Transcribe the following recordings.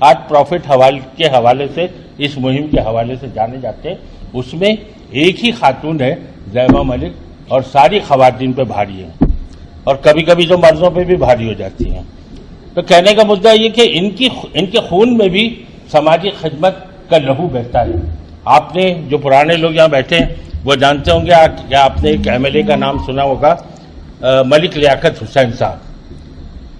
آج پروفٹ کے حوالے سے اس مہم کے حوالے سے جانے جاتے ہیں. اس میں ایک ہی خاتون ہے زیبا ملک اور ساری خواتین پہ بھاری ہیں اور کبھی کبھی تو مردوں پہ بھی بھاری ہو جاتی ہیں. تو کہنے کا مدعا یہ کہ ان کے خون میں بھی سماجی خدمت کا لہو بہتا ہے. آپ نے جو پرانے لوگ یہاں بیٹھے ہیں وہ جانتے ہوں گے کہ آپ نے ایک MLA کا نام سنا ہوگا, ملک لیاقت حسین صاحب,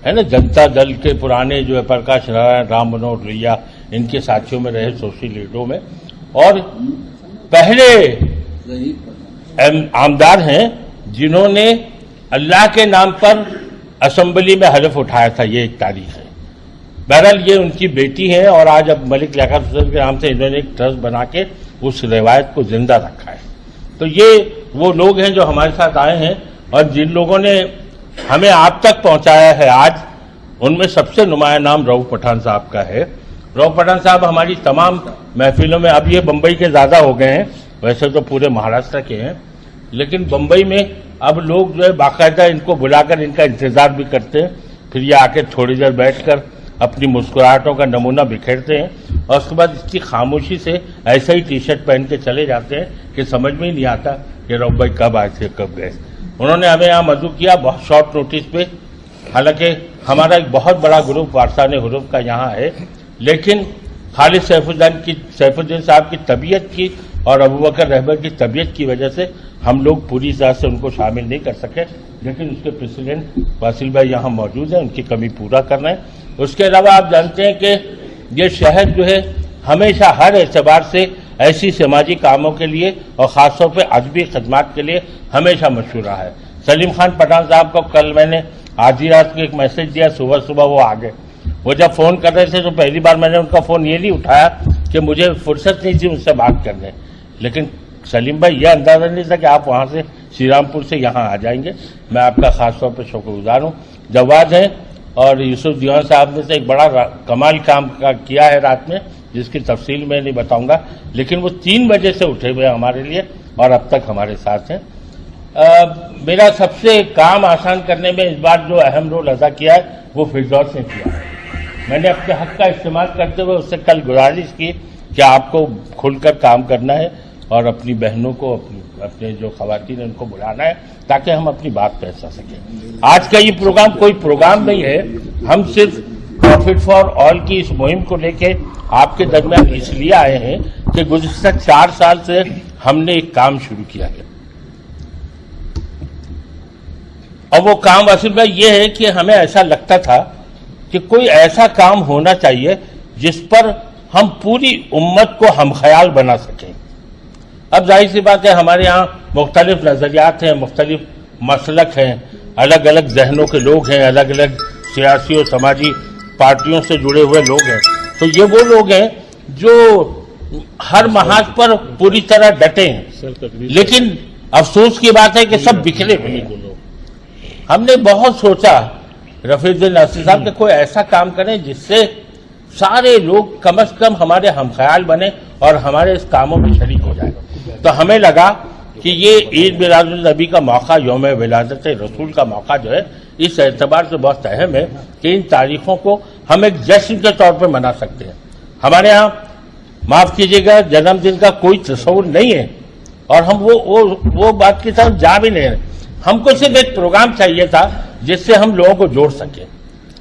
ہے نا, جنتا دل کے پرانے جو ہے پرکاش نارائن, رام منوہر لوہیا, ان کے ساتھیوں میں رہے, سوشل لیڈروں میں, اور پہلے آمدار ہیں جنہوں نے اللہ کے نام پر اسمبلی میں حلف اٹھایا تھا. یہ ایک تاریخ ہے. بہرحال یہ ان کی بیٹی ہے اور آج اب ملک لیاقت حسین کے نام سے انہوں نے ایک ٹرسٹ بنا کے اس روایت کو زندہ رکھا ہے. تو یہ وہ لوگ ہیں جو ہمارے ساتھ آئے ہیں اور جن لوگوں نے ہمیں آپ تک پہنچایا ہے آج, ان میں سب سے نمایاں نام رؤف پٹھان صاحب کا ہے. رؤف پٹھان صاحب ہماری تمام محفلوں میں, اب یہ بمبئی کے زیادہ ہو گئے ہیں, ویسے تو پورے مہاراشٹر کے ہیں, لیکن بمبئی میں اب لوگ جو ہے باقاعدہ ان کو بلا کر ان کا انتظار بھی کرتے ہیں. پھر یہ آ کے تھوڑی دیر بیٹھ کر اپنی مسکراہٹوں کا نمونہ بکھیرتے ہیں اور اس کے بعد اس کی خاموشی سے ایسا ہی ٹی شرٹ پہن کے چلے جاتے ہیں کہ سمجھ میں ہی نہیں آتا کہ رؤف بھائی کب آئے تھے کب گئے. انہوں نے ہمیں یہاں مدعو کیا بہت شارٹ نوٹس پہ, حالانکہ ہمارا ایک بہت بڑا گروپ وارثان حروف کا یہاں ہے, لیکن خالد سیف الدین صاحب کی طبیعت کی اور ابوبکر رہبر کی طبیعت کی وجہ سے ہم لوگ پوری طرح سے ان کو شامل نہیں کر سکے, لیکن اس کے پریزیڈنٹ واصل بھائی یہاں موجود ہیں, ان کی کمی پورا کر رہے ہیں. اس کے علاوہ آپ جانتے ہیں کہ یہ شہر جو ہے ہمیشہ ہر اعتبار سے ایسی سماجی کاموں کے لیے اور خاص طور پہ ادبی خدمات کے لیے ہمیشہ مشہور رہا ہے. سلیم خان پٹھان صاحب کو کل میں نے آدھی رات کو ایک میسج دیا, صبح وہ آ گئے. وہ جب فون کر رہے تھے تو پہلی بار میں نے ان کا فون یہ نہیں اٹھایا کہ مجھے فرصت نہیں تھی ان سے بات کرنے, لیکن سلیم بھائی یہ اندازہ نہیں تھا کہ آپ وہاں سے شری رام پور سے یہاں آ جائیں گے. میں آپ کا خاص طور پہ شکر گزار ہوں. جواد ہیں اور یوسف دیوان صاحب نے سے ایک بڑا کمال کام کیا ہے رات میں, جس کی تفصیل میں نہیں بتاؤں گا, لیکن وہ 3 بجے سے اٹھے ہوئے ہمارے لیے اور اب تک ہمارے ساتھ ہیں. میرا سب سے کام آسان کرنے میں اس بار جو اہم رول ادا کیا ہے وہ فردوس نے کیا ہے. میں نے اپنے حق کا استعمال کرتے ہوئے اس سے کل گزارش کی کہ آپ کو کھل کر کام کرنا ہے اور اپنی بہنوں کو, اپنے جو خواتین ان کو بلانا ہے تاکہ ہم اپنی بات پہنچا سکیں. آج کا یہ پروگرام کوئی پروگرام نہیں ہے, ہم صرف پروفٹ فار آل کی اس مہم کو لے کے آپ کے درمیان اس لیے آئے ہیں کہ گزشتہ 4 سال سے ہم نے ایک کام شروع کیا ہے, اور وہ کام واصل بھائی یہ ہے کہ ہمیں ایسا لگتا تھا کہ کوئی ایسا کام ہونا چاہیے جس پر ہم پوری امت کو ہم خیال بنا سکیں. اب ظاہر سی بات ہے ہمارے ہاں مختلف نظریات ہیں, مختلف مسلک ہیں, الگ الگ ذہنوں کے لوگ ہیں, الگ الگ سیاسی اور سماجی پارٹیوں سے جڑے ہوئے لوگ ہیں. تو یہ وہ لوگ ہیں جو ہر محاذ پر پوری طرح ڈٹے ہیں, لیکن افسوس کی بات ہے کہ سب بکھرے ہوئے ہیں. ہم نے بہت سوچا رفیع الدین ناصری صاحب کہ کوئی ایسا کام کریں جس سے سارے لوگ کم از کم ہمارے ہم خیال بنے اور ہمارے اس کاموں میں شریک ہو جائے. تو ہمیں لگا کہ یہ عید میلاد النبی کا موقع, یوم ولادت رسول کا موقع جو ہے اس اعتبار سے بہت اہم ہے کہ ان تاریخوں کو ہم ایک جشن کے طور پہ منا سکتے ہیں. ہمارے ہاں معاف کیجیے گا جنم دن کا کوئی تصور نہیں ہے اور ہم وہ بات کی طرف جا بھی نہیں رہے. ہم کو صرف ایک پروگرام چاہیے تھا جس سے ہم لوگوں کو جوڑ سکیں.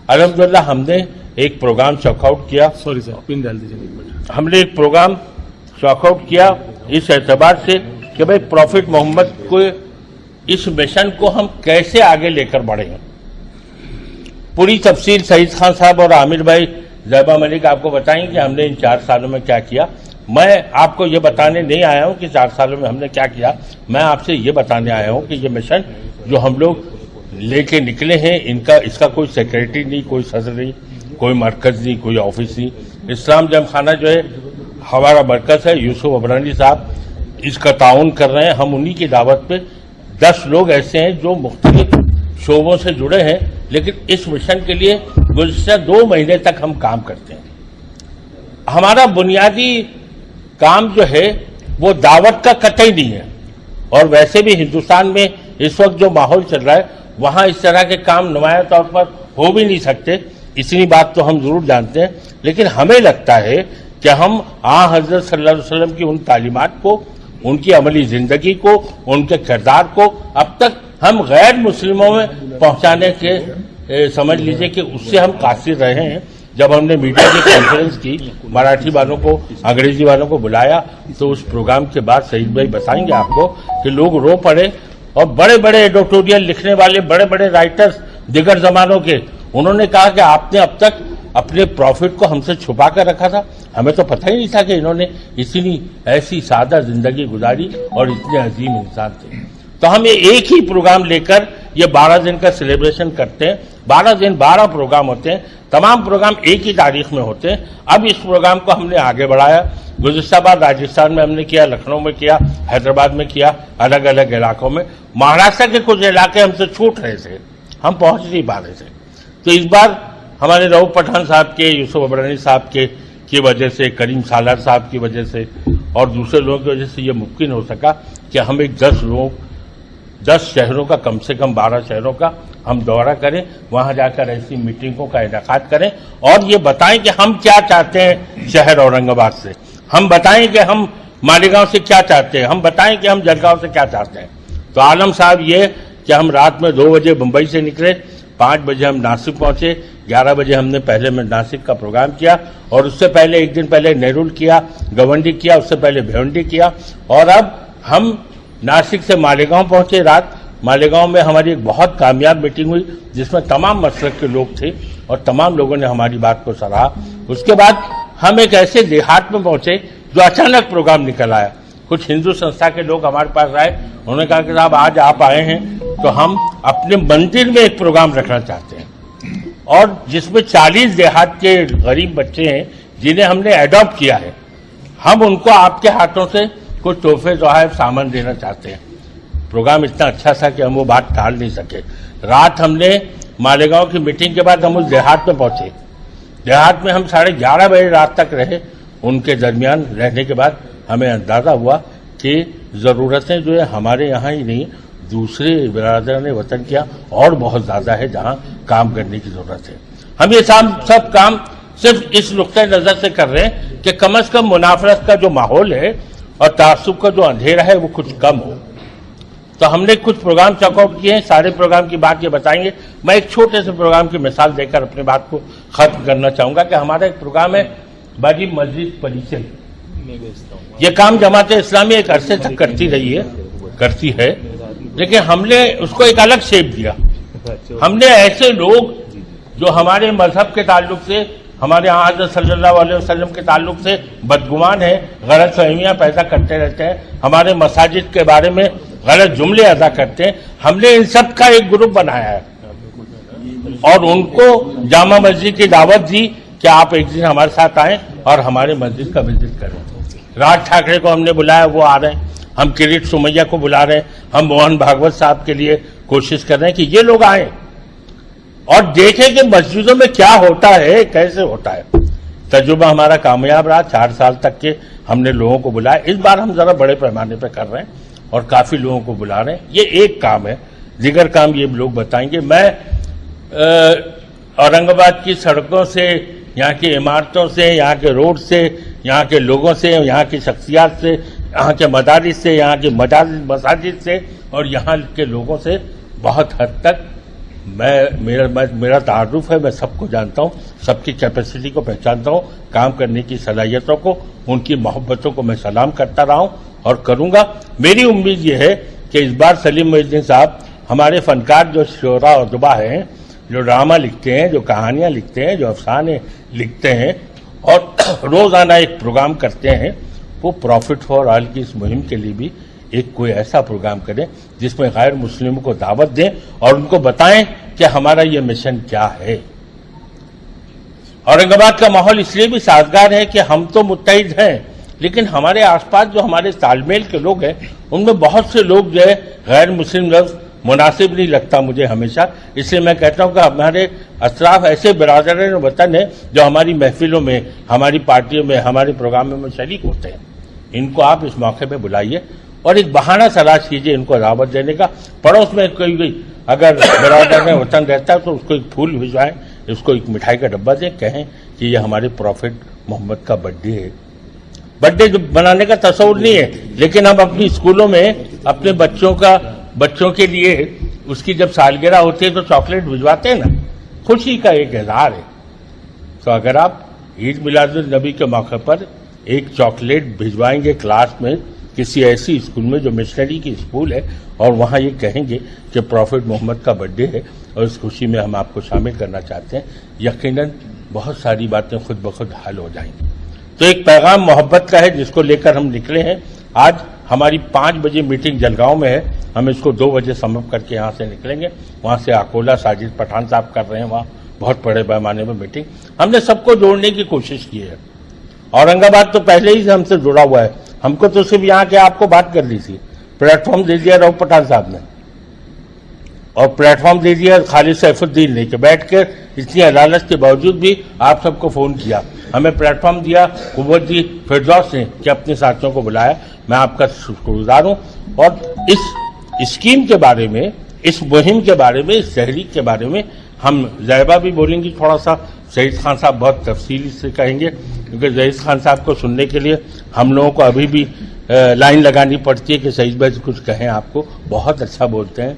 الحمدللہ ہم نے ایک پروگرام چاک آؤٹ کیا. ہم نے ایک پروگرام چاک آؤٹ کیا اس اعتبار سے کہ بھائی پروفٹ محمد کو اس مشن کو ہم کیسے آگے لے کر بڑھیں. پوری تفصیل سعید خان صاحب اور عامر بھائی, زیبا ملک آپ کو بتائیں کہ ہم نے ان 4 سالوں میں کیا کیا. میں آپ کو یہ بتانے نہیں آیا ہوں کہ 4 سالوں میں ہم نے کیا کیا, میں آپ سے یہ بتانے آیا ہوں کہ یہ مشن جو ہم لوگ لے کے نکلے ہیں اس کا کوئی سیکریٹری نہیں, کوئی صدر نہیں, کوئی مرکز نہیں, کوئی آفس نہیں. اسلام جم خانہ جو ہے ہمارا مرکز ہے, یوسف ابرانی صاحب اس کا تعاون کر رہے ہیں. ہم انہی کی دعوت پہ 10 لوگ ایسے ہیں جو مختلف شعبوں سے جڑے ہیں, لیکن اس مشن کے لیے گزشتہ 2 مہینے تک ہم کام کرتے ہیں. ہمارا بنیادی کام جو ہے وہ دعوت کا قطعی نہیں ہے, اور ویسے بھی ہندوستان میں اس وقت جو ماحول چل رہا ہے وہاں اس طرح کے کام نمایاں طور پر ہو بھی نہیں سکتے. اتنی بات تو ہم ضرور جانتے ہیں، لیکن ہمیں لگتا ہے کہ ہم حضرت صلی اللہ علیہ وسلم کی ان تعلیمات کو، ان کی عملی زندگی کو، ان کے کردار کو اب تک ہم غیر مسلموں میں پہنچانے کے سمجھ لیجئے کہ اس سے ہم قاصر رہے ہیں۔ جب ہم نے میڈیا کی کانفرنس کی، مراٹھی والوں کو، انگریزی والوں کو بلایا، تو اس پروگرام کے بعد سعید بھائی بتائیں گے آپ کو کہ لوگ رو پڑے، اور بڑے بڑے ایڈیٹوریل لکھنے والے، بڑے بڑے رائٹرز دیگر زمانوں کے، انہوں نے کہا کہ آپ نے اب تک اپنے پروفٹ کو ہم سے چھپا کر رکھا تھا، ہمیں تو پتہ ہی نہیں تھا کہ انہوں نے اتنی ایسی سادہ زندگی گزاری اور اتنے عظیم انسان تھے۔ تو ہم یہ ایک ہی پروگرام لے کر یہ 12 دن کا سیلیبریشن کرتے ہیں، 12 دن 12 پروگرام ہوتے ہیں، تمام پروگرام ایک ہی تاریخ میں ہوتے ہیں۔ اب اس پروگرام کو ہم نے آگے بڑھایا، گزشتہ بار راجستھان میں ہم نے کیا، لکھنؤ میں کیا، حیدرآباد میں کیا، الگ الگ علاقوں میں۔ مہاراشٹر کے کچھ علاقے ہم سے چھوٹ رہے تھے، ہم پہنچ نہیں پا رہے تھے، تو اس بار ہمارے رؤف پٹھان صاحب کے، یوسف ابرانی صاحب کی وجہ سے، کریم سالار صاحب کی وجہ سے اور دوسرے لوگوں کی وجہ سے یہ ممکن ہو سکا کہ ہم ایک 10 شہروں کا، کم سے کم 12 شہروں کا ہم دورہ کریں، وہاں جا کر ایسی میٹنگوں کا انعقاد کریں اور یہ بتائیں کہ ہم کیا چاہتے ہیں شہر اورنگ آباد سے، ہم بتائیں کہ ہم مالیگاؤں سے کیا چاہتے ہیں، ہم بتائیں کہ ہم جلگاؤں سے کیا چاہتے ہیں۔ تو عالم صاحب یہ کہ ہم رات میں 2 بجے ممبئی سے نکلے، 5 بجے ہم ناسک پہنچے، 11 بجے ہم نے پہلے میں ناسک کا پروگرام کیا، اور اس سے پہلے ایک دن پہلے نیرول کیا، گونڈی کیا، اس سے پہلے بھیونڈی کیا، اور اب ہم ناسک سے مالیگاؤں پہنچے رات۔ مالیگاؤں میں ہماری ایک بہت کامیاب میٹنگ ہوئی جس میں تمام مسلک کے لوگ تھے اور تمام لوگوں نے ہماری بات کو سراہا۔ اس کے بعد ہم ایک ایسے دیہات میں پہنچے جو اچانک پروگرام نکل آیا، کچھ ہندو سنستھا کے لوگ ہمارے پاس آئے، انہوں نے کہا کہ صاحب آج آپ آئے ہیں تو ہم اپنے مندر میں ایک پروگرام رکھنا چاہتے ہیں، اور جس میں 40 دیہات کے غریب بچے ہیں جنہیں ہم نے ایڈاپٹ کیا ہے، ہم ان کو آپ کے ہاتھوں سے کچھ تحفے تحائف سامان دینا چاہتے ہیں۔ پروگرام اتنا اچھا تھا کہ ہم وہ بات ٹال نہیں سکے۔ رات ہم نے مالیگاؤں کی میٹنگ کے بعد ہم اس دیہات میں پہنچے، دیہات میں ہم 11:30 بجے رات تک رہے۔ ان کے درمیان رہنے کے بعد ہمیں اندازہ ہوا کہ ضرورتیں جو ہے ہمارے یہاں ہی نہیں، دوسرے برادران وطن کیا اور بہت زیادہ ہے جہاں کام کرنے کی ضرورت ہے۔ ہم یہ سب کام صرف اس نقطۂ نظر سے کر رہے ہیں کہ کم از کم منافرت کا جو ماحول ہے اور تعصب کا جو اندھیرا ہے وہ کچھ کم ہو۔ تو ہم نے کچھ پروگرام چیک آؤٹ کیے ہیں، سارے پروگرام کی بات یہ بتائیں گے۔ میں ایک چھوٹے سے پروگرام کی مثال دے کر اپنی بات کو ختم کرنا چاہوں گا کہ ہمارا ایک پروگرام ہے باجی مسجد پریچن۔ یہ کام جماعت اسلامی ایک عرصے تک کرتی ہے، لیکن ہم نے اس کو ایک الگ شیپ دیا۔ ہم نے ایسے لوگ جو ہمارے مذہب کے تعلق سے، ہمارے حضرت صلی اللہ علیہ وسلم کے تعلق سے بدگمان ہیں، غلط فہمیاں پیدا کرتے رہتے ہیں، ہمارے مساجد کے بارے میں غلط جملے ادا کرتے ہیں، ہم نے ان سب کا ایک گروپ بنایا ہے اور ان کو جامع مسجد کی دعوت دی کہ آپ ایک دن ہمارے ساتھ آئیں اور ہمارے مسجد کا وزٹ کریں۔ راج ٹھاکرے کو ہم نے بلایا، وہ آ رہے ہیں، ہم کریٹ سومیا کو بلا رہے ہیں، ہم موہن بھاگوت صاحب کے لیے کوشش کر رہے ہیں کہ یہ لوگ آئیں اور دیکھیں کہ مسجدوں میں کیا ہوتا ہے، کیسے ہوتا ہے۔ تجربہ ہمارا کامیاب رہا، 4 سال تک کے ہم نے لوگوں کو بلایا۔ اس بار ہم ذرا بڑے پیمانے پہ کر رہے ہیں اور کافی لوگوں کو بلا رہے ہیں۔ یہ ایک کام ہے، دیگر کام یہ لوگ بتائیں گے۔ میں اورنگ آباد کی سڑکوں سے، یہاں کی عمارتوں سے، یہاں کے روڈ سے، یہاں کے لوگوں سے، یہاں کی شخصیات سے، یہاں کے مدارس سے، یہاں کے مساجد سے اور یہاں کے لوگوں سے بہت حد تک میرا تعارف ہے، میں سب کو جانتا ہوں، سب کی کیپیسٹی کو پہچانتا ہوں، کام کرنے کی صلاحیتوں کو، ان کی محبتوں کو میں سلام کرتا رہا ہوں اور کروں گا۔ میری امید یہ ہے کہ اس بار سلیم محی الدین صاحب ہمارے فنکار جو شعراء اور ادبا ہیں، جو ڈرامہ لکھتے ہیں، جو کہانیاں لکھتے ہیں، جو افسانے لکھتے ہیں اور روزانہ ایک پروگرام کرتے ہیں، وہ پروفٹ فار آل کی اس مہم کے لیے بھی ایک کوئی ایسا پروگرام کریں جس میں غیر مسلموں کو دعوت دیں اور ان کو بتائیں کہ ہمارا یہ مشن کیا ہے۔ اورنگ آباد کا ماحول اس لیے بھی سازگار ہے کہ ہم تو متحد ہیں، لیکن ہمارے آس پاس جو ہمارے تال میل کے لوگ ہیں ان میں بہت سے لوگ جو ہے غیر مسلم لفظ مناسب نہیں لگتا مجھے ہمیشہ، اس لیے میں کہتا ہوں کہ ہمارے اطراف ایسے برادران وطن ہیں جو ہماری محفلوں میں، ہماری پارٹیوں میں، ہمارے پروگراموں میں شریک ہوتے ہیں۔ ان کو آپ اس موقع پہ بلائیے اور ایک بہانہ تلاش کیجیے ان کو دعوت دینے کا۔ پڑوس میں کوئی اگر برادران وطن رہتا ہے تو اس کو ایک پھول بھجوائیں، اس کو ایک مٹھائی کا ڈبہ دیں, کہیں کہ یہ ہمارے پروفٹ محمد کا برتھ ڈے ہے. برتھ ڈے بنانے کا تصور نہیں ہے, لیکن ہم اپنی اسکولوں میں اپنے بچوں کے لیے اس کی جب سالگرہ ہوتی ہے تو چاکلیٹ بھجواتے ہیں نا, خوشی کا ایک اظہار ہے. تو اگر آپ عید میلاد النبی کے موقع پر ایک چاکلیٹ بھجوائیں گے کلاس میں کسی ایسی اسکول میں جو مشنری کی اسکول ہے, اور وہاں یہ کہیں گے کہ پروفٹ محمد کا برتھ ڈے ہے اور اس خوشی میں ہم آپ کو شامل کرنا چاہتے ہیں, یقیناً بہت ساری باتیں خود بخود حل ہو جائیں گی. تو ایک پیغام محبت کا ہے جس کو لے کر ہم نکلے ہیں. آج ہماری 5 بجے میٹنگ جلگاؤں میں ہے, ہم اس کو 2 بجے سم اپ کر کے یہاں سے نکلیں گے. وہاں سے اکولا ساجد پٹھان صاحب کر رہے ہیں وہاں بہت بڑے پیمانے میں میٹنگ. ہم نے سب کو جوڑنے کی کوشش کی ہے. اورنگ آباد تو پہلے ہی سے ہم سے جڑا ہوا ہے, ہم کو تو صرف یہاں کے آپ کو بات کر لی تھی, پلیٹ فارم دے دیا راؤ پٹھان صاحب نے, اور پلیٹ فارم دے دیا خالد سیف الدین نے کہ بیٹھ کر اتنی عدالت کے باوجود بھی آپ سب کو فون کیا, ہمیں پلیٹ فارم دیا قوت دی فردوس نے کہ اپنے ساتھیوں کو بلایا. میں آپ کا شکر گزار ہوں. اور اس اسکیم کے بارے میں, اس مہم کے بارے میں, اس تحریک کے بارے میں ہم زیبا بھی بولیں گی تھوڑا سا, زہید خان صاحب بہت تفصیلی سے کہیں گے, کیونکہ زہید خان صاحب کو سننے کے لیے ہم لوگوں کو ابھی بھی لائن لگانی پڑتی ہے کہ سعید بھائی کچھ کہیں. آپ کو بہت اچھا بولتے ہیں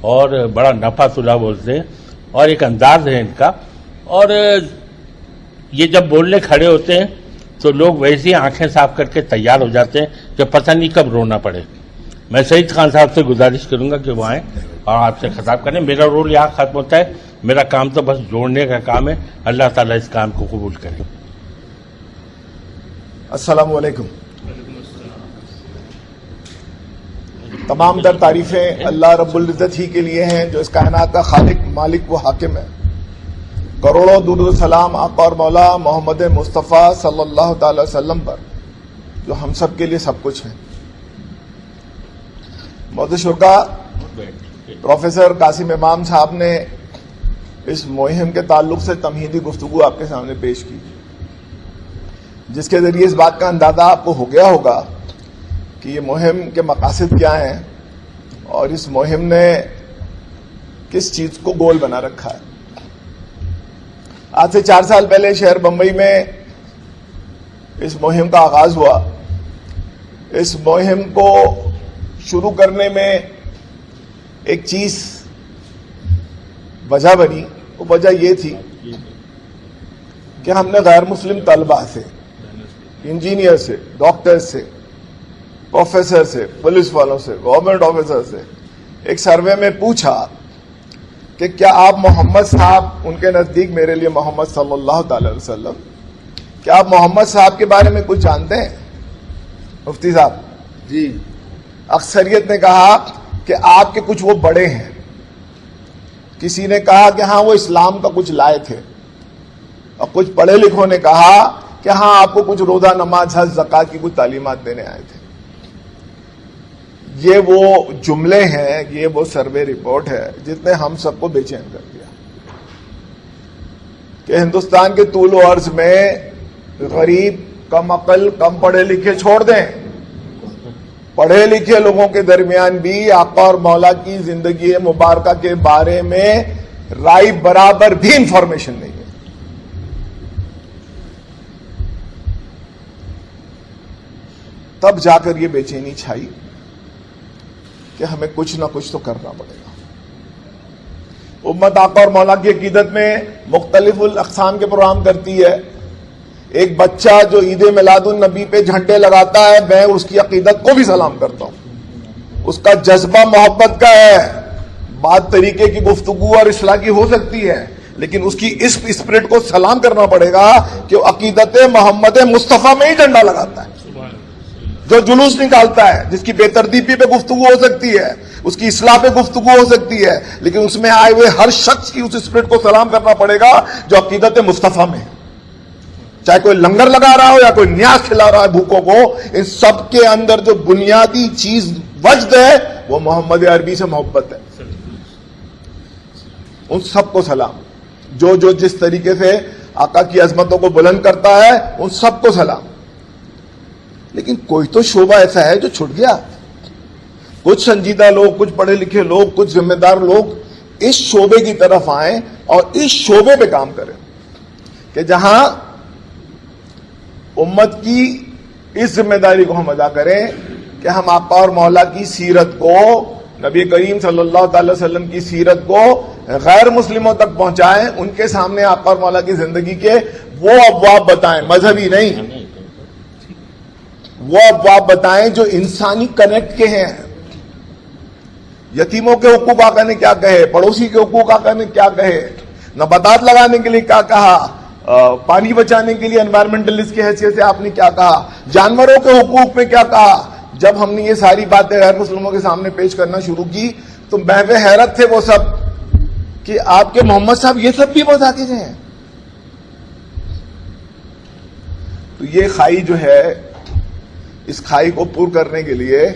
اور بڑا نفع صلح بولتے ہیں, اور ایک انداز ہے ان کا, اور یہ جب بولنے کھڑے ہوتے ہیں تو لوگ ویسے ہی آنکھیں صاف کر کے تیار ہو جاتے ہیں کہ پتہ نہیں کب رونا پڑے. میں سعید خان صاحب سے گزارش کروں گا کہ وہ آئیں اور آپ سے خطاب کریں. میرا رول یہاں ختم ہوتا ہے, میرا کام تو بس جوڑنے کا کام ہے. اللہ تعالیٰ اس کام کو قبول کرے. السلام علیکم. تمام در تعریفیں اللہ رب العزت ہی کے لیے ہیں جو اس کائنات کا خالق, مالک و حاکم ہے. کروڑوں درود و سلام آقا اور مولا محمد مصطفیٰ صلی اللہ تعالی وسلم پر جو ہم سب کے لیے سب کچھ ہیں. معزز شرکا, پروفیسر قاسم امام صاحب نے اس مہم کے تعلق سے تمہیدی گفتگو آپ کے سامنے پیش کی, جس کے ذریعے اس بات کا اندازہ آپ کو ہو گیا ہوگا کہ یہ مہم کے مقاصد کیا ہیں اور اس مہم نے کس چیز کو گول بنا رکھا ہے. آج سے 4 سال پہلے شہر بمبئی میں اس مہم کا آغاز ہوا. اس مہم کو شروع کرنے میں ایک چیز وجہ بنی. وہ وجہ یہ تھی کہ ہم نے غیر مسلم طلباء سے, انجینئر سے, ڈاکٹر سے, پروفیسر سے, پولیس والوں سے, گورنمنٹ آفیسر سے ایک سروے میں پوچھا کہ کیا آپ محمد صاحب, ان کے نزدیک میرے لیے محمد صلی اللہ تعالی وسلم, کیا آپ محمد صاحب کے بارے میں کچھ جانتے ہیں؟ مفتی صاحب جی, اکثریت نے کہا کہ آپ کے کچھ وہ بڑے ہیں. کسی نے کہا کہ ہاں وہ اسلام کا کچھ لائے تھے, اور کچھ پڑھے لکھوں نے کہا کہ ہاں آپ کو کچھ روزہ, نماز, حج, زکات کی کچھ تعلیمات دینے آئے تھے. یہ وہ جملے ہیں, یہ وہ سروے رپورٹ ہے جس نے ہم سب کو بے چین کر دیا کہ ہندوستان کے طول و عرض میں غریب, کم عقل, کم پڑھے لکھے چھوڑ دیں, پڑھے لکھے لوگوں کے درمیان بھی آقا اور مولا کی زندگی مبارکہ کے بارے میں رائے برابر بھی انفارمیشن نہیں ہے. تب جا کر یہ بے چینی چھائی کہ ہمیں کچھ نہ کچھ تو کرنا پڑے گا. امت آقا اور مولا کی عقیدت میں مختلف الاقسام کے پروگرام کرتی ہے. ایک بچہ جو عید میلاد النبی پہ جھنڈے لگاتا ہے, میں اس کی عقیدت کو بھی سلام کرتا ہوں. اس کا جذبہ محبت کا ہے. بات طریقے کی گفتگو اور اصلاح کی ہو سکتی ہے, لیکن اس کی اس اسپرٹ کو سلام کرنا پڑے گا کہ وہ عقیدت محمد مصطفیٰ میں ہی جھنڈا لگاتا ہے. جو جلوس نکالتا ہے, جس کی بے ترتیبی پہ گفتگو ہو سکتی ہے, اس کی اصلاح پہ گفتگو ہو سکتی ہے, لیکن اس میں آئے ہوئے ہر شخص کی اس اسپرٹ کو سلام کرنا پڑے گا جو عقیدت مصطفیٰ میں ہے. چاہے کوئی لنگر لگا رہا ہو یا کوئی نیاز کھلا رہا ہے بھوکوں کو, ان سب کے اندر جو بنیادی چیز وجد ہے وہ محمد عربی سے محبت ہے. ان سب کو سلام. جو جس طریقے سے آقا کی عظمتوں کو بلند کرتا ہے ان سب کو سلام. لیکن کوئی تو شعبہ ایسا ہے جو چھٹ گیا. کچھ سنجیدہ لوگ, کچھ پڑھے لکھے لوگ, کچھ ذمہ دار لوگ اس شعبے کی طرف آئیں اور اس شعبے پہ کام کریں کہ جہاں امت کی اس ذمہ داری کو ہم ادا کریں کہ ہم آقا اور مولا کی سیرت کو، نبی کریم صلی اللہ تعالی وسلم کی سیرت کو غیر مسلموں تک پہنچائیں، ان کے سامنے آقا اور مولا کی زندگی کے وہ ابواب بتائیں، مذہبی نہیں، وہ ابواب بتائیں جو انسانی کنیکٹ کے ہیں۔ یتیموں کے حقوق آقا نے کیا کہے، پڑوسی کے حقوق آقا نے کیا کہے، نباتات لگانے کے لیے کیا کہا، پانی بچانے کے لیے انوائرمنٹلسٹ کی حیثیت سے آپ نے کیا کہا، جانوروں کے حقوق میں کیا کہا۔ جب ہم نے یہ ساری باتیں غیر مسلموں کے سامنے پیش کرنا شروع کی تو محو حیرت تھے وہ سب کہ آپ کے محمد صاحب یہ سب بھی بہت آگے گئے ہیں۔ تو یہ کھائی جو ہے، اس کھائی کو پور کرنے کے لیے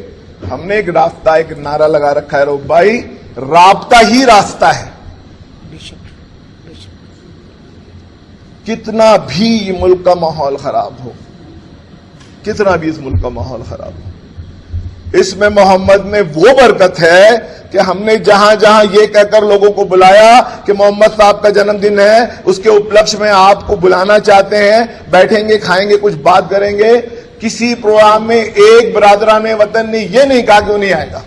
ہم نے ایک راستہ، ایک نعرہ لگا رکھا ہے روب بھائی، رابطہ ہی راستہ ہے۔ کتنا بھی یہ ملک کا ماحول خراب ہو، کتنا بھی اس ملک کا ماحول خراب ہو، اس میں محمد میں وہ برکت ہے کہ ہم نے جہاں جہاں یہ کہہ کر لوگوں کو بلایا کہ محمد صاحب کا جنم دن ہے، اس کے اپلکش میں آپ کو بلانا چاہتے ہیں، بیٹھیں گے، کھائیں گے، کچھ بات کریں گے، کسی پروگرام میں ایک برادران وطن نے یہ نہیں کہا کہ وہ نہیں آئے گا۔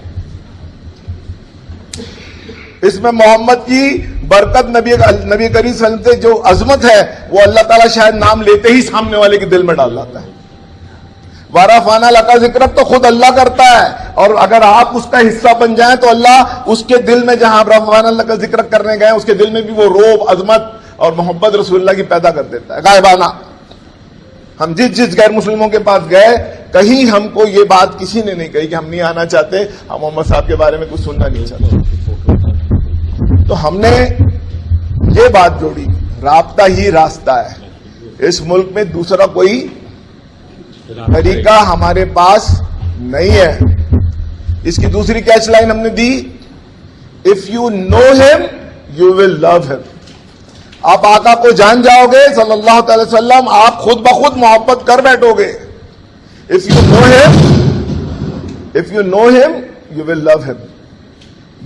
اس میں محمد کی برکت، نبی کریم صلی اللہ علیہ وسلم سے جو عظمت ہے وہ اللہ تعالیٰ شاید نام لیتے ہی سامنے والے کے دل میں ڈال لاتا ہے۔ وَرَفَعْنَا لَكَ ذِكْرَكَ تو خود اللہ کرتا ہے، اور اگر آپ اس کا حصہ بن جائیں تو اللہ اس کے دل میں، جہاں آپ رفعنا لک ذکر کرنے گئے، اس کے دل میں بھی وہ روب، عظمت اور محبت رسول اللہ کی پیدا کر دیتا ہے غائبانہ۔ ہم جس غیر مسلموں کے پاس گئے، کہیں ہم کو یہ بات کسی نے نہیں کہی کہ ہم نہیں آنا چاہتے، ہم محمد صاحب کے بارے میں کچھ سننا نہیں چاہتے۔ تو ہم نے یہ بات جوڑی، رابطہ ہی راستہ ہے۔ اس ملک میں دوسرا کوئی طریقہ ہمارے پاس نہیں ہے۔ اس کی دوسری کیچ لائن ہم نے دی، اف یو نو ہم یو ول لو ہم۔ آپ آقا کو جان جاؤ گے صلی اللہ تعالی وسلم، آپ خود بخود محبت کر بیٹھو گے۔ اف یو نو ہم یو ول لو ہم۔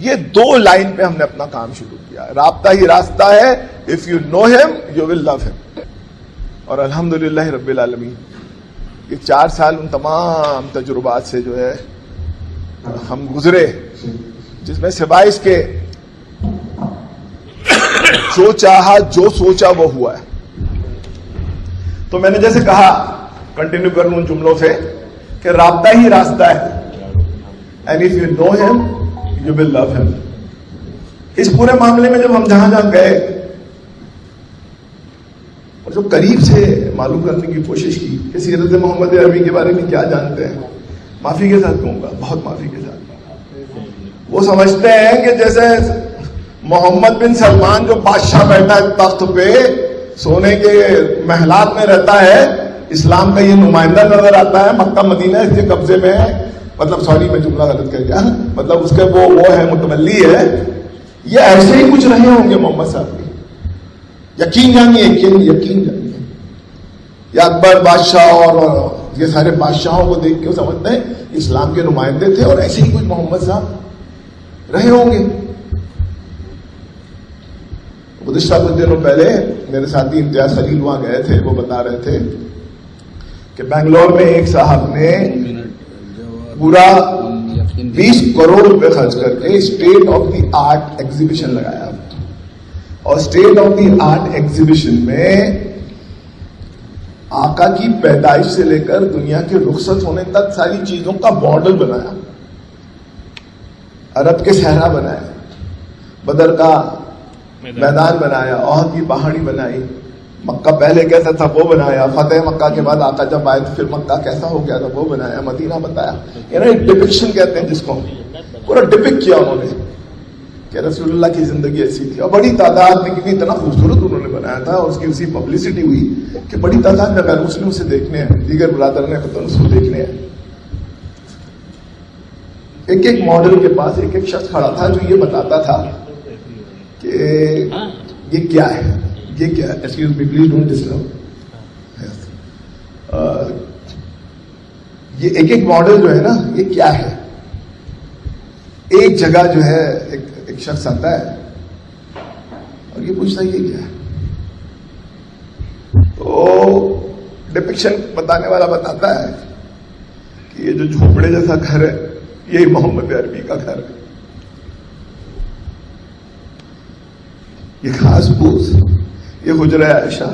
یہ دو لائن پہ ہم نے اپنا کام شروع کیا، رابطہ ہی راستہ ہے، اف یو نو ہم یو ول لو ہم۔ اور الحمدللہ رب العالمین، یہ 4 سال ان تمام تجربات سے جو ہے ہم گزرے، جس میں سوائے اس کے جو چاہا، جو سوچا وہ ہوا ہے۔ تو میں نے جیسے کہا، کنٹینیو کر لوں ان جملوں سے کہ رابطہ ہی راستہ ہے، اینڈ اف یو نو ہم یو ول لو ہم۔ اس پورے معاملے میں جب ہم جہاں جہاں گئے اور جو قریب سے معلوم کرنے کی کوشش کی کہ سیرت محمد عربی کے بارے میں کیا جانتے ہیں، معافی کے ساتھ کہوں گا، بہت معافی کے ساتھ، وہ سمجھتے ہیں کہ جیسے محمد بن سلمان جو بادشاہ بیٹھا ہے تخت پہ، سونے کے محلات میں رہتا ہے، اسلام کا یہ نمائندہ نظر آتا ہے، مکہ مدینہ اس کے قبضے میں ہے، مطلب سوری میں جملہ غلط کر گیا، مطلب اس کے وہ ہے، متولی ہے، یہ ایسے ہی کچھ رہے ہوں گے محمد صاحب کی، یقین جانیے، یقین جانیے۔ یا اکبر بادشاہ اور یہ سارے بادشاہوں کو دیکھ کے سمجھتے ہیں اسلام کے نمائندے تھے، اور ایسے ہی کچھ محمد صاحب رہے ہوں گے۔ گزشتہ کچھ دنوں پہلے میرے ساتھی امتیاز خلیل وہاں گئے تھے، وہ بتا رہے تھے کہ بنگلور میں ایک صاحب نے پورا 20 کروڑ روپے خرچ کر کے state of the art exhibition لگایا، اور state of the art exhibition میں آقا کی پیدائش سے لے کر دنیا کے رخصت ہونے تک ساری چیزوں کا ماڈل بنایا، عرب کے صحرا بنایا، بدر کا میدان بنایا، احد کی پہاڑی بنائی، مکہ پہلے کیسا تھا وہ بنایا، فتح مکہ کے بعد آقا جب آئے تو پھر مکہ کیسا ہو گیا تھا وہ بنایا، مدینہ بتایا، یعنی ڈپکشن کہتے ہیں جس کو، پورا ڈپک کیا انہوں نے کہ رسول اللہ کی زندگی ایسی تھی، اور بڑی تعداد میں، کیونکہ اتنا خوبصورت انہوں نے بنایا تھا اور اس کی اسی پبلسٹی ہوئی کہ بڑی تعداد میں غیر مسلم اسے دیکھنے ہیں، دیگر برادران وطن اس کو دیکھنے ہیں۔ ایک ایک ماڈل کے پاس ایک ایک شخص کھڑا تھا جو یہ بتاتا تھا کہ یہ کیا ہے، یہ کیا ہے، excuse me please don't disturb. یہ ایک ایک ماڈل جو ہے نا، یہ کیا ہے؟ ایک جگہ جو ہے ایک شخص آتا ہے یہ پوچھتا یہ کیا ہے؟ تو ڈپکشن بتانے والا بتاتا ہے کہ یہ جو جھوپڑے جیسا گھر ہے یہی محمد عربی کا گھر ہے. یہ گھاس پھوس یہ حجرہ عائشہ.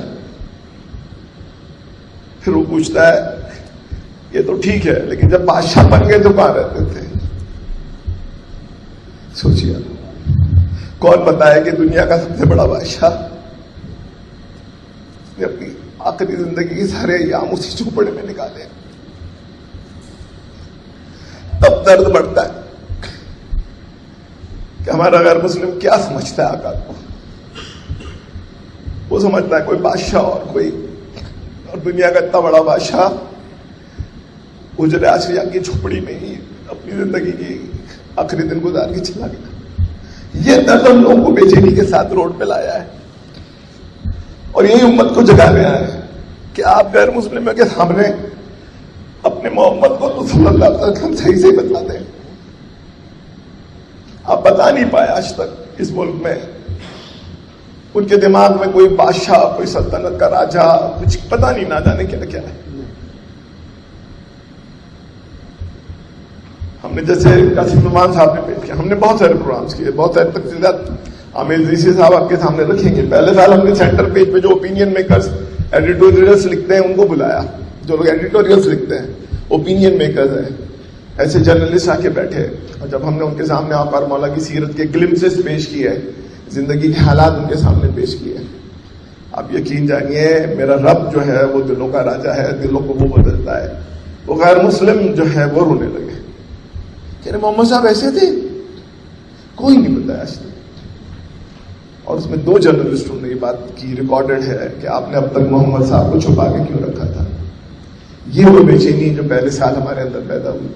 پھر وہ پوچھتا ہے یہ تو ٹھیک ہے لیکن جب بادشاہ بن گئے تو کہاں رہتے تھے؟ سوچیے کون بتایا کہ دنیا کا سب سے بڑا بادشاہ نے اپنی آخری زندگی کے سارے ایام اسی جھوپڑے میں نکالے. تب درد بڑھتا ہے کہ ہمارا غیر مسلم کیا سمجھتا ہے آقا کو. وہ سمجھتا ہے کوئی بادشاہ اور دنیا کا اتنا بڑا بادشاہ حجرہ عائشہ کی جھوپڑی میں ہی اپنی زندگی کی آخری دن گزار کے چلا گیا. یہ درد ہم لوگوں کو بے چینی کے ساتھ روڈ پہ لایا ہے اور یہی امت کو جگانے آیا ہے کہ آپ غیر مسلموں کے سامنے اپنے محمد کو تو صلی اللہ علیہ وسلم صحیح سے بتلا دیں. آپ بتا نہیں پائے آج تک اس ملک میں. ان کے دماغ میں کوئی بادشاہ کوئی سلطنت کا راجا کچھ پتا نہیں نہ جانے کیا کیا ہے. ہم نے جیسے قاسم نعمان صاحب نے پیش کیا, ہم نے بہت سارے پروگرامز کیے, بہت سارے تفصیلات عامر ریسی صاحب آپ کے سامنے رکھیں گے. پہلے سال ہم نے سینٹر پیج پہ جو اوپینین میکرز ایڈیٹوریلس لکھتے ہیں ان کو بلایا. جو لوگ ایڈیٹوریلس لکھتے ہیں اوپینین میکرز ہیں, ایسے جرنلسٹ آ کے بیٹھے اور جب ہم نے ان کے سامنے آقا اور مولا کی سیرت کے گلمسز پیش کیے, زندگی کے حالات ان کے سامنے پیش کیے, آپ یقین جانیے میرا رب جو ہے وہ دلوں کا راجا ہے, دلوں کو وہ بدلتا ہے. وہ غیر مسلم جو ہے وہ رونے لگے کہ محمد صاحب ایسے تھے, کوئی نہیں بتایا آج تک. اور اس میں 2 جرنلسٹوں نے یہ بات کی, ریکارڈڈ ہے کہ آپ نے اب تک محمد صاحب کو چھپا کے کیوں رکھا تھا. یہ وہ بے چینی جو پہلے سال ہمارے اندر پیدا ہوئی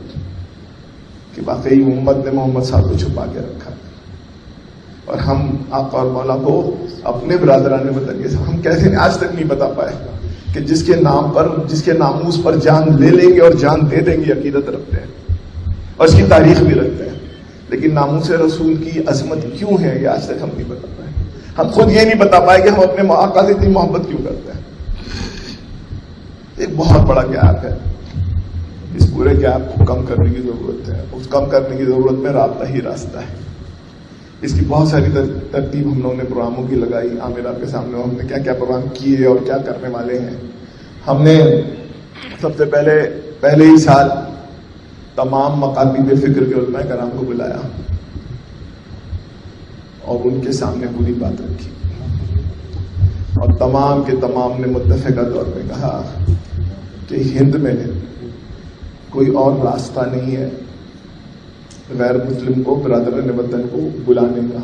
کہ واقعی امت نے محمد صاحب کو چھپا کے رکھا. اور ہم آقا اور مولا کو اپنے برادران وطن کے ساتھ ہم کیسے آج تک نہیں بتا پائے کہ جس کے نام پر, جس کے ناموس پر جان لے لیں گے اور جان دے دیں گے عقیدت رکھتے ہیں اور اس کی تاریخ بھی رکھتے ہیں, لیکن ناموس رسول کی عظمت کیوں ہے یہ آج تک ہم نہیں بتا پائے. ہم خود یہ نہیں بتا پائے کہ ہم اپنے آقا سے اتنی محبت کیوں کرتے ہیں. ایک بہت بڑا گیپ ہے, اس پورے گیپ کو کم کرنے کی ضرورت ہے. اس کم کرنے کی ضرورت میں رابطہ ہی راستہ ہے. اس کی بہت ساری ترتیب ہم لوگوں نے پروگراموں کی لگائی. عامر آپ کے سامنے ہم نے کیا کیا پروگرام کیے اور کیا کرنے والے ہیں. ہم نے سب سے پہلے ہی سال تمام مقاصد فکر کے علماء کرام کو بلایا اور ان کے سامنے پوری بات رکھی اور تمام کے تمام نے متفقہ طور پہ کہا کہ ہند میں کوئی اور راستہ نہیں ہے غیر مسلم کو, برادران وطن کو بلانے کا.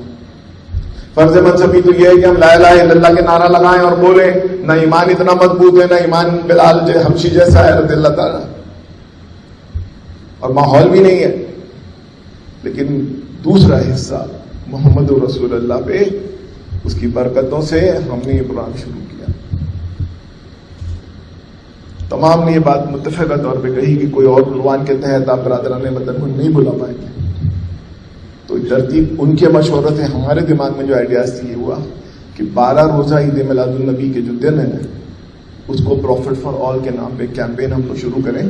فرض منصبی تو یہ ہے کہ ہم لا الہ الا اللہ کے نعرہ لگائیں اور بولیں. نہ ایمان اتنا مضبوط ہے, نہ ایمان بلال حبشی جیسا ہے رضی اللہ تعالیٰ, اور ماحول بھی نہیں ہے. لیکن دوسرا حصہ محمد رسول اللہ پہ اس کی برکتوں سے ہم نے یہ پروگرام شروع کیا. تمام نے یہ بات متفقہ طور پہ کہی کہ کوئی اور عنوان کے تحت آپ برادران وطن کو نہیں بلا پائیں گے. تو ترتیب ان کے مشورے سے ہمارے دماغ میں جو آئیڈیاز تھی یہ ہوا کہ 12 روزہ عید میلاد النبی کے جو دن ہے اس کو پروفٹ فار آل کے نام پہ کیمپین ہم لوگ شروع کریں,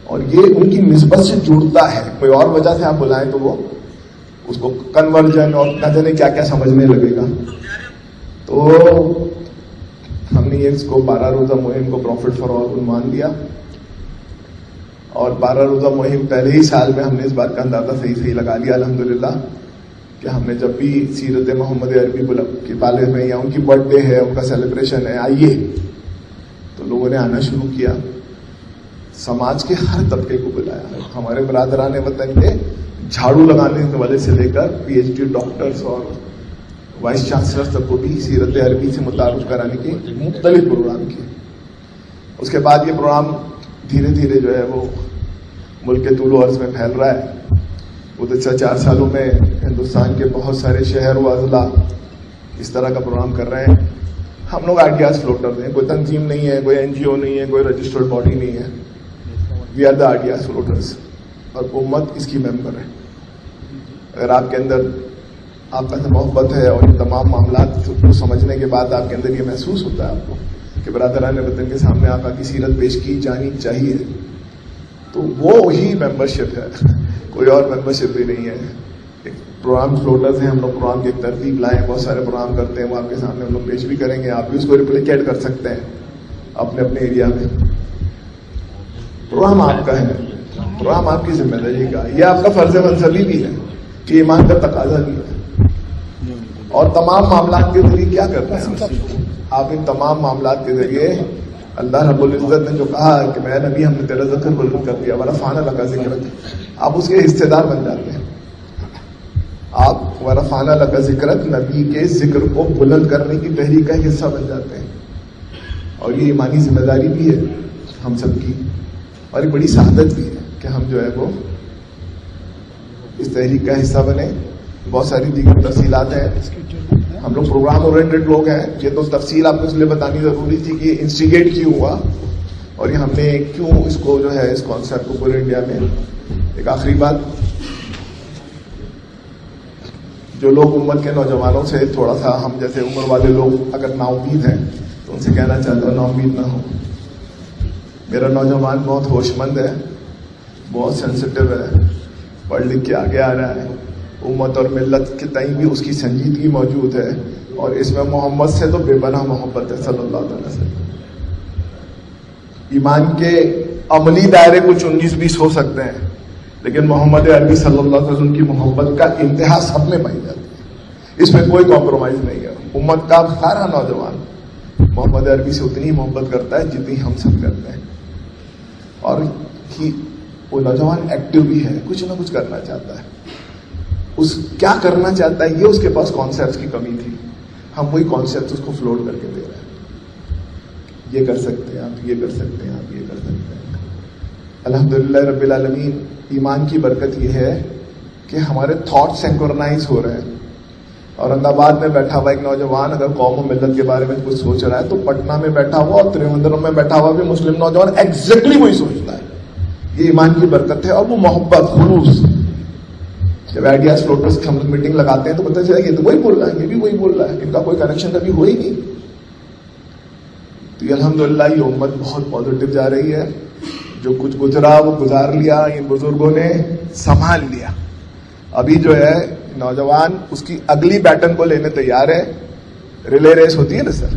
اور یہ ان کی نسبت سے جڑتا ہے. کوئی اور وجہ سے آپ بلائیں تو وہ اس کو کنورژن اور نہ جانے کیا کیا سمجھنے لگے گا. تو ہم نے اس کو 12 روزہ مہم کو پروفٹ فار آل عنوان دیا, اور 12 روزہ مہم پہلے ہی سال میں ہم نے اس بات کا اندازہ صحیح لگا لیا الحمدللہ کہ ہم نے جب بھی سیرت محمد عربی کے بارے میں یا ان کی برتھ ڈے ہے, ان کا سیلیبریشن ہے, آئیے, تو لوگوں نے آنا شروع کیا. سماج کے ہر طبقے کو بلایا. ہمارے برادران وطن کے جھاڑو لگانے والے سے لے کر PhD ڈاکٹرز اور وائس چانسلر تک کو بھی سیرت عربی سے متعارف کرانے کے مختلف پروگرام کیے. اس کے بعد یہ پروگرام دھیرے دھیرے جو ہے وہ ملک کے طول و عرض میں پھیل رہا ہے. گزشتہ 4 سالوں میں ہندوستان کے بہت سارے شہر و اضلاع اس طرح کا پروگرام کر رہے ہیں. ہم لوگ آئیڈیاز فلوٹرز ہیں, کوئی تنظیم نہیں ہے, کوئی NGO نہیں ہے, کوئی رجسٹرڈ باڈی نہیں ہے. وی آر دا آئیڈیاز فلوٹرز, اور امت اس کی ممبر ہے. اگر آپ کے اندر آقا سے محبت ہے اور یہ تمام معاملات کو سمجھنے کے بعد آپ کے اندر یہ محسوس ہوتا ہے آپ کو کہ برادران وطن کے سامنے آقا کی سیرت پیش کی جانی چاہیے، تو وہ ہی ممبرشپ ہے، کوئی اور ممبرشپ بھی نہیں ہے. ایک پروگرام فلوٹرز ہیں ہم لوگ، پروگرام کی ایک ترتیب لائیں، بہت سارے پروگرام کرتے ہیں، وہ آپ کے سامنے ہم لوگ پیش بھی کریں گے، آپ بھی اس کو ریپلیکیٹ کر سکتے ہیں اپنے اپنے ایریا میں. پروگرام آپ کا ہے، پروگرام آپ کی ذمہ داری کا، یہ آپ کا فرض منصبی بھی ہے کہ ایمان کا تقاضا بھی ہے. اور تمام معاملات کے ذریعے کیا کرتے ہیں آپ؟ ان تمام معاملات کے ذریعے اللہ رب العزت نے جو کہا کہ میں نبی ہم نے تیرا ذکر بلند کر دیا، ورفعنا لک ذکرک، آپ اس کے حصے دار بن جاتے ہیں. آپ ورفعنا لک ذکرک، نبی کے ذکر کو بلند کرنے کی تحریک کا حصہ بن جاتے ہیں. اور یہ ایمانی ذمہ داری بھی ہے ہم سب کی، اور ایک بڑی سعادت بھی ہے کہ ہم جو ہے وہ اس تحریک کا حصہ بنے. بہت ساری دیگر تفصیلات ہیں، ہم لوگ پروگرام اورینٹڈ لوگ ہیں. یہ تو تفصیل آپ کو اس لیے بتانی ضروری تھی کہ انسٹیگیٹ کیوں ہوا اور یہ ہم نے کیوں اس کو جو ہے اس کانسیپٹ کو پورے انڈیا میں. ایک آخری بات، جو لوگ امت کے نوجوانوں سے تھوڑا سا ہم جیسے عمر والے لوگ اگر نا امید ہیں تو ان سے کہنا چاہتا ہوں نا امید نہ ہو. میرا نوجوان بہت ہوش مند ہے، بہت سینسٹیو ہے، پڑھ لکھ کے آگے آ رہا ہے، امت اور ملت کے تئیں بھی اس کی سنجیدگی موجود ہے، اور اس میں محمد سے تو بے پناہ محبت ہے صلی اللہ علیہ وسلم. ایمان کے عملی دائرے کچھ 19-20 ہو سکتے ہیں، لیکن محمد عربی صلی اللہ علیہ وسلم کی محبت کا انتہا سب میں پائی جاتی ہے، اس میں کوئی کمپرومائز نہیں ہے. امت کا سارا نوجوان محمد عربی سے اتنی محبت کرتا ہے جتنی ہم سب کرتے ہیں. اور وہ نوجوان ایکٹیو بھی ہے، کچھ نہ کچھ کرنا چاہتا ہے. اس کیا کرنا چاہتا ہے یہ اس کے پاس کانسیپٹس کی کمی تھی، ہم وہی کانسیپٹ اس کو فلوٹ کر کے دے رہے ہیں. یہ کر سکتے ہیں آپ، یہ کر سکتے ہیں آپ، یہ کر سکتے ہیں. الحمدللہ رب العالمین. ایمان کی برکت یہ ہے کہ ہمارے تھاٹ سینکرونائز ہو رہے ہیں. اورنگ آباد میں بیٹھا ہوا ایک نوجوان اگر قوم و ملت کے بارے میں کچھ سوچ رہا ہے تو پٹنہ میں بیٹھا ہوا اور تریوندرم میں بیٹھا ہوا بھی مسلم نوجوان ایگزیکٹلی وہی سوچتا ہے. یہ ایمان کی برکت ہے. اور وہ محبت، خلوص. جب آئیڈیاز فلوٹرز کی ہم لوگ میٹنگ لگاتے ہیں تو پتہ چلا کہ یہ تو وہی بول رہا ہے، یہ بھی وہی بول رہا ہے، ان کا کوئی کنیکشن کبھی ہو ہی نہیں. تو یہ الحمدللہ یہ امت بہت پازیٹو جا رہی ہے. جو کچھ گزرا وہ گزار لیا، ان بزرگوں نے سنبھال لیا. ابھی جو ہے نوجوان اس کی اگلی بیٹن کو لینے تیار ہے. ریلے ریس ہوتی ہے نا سر،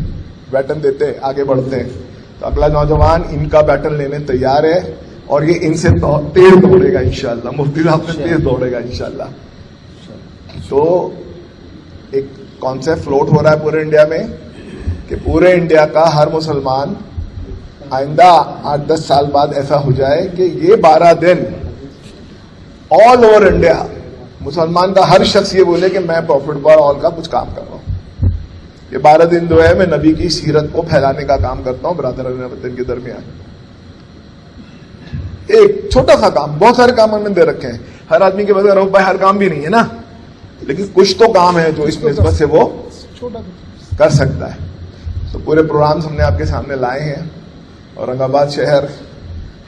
بیٹن دیتے آگے بڑھتے ہیں، تو اگلا نوجوان ان کا بیٹن لینے تیار ہے اور یہ ان سے تیز دوڑے گا انشاءاللہ. مفتی صاحب سے تیز دوڑے گا انشاءاللہ. تو ایک کانسیپٹ فلوٹ ہو رہا ہے پورے انڈیا میں کہ پورے انڈیا کا ہر مسلمان آئندہ 8-10 سال بعد ایسا ہو جائے کہ یہ 12 دن آل اوور انڈیا مسلمان کا ہر شخص یہ بولے کہ میں پروفٹ فار آل کا کچھ کام کر رہا ہوں. یہ 12 دن جو ہے میں نبی کی سیرت کو پھیلانے کا کام کرتا ہوں برادران وطن کے درمیان. ایک چھوٹا سا کام، بہت سارے کام ہم نے دے رکھے ہیں. ہر آدمی کے پاس بھائی ہر کام بھی نہیں ہے نا، لیکن کچھ تو کام ہے جو اس نسبت سے وہ کر سکتا ہے. تو پورے پروگرامز ہم نے آپ کے سامنے لائے ہیں. اورنگ آباد شہر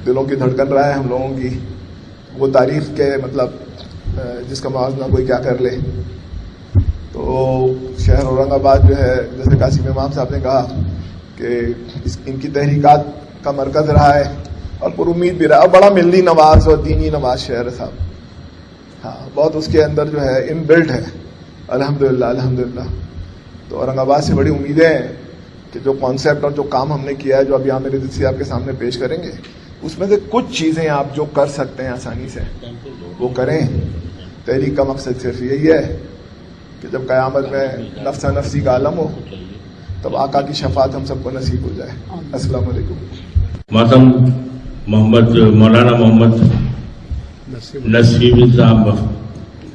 دلوں کی دھڑکن رہا ہے ہم لوگوں کی. وہ تاریخ کے مطلب جس کا موازنہ کوئی کیا کر لے. تو شہر اورنگ آباد جو ہے جیسے قاسم امام صاحب نے کہا کہ ان کی تحریکات کا مرکز رہا ہے اور پر امید بھی رہا. بڑا ملتی نواز اور دینی نواز شہر ہے صاحب. ہاں بہت اس کے اندر جو ہے ان بلڈ ہے الحمدللہ الحمدللہ. تو اورنگ آباد سے بڑی امیدیں ہیں کہ جو کانسیپٹ اور جو کام ہم نے کیا ہے جو ابھی عامر رضوی آپ کے سامنے پیش کریں گے اس میں سے کچھ چیزیں آپ جو کر سکتے ہیں آسانی سے وہ کریں. تحریک کا مقصد صرف یہی ہے کہ جب قیامت میں نفس نفسی کا عالم ہو تب آقا کی شفاعت ہم سب کو نصیب ہو جائے. السلام علیکم. محترم مولانا محمد نصیب صاحب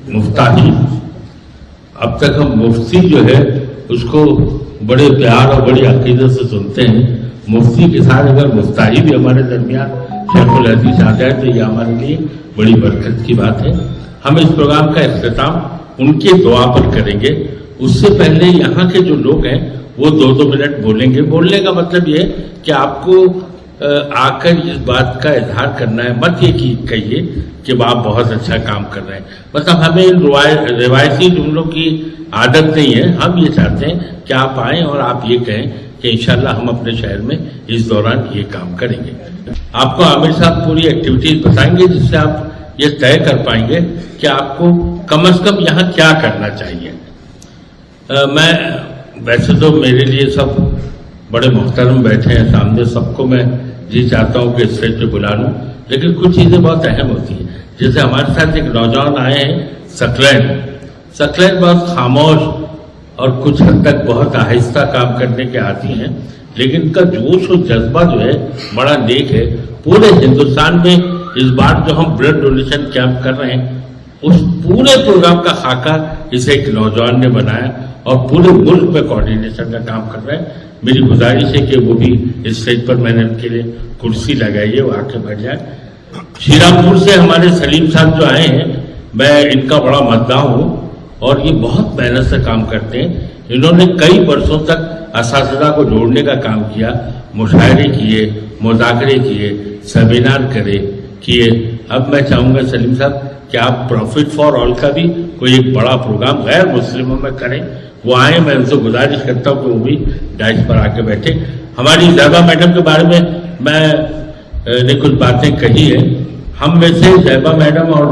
مفتاحی، اب تک ہم مفتی جو ہے اس کو بڑے پیار اور بڑی عقیدت سے سنتے ہیں. مفتی کے ساتھ اگر مفتاحی بھی ہمارے درمیان شیخ الحدیث آ جائے تو یہ ہمارے لیے بڑی برکت کی بات ہے. ہم اس پروگرام کا اختتام ان کے دعا پر کریں گے. اس سے پہلے یہاں کے جو لوگ ہیں وہ 2-2 منٹ بولیں گے. بولنے کا مطلب یہ کہ آپ کو آ کر اس بات کا اظہار کرنا ہے، مت یہ کہیے کہ آپ بہت اچھا کام کر رہے ہیں. مطلب ہمیں روایتی جملوں کی عادت نہیں ہے. ہم یہ چاہتے ہیں کہ آپ آئیں اور آپ یہ کہیں کہ انشاءاللہ ہم اپنے شہر میں اس دوران یہ کام کریں گے. آپ کو عامر صاحب پوری ایکٹیویٹیز بتائیں گے جس سے آپ یہ طے کر پائیں گے کہ آپ کو کم از کم یہاں کیا کرنا چاہیے. میں ویسے تو میرے لیے سب بڑے محترم بیٹھے ہیں سامنے، سب کو میں جی چاہتا ہوں کہ اسٹیج پہ بلا لوں، لیکن کچھ چیزیں بہت اہم ہوتی ہیں. جیسے ہمارے ساتھ ایک نوجوان آئے ہیں سکلین بہت خاموش اور کچھ حد تک بہت آہستہ کام کرنے کے عادی ہیں، لیکن ان کا جوش اور جذبہ جو ہے بڑا نیک ہے. پورے ہندوستان میں اس بار جو ہم بلڈ ڈونیشن کیمپ کر رہے ہیں اس پورے پروگرام کا خاکہ اسے ایک نوجوان نے بنایا اور پورے ملک میں کوارڈینیشن کا کام کر رہے ہیں. میری گزارش ہے کہ وہ بھی اسٹیج پر میں نے ان کے لیے کرسی لگائی ہے، وہ آ کے بیٹھ جائیں. شیرامپور سے ہمارے سلیم صاحب جو آئے ہیں، میں ان کا بڑا مداح ہوں اور یہ بہت محنت سے کام کرتے ہیں. انہوں نے کئی برسوں تک اساتذہ کو جوڑنے کا کام کیا، مشاعرے کیے، مذاکرے کیے، سیمینار کیے. اب میں چاہوں گا سلیم صاحب کہ آپ پروفٹ فار آل کا بھی کوئی ایک بڑا پروگرام غیر مسلموں میں کریں. وہ آئیں، میں ان سے گزارش کرتا ہوں کہ وہ بھی ڈائس پر آ کے بیٹھے. ہماری زیبا میڈم کے بارے میں نے کچھ باتیں کہی ہیں. ہم میں سے زیبا میڈم اور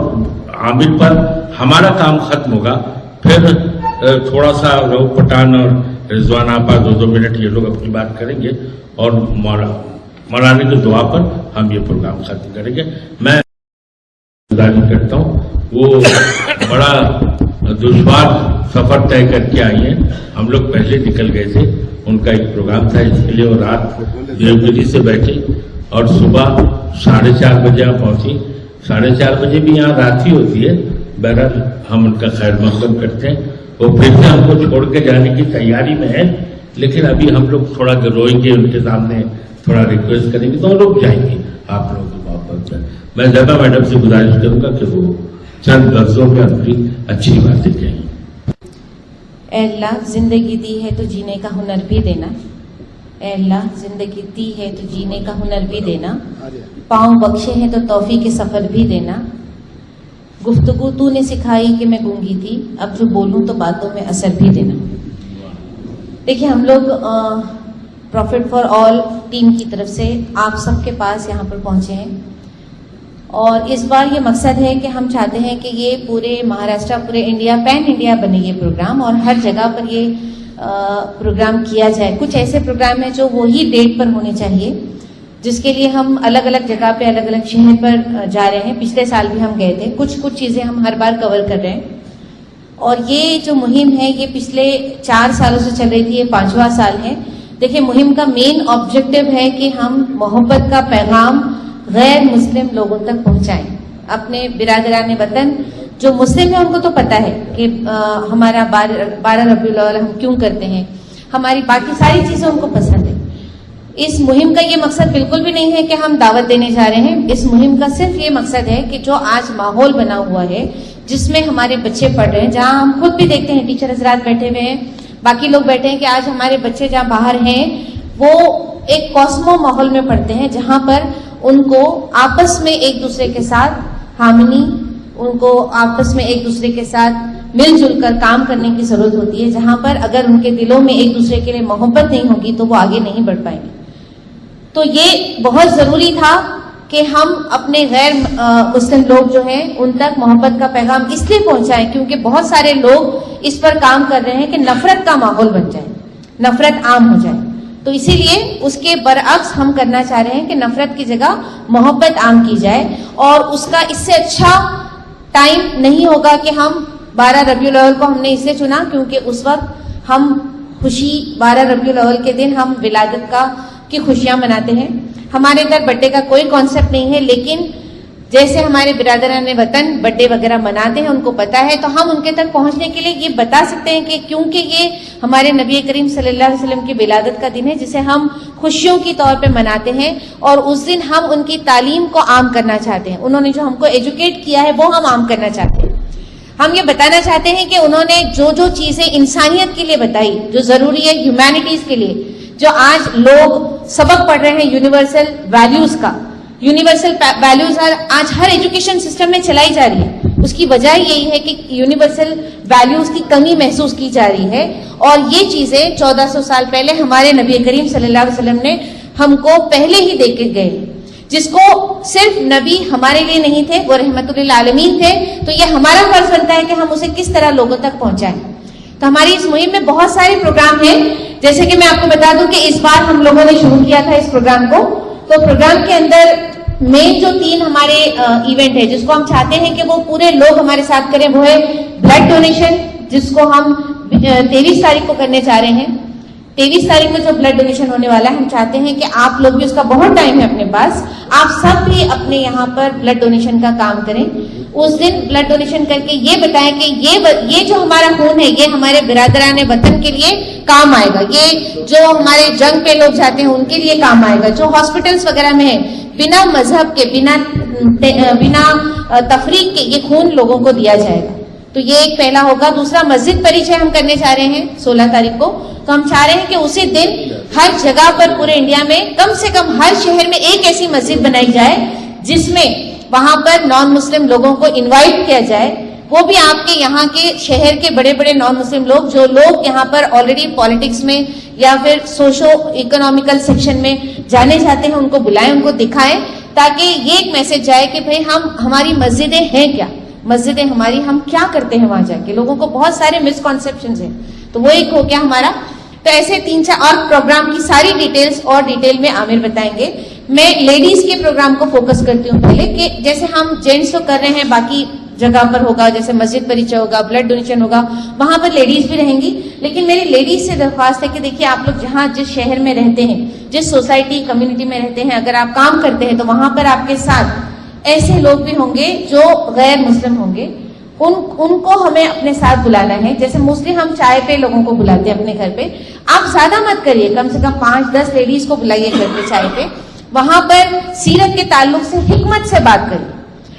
عامر پر ہمارا کام ختم ہوگا، پھر تھوڑا سا روح پٹھان اور رضوان آپا 2 منٹ یہ لوگ اپنی بات کریں گے اور مولانا کی دعا پر ہم یہ پروگرام ختم کریں گے. میں گزارش کرتا ہوں، وہ بڑا دشوار سفر طے کر کے آئی ہیں. ہم لوگ پہلے نکل گئے تھے، ان کا ایک پروگرام تھا، اس کے لیے وہ رات دیوگری سے بیٹھی اور صبح 4:30 بجے یہاں پہنچی. 4:30 بجے بھی یہاں رات ہی ہوتی ہے. بہرحال ہم ان کا خیر مقدم کرتے ہیں. وہ پھر سے ہم کو چھوڑ کے جانے کی تیاری میں ہے، لیکن ابھی ہم لوگ تھوڑا روئیں گے، ان کے سامنے تھوڑا ریکویسٹ کریں گے تو ہم لوگ جائیں گے آپ لوگوں کی محبت میں. میں زیادہ میڈم سے گزارش کروں گا کہ وہ چند لفظوں میں اپنی اچھی باتیں کہیں. اے اللہ زندگی دی ہے تو جینے کا ہنر بھی دینا. اے اللہ زندگی دی ہے تو جینے کا ہنر بھی دینا. پاؤں بخشے ہیں تو توفیق کے سفر بھی دینا. گفتگو تو نے سکھائی کہ میں گونگی تھی، اب جو بولوں تو باتوں میں اثر بھی دینا. دیکھیں ہم لوگ پروفٹ فار آل ٹیم کی طرف سے آپ سب کے پاس یہاں پر پہنچے ہیں اور اس بار یہ مقصد ہے کہ ہم چاہتے ہیں کہ یہ پورے مہاراشٹر، پورے انڈیا، پین انڈیا بنے یہ پروگرام اور ہر جگہ پر یہ پروگرام کیا جائے. کچھ ایسے پروگرام ہیں جو وہی ڈیٹ پر ہونے چاہیے، جس کے لیے ہم الگ الگ جگہ پہ الگ الگ شہر پر جا رہے ہیں. پچھلے سال بھی ہم گئے تھے. کچھ چیزیں ہم ہر بار کور کر رہے ہیں اور یہ جو مہم ہے یہ پچھلے 4 سالوں سے چل رہی تھی، یہ 5واں سال ہے. دیکھیں مہم کا مین آبجیکٹو ہے کہ ہم محبت کا پیغام غیر مسلم لوگوں تک پہنچائیں. اپنے برادران وطن جو مسلم ہیں ان کو تو پتہ ہے کہ ہمارا 12 ربیع الاول ہم کیوں کرتے ہیں، ہماری باقی ساری چیزیں ان کو پسند ہے. اس مہم کا یہ مقصد بالکل بھی نہیں ہے کہ ہم دعوت دینے جا رہے ہیں. اس مہم کا صرف یہ مقصد ہے کہ جو آج ماحول بنا ہوا ہے جس میں ہمارے بچے پڑھ رہے ہیں، جہاں ہم خود بھی دیکھتے ہیں ٹیچر حضرات بیٹھے ہوئے ہیں، باقی لوگ بیٹھے ہیں، کہ آج ہمارے بچے جہاں باہر ہیں وہ ایک کاسمو ماحول میں پڑھتے ہیں جہاں پر ان کو آپس میں ایک دوسرے کے ساتھ ہارمنی، ان کو آپس میں ایک دوسرے کے ساتھ مل جل کر کام کرنے کی ضرورت ہوتی ہے. جہاں پر اگر ان کے دلوں میں ایک دوسرے کے لیے محبت نہیں ہوگی تو وہ آگے نہیں بڑھ پائیں گے. تو یہ بہت ضروری تھا کہ ہم اپنے غیر مسلم لوگ جو ہیں ان تک محبت کا پیغام اس لیے پہنچائیں کیونکہ بہت سارے لوگ اس پر کام کر رہے ہیں کہ نفرت کا ماحول بن جائے، نفرت عام ہو جائے. تو اسی لیے اس کے برعکس ہم کرنا چاہ رہے ہیں کہ نفرت کی جگہ محبت عام کی جائے. اور اس کا اس سے اچھا ٹائم نہیں ہوگا کہ ہم 12 ربیع الاول کو ہم نے اسے چنا کیونکہ اس وقت ہم خوشی 12 ربیع الاول کے دن ہم ولادت کی خوشیاں مناتے ہیں. ہمارے ادھر برتھڈے کا کوئی کانسیپٹ نہیں ہے، لیکن جیسے ہمارے برادران وطن برتھڈے وغیرہ مناتے ہیں ان کو پتا ہے، تو ہم ان کے تک پہنچنے کے لیے یہ بتا سکتے ہیں کہ کیونکہ یہ ہمارے نبی کریم صلی اللہ علیہ وسلم کی ولادت کا دن ہے جسے ہم خوشیوں کی طور پہ مناتے ہیں اور اس دن ہم ان کی تعلیم کو عام کرنا چاہتے ہیں. انہوں نے جو ہم کو ایجوکیٹ کیا ہے وہ ہم عام کرنا چاہتے ہیں. ہم یہ بتانا چاہتے ہیں کہ انہوں نے جو چیزیں انسانیت کے لیے بتائی، جو ضروری ہے ہیومینٹیز کے لیے، جو آج لوگ سبق پڑھ رہے ہیں یونیورسل ویلیوز کا. یونیورسل ویلیوز آج ہر ایجوکیشن سسٹم میں چلائی جا رہی ہے. اس کی وجہ یہی ہے کہ یونیورسل ویلیوز کی کمی محسوس کی جا رہی ہے, اور یہ چیزیں 1400 سال پہلے ہمارے نبی کریم صلی اللہ علیہ وسلم نے ہم کو پہلے ہی دے کے گئے, جس کو صرف نبی ہمارے لیے نہیں تھے, وہ رحمت للعالمین تھے. تو یہ ہمارا فرض بنتا ہے کہ ہم اسے کس طرح لوگوں تک پہنچائیں. تو ہماری اس مہم میں بہت سارے پروگرام ہیں, جیسے کہ میں آپ کو بتا دوں کہ اس بار ہم لوگوں نے شروع کیا تھا اس پروگرام کو. تو پروگرام کے اندر مین جو 3 ہمارے ایونٹ ہے جس کو ہم چاہتے ہیں کہ وہ پورے لوگ ہمارے ساتھ کریں, وہ ہے بلڈ ڈونیشن, جس کو ہم 23 تاریخ کو کرنے جا رہے ہیں. 23 تاریخ میں جو بلڈ ڈونیشن ہونے والا ہے, ہم چاہتے ہیں کہ آپ لوگ بھی, اس کا بہت ٹائم ہے اپنے پاس, آپ سب بھی اپنے یہاں پر بلڈ ڈونیشن کا کام کریں. اس دن بلڈ ڈونیشن کر کے یہ بتائیں کہ یہ جو ہمارا خون ہے یہ ہمارے برادران وطن کے لیے کام آئے گا, یہ جو ہمارے جنگ پہ لوگ جاتے ہیں ان کے لیے کام آئے گا, جو ہاسپٹلس وغیرہ میں ہے بنا مذہب کے بنا تفریق کے یہ خون لوگوں کو دیا جائے گا. تو یہ ایک پہلا ہوگا. دوسرا مسجد پریچے ہم کرنے جا رہے ہیں 16 تاریخ کو. تو ہم چاہ رہے ہیں کہ اسی دن ہر جگہ پر پورے انڈیا میں کم سے کم ہر شہر میں ایک ایسی مسجد بنائی جائے جس میں وہاں پر نان مسلم لوگوں کو انوائٹ کیا جائے, وہ بھی آپ کے یہاں کے شہر کے بڑے بڑے نان مسلم لوگ, جو لوگ یہاں پر آلریڈی پالیٹکس میں یا پھر سوشو اکنامیکل سیکشن میں جانے چاہتے ہیں, ان کو بلائیں, ان کو دکھائیں, تاکہ یہ ایک میسج جائے کہ بھئی ہماری مسجدیں ہیں کیا, مسجدیں ہماری, ہم کیا کرتے ہیں وہاں جا کے. لوگوں کو بہت سارے مسکنسیپشنز ہیں, تو وہ ایک ہو گیا ہمارا. تو ایسے 3-4 اور پروگرام کی ساری ڈیٹیلز اور ڈیٹیل میں عامر بتائیں گے. میں لیڈیز کے پروگرام کو فوکس کرتی ہوں پہلے, کہ جیسے ہم جینٹس تو کر رہے ہیں, باقی جگہ پر ہوگا, جیسے مسجد پریچہ ہوگا, بلڈ ڈونیشن ہوگا, وہاں پر لیڈیز بھی رہیں گی. لیکن میری لیڈیز سے درخواست ہے کہ دیکھیے آپ لوگ جہاں جس شہر میں رہتے ہیں, جس سوسائٹی کمیونٹی میں رہتے ہیں, اگر آپ کام کرتے ہیں تو وہاں پر آپ کے ساتھ ایسے لوگ بھی ہوں گے جو غیر مسلم ہوں گے, ان کو ہمیں اپنے ساتھ بلانا ہے. جیسے موسٹلی ہم چائے پہ لوگوں کو بلاتے ہیں اپنے گھر پہ, آپ زیادہ مت کریے, کم سے کم 5-10 لیڈیز کو بلائیے گھر پہ چائے پہ. وہاں پر سیرت کے تعلق سے حکمت سے بات کریے,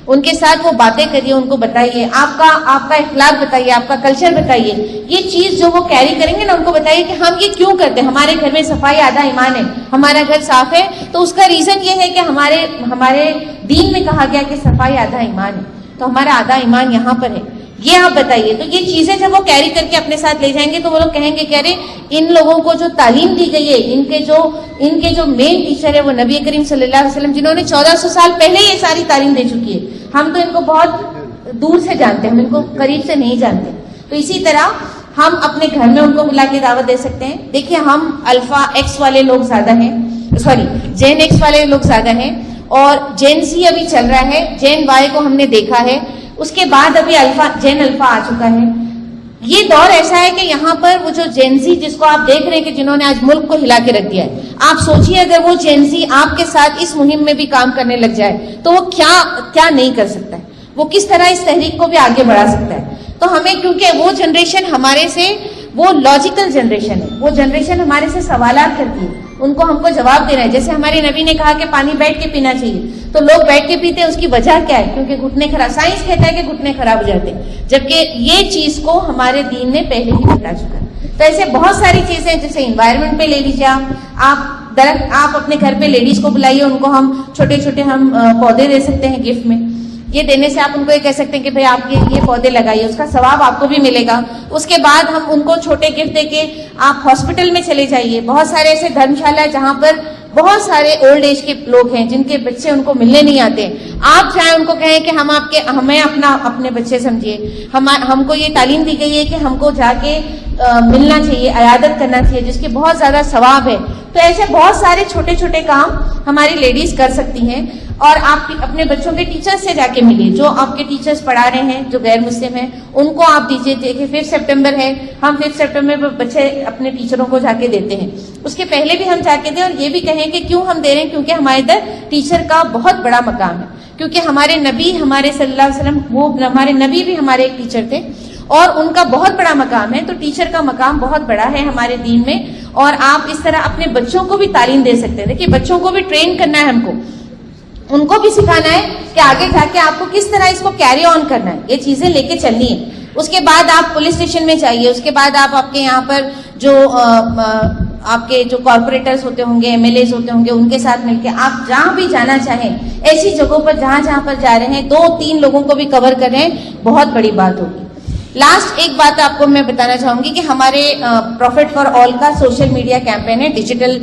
ان کے ساتھ وہ باتیں کریے, ان کو بتائیے آپ کا اخلاق بتائیے, آپ کا کلچر بتائیے. یہ چیز جو وہ کیری کریں گے نا, ان کو بتائیے کہ ہم یہ کیوں کرتے ہیں. ہمارے گھر میں صفائی آدھا ایمان ہے, ہمارا گھر صاف ہے, تو اس کا ریزن یہ ہے کہ ہمارے دین میں کہا گیا کہ صفائی آدھا ایمان ہے, تو ہمارا آدھا ایمان یہاں پر ہے, یہ آپ بتائیے. تو یہ چیزیں جب وہ کیری کر کے اپنے ساتھ لے جائیں گے تو وہ لوگ کہیں گے کہ ارے ان لوگوں کو جو تعلیم دی گئی ہے, ان کے جو مین ٹیچر ہے وہ نبی کریم صلی اللہ علیہ وسلم, جنہوں نے 1400 سال پہلے یہ ساری تعلیم دے چکی ہے. ہم تو ان کو بہت دور سے جانتے ہیں, ہم ان کو قریب سے نہیں جانتے. تو اسی طرح ہم اپنے گھر میں ان کو بلا کے دعوت دے سکتے ہیں. دیکھیے ہم الفا ایکس والے لوگ زیادہ ہیں, جین ایکس والے لوگ زیادہ ہیں, اور جین سی ابھی چل رہا ہے, جین وائی کو ہم نے دیکھا ہے, اس کے بعد ابھی جین الفا آ چکا ہے. یہ دور ایسا ہے کہ یہاں پر وہ جو جینزی جس کو آپ دیکھ رہے ہیں کہ جنہوں نے آج ملک کو ہلا کے رکھ دیا ہے, آپ سوچیے اگر وہ جینزی آپ کے ساتھ اس مہم میں بھی کام کرنے لگ جائے تو وہ کیا نہیں کر سکتا ہے, وہ کس طرح اس تحریک کو بھی آگے بڑھا سکتا ہے. تو ہمیں, کیونکہ وہ جنریشن ہمارے سے, وہ لاجیکل جنریشن ہے, وہ جنریشن ہمارے سے سوالات کرتی ہے, ان کو ہم کو جواب دینا ہے. جیسے ہمارے نبی نے کہا کہ پانی بیٹھ کے پینا چاہیے, تو لوگ بیٹھ کے پیتے ہیں, اس کی وجہ کیا ہے؟ کیونکہ گھٹنے خراب, سائنس کہتا ہے کہ گھٹنے خراب ہو جاتے ہیں, جبکہ یہ چیز کو ہمارے دین نے پہلے ہی بتا چکا ہے. تو ایسے بہت ساری چیزیں, جیسے انوائرمنٹ پہ لے لیجیے آپ اپنے گھر پہ لیڈیز کو بلائیے, ان کو ہم چھوٹے چھوٹے ہم پودے دے سکتے ہیں گفٹ میں. یہ دینے سے آپ ان کو یہ کہہ سکتے ہیں کہ بھئی آپ یہ پودے لگائیے, اس کا ثواب آپ کو بھی ملے گا. اس کے بعد ہم ان کو چھوٹے گفٹ دے کے آپ ہاسپٹل میں چلے جائیے. بہت سارے ایسے دھرم شالہ جہاں پر بہت سارے اولڈ ایج کے لوگ ہیں جن کے بچے ان کو ملنے نہیں آتے, آپ جائیں ان کو کہیں کہ ہمیں اپنے بچے سمجھیے, ہم کو یہ تعلیم دی گئی ہے کہ ہم کو جا کے ملنا چاہیے, عیادت کرنا چاہیے, جس کے بہت زیادہ ثواب ہے. تو ایسے بہت سارے چھوٹے چھوٹے کام ہماری لیڈیز کر سکتی ہیں. اور آپ اپنے بچوں کے ٹیچر سے جا کے ملیے, جو آپ کے ٹیچرز پڑھا رہے ہیں جو غیر مسلم ہیں ان کو آپ دیجیے. دیکھیے 5 سپٹمبر ہے, ہم 5 سپٹمبر پر بچے اپنے ٹیچروں کو جا کے دیتے ہیں. اس کے پہلے بھی ہم جا کے دیں, اور یہ بھی کہیں کہ کیوں ہم دے رہے ہیں, کیونکہ ہمارے ادھر ٹیچر کا بہت بڑا مقام ہے. کیونکہ ہمارے نبی, ہمارے صلی اللہ علیہ وسلم, وہ ہمارے نبی بھی ہمارے ایک ٹیچر تھے, اور ان کا بہت بڑا مقام ہے. تو ٹیچر کا مقام بہت بڑا ہے ہمارے دین میں, اور آپ اس طرح اپنے بچوں کو بھی تعلیم دے سکتے ہیں. دیکھیے بچوں کو بھی ٹرین کرنا ہے, ہم کو ان کو بھی سکھانا ہے کہ آگے جا کے آپ کو کس طرح اس کو کیری آن کرنا ہے, یہ چیزیں لے کے چلنی ہے. اس کے بعد آپ پولیس اسٹیشن میں جائیے, اس کے بعد آپ کے یہاں پر جو آپ کے جو کارپوریٹرز ہوتے ہوں گے, MLAs ہوتے ہوں گے, ان کے ساتھ مل کے آپ جہاں بھی جانا چاہیں, ایسی جگہوں پر جہاں پر جا رہے ہیں 2-3 لوگوں کو بھی کور کر رہے ہیں, بہت بڑی بات ہوگی. لاسٹ ایک بات آپ کو میں بتانا چاہوں گی کہ ہمارے پروفٹ فار آل کا سوشل میڈیا کیمپین ہے, ڈیجیٹل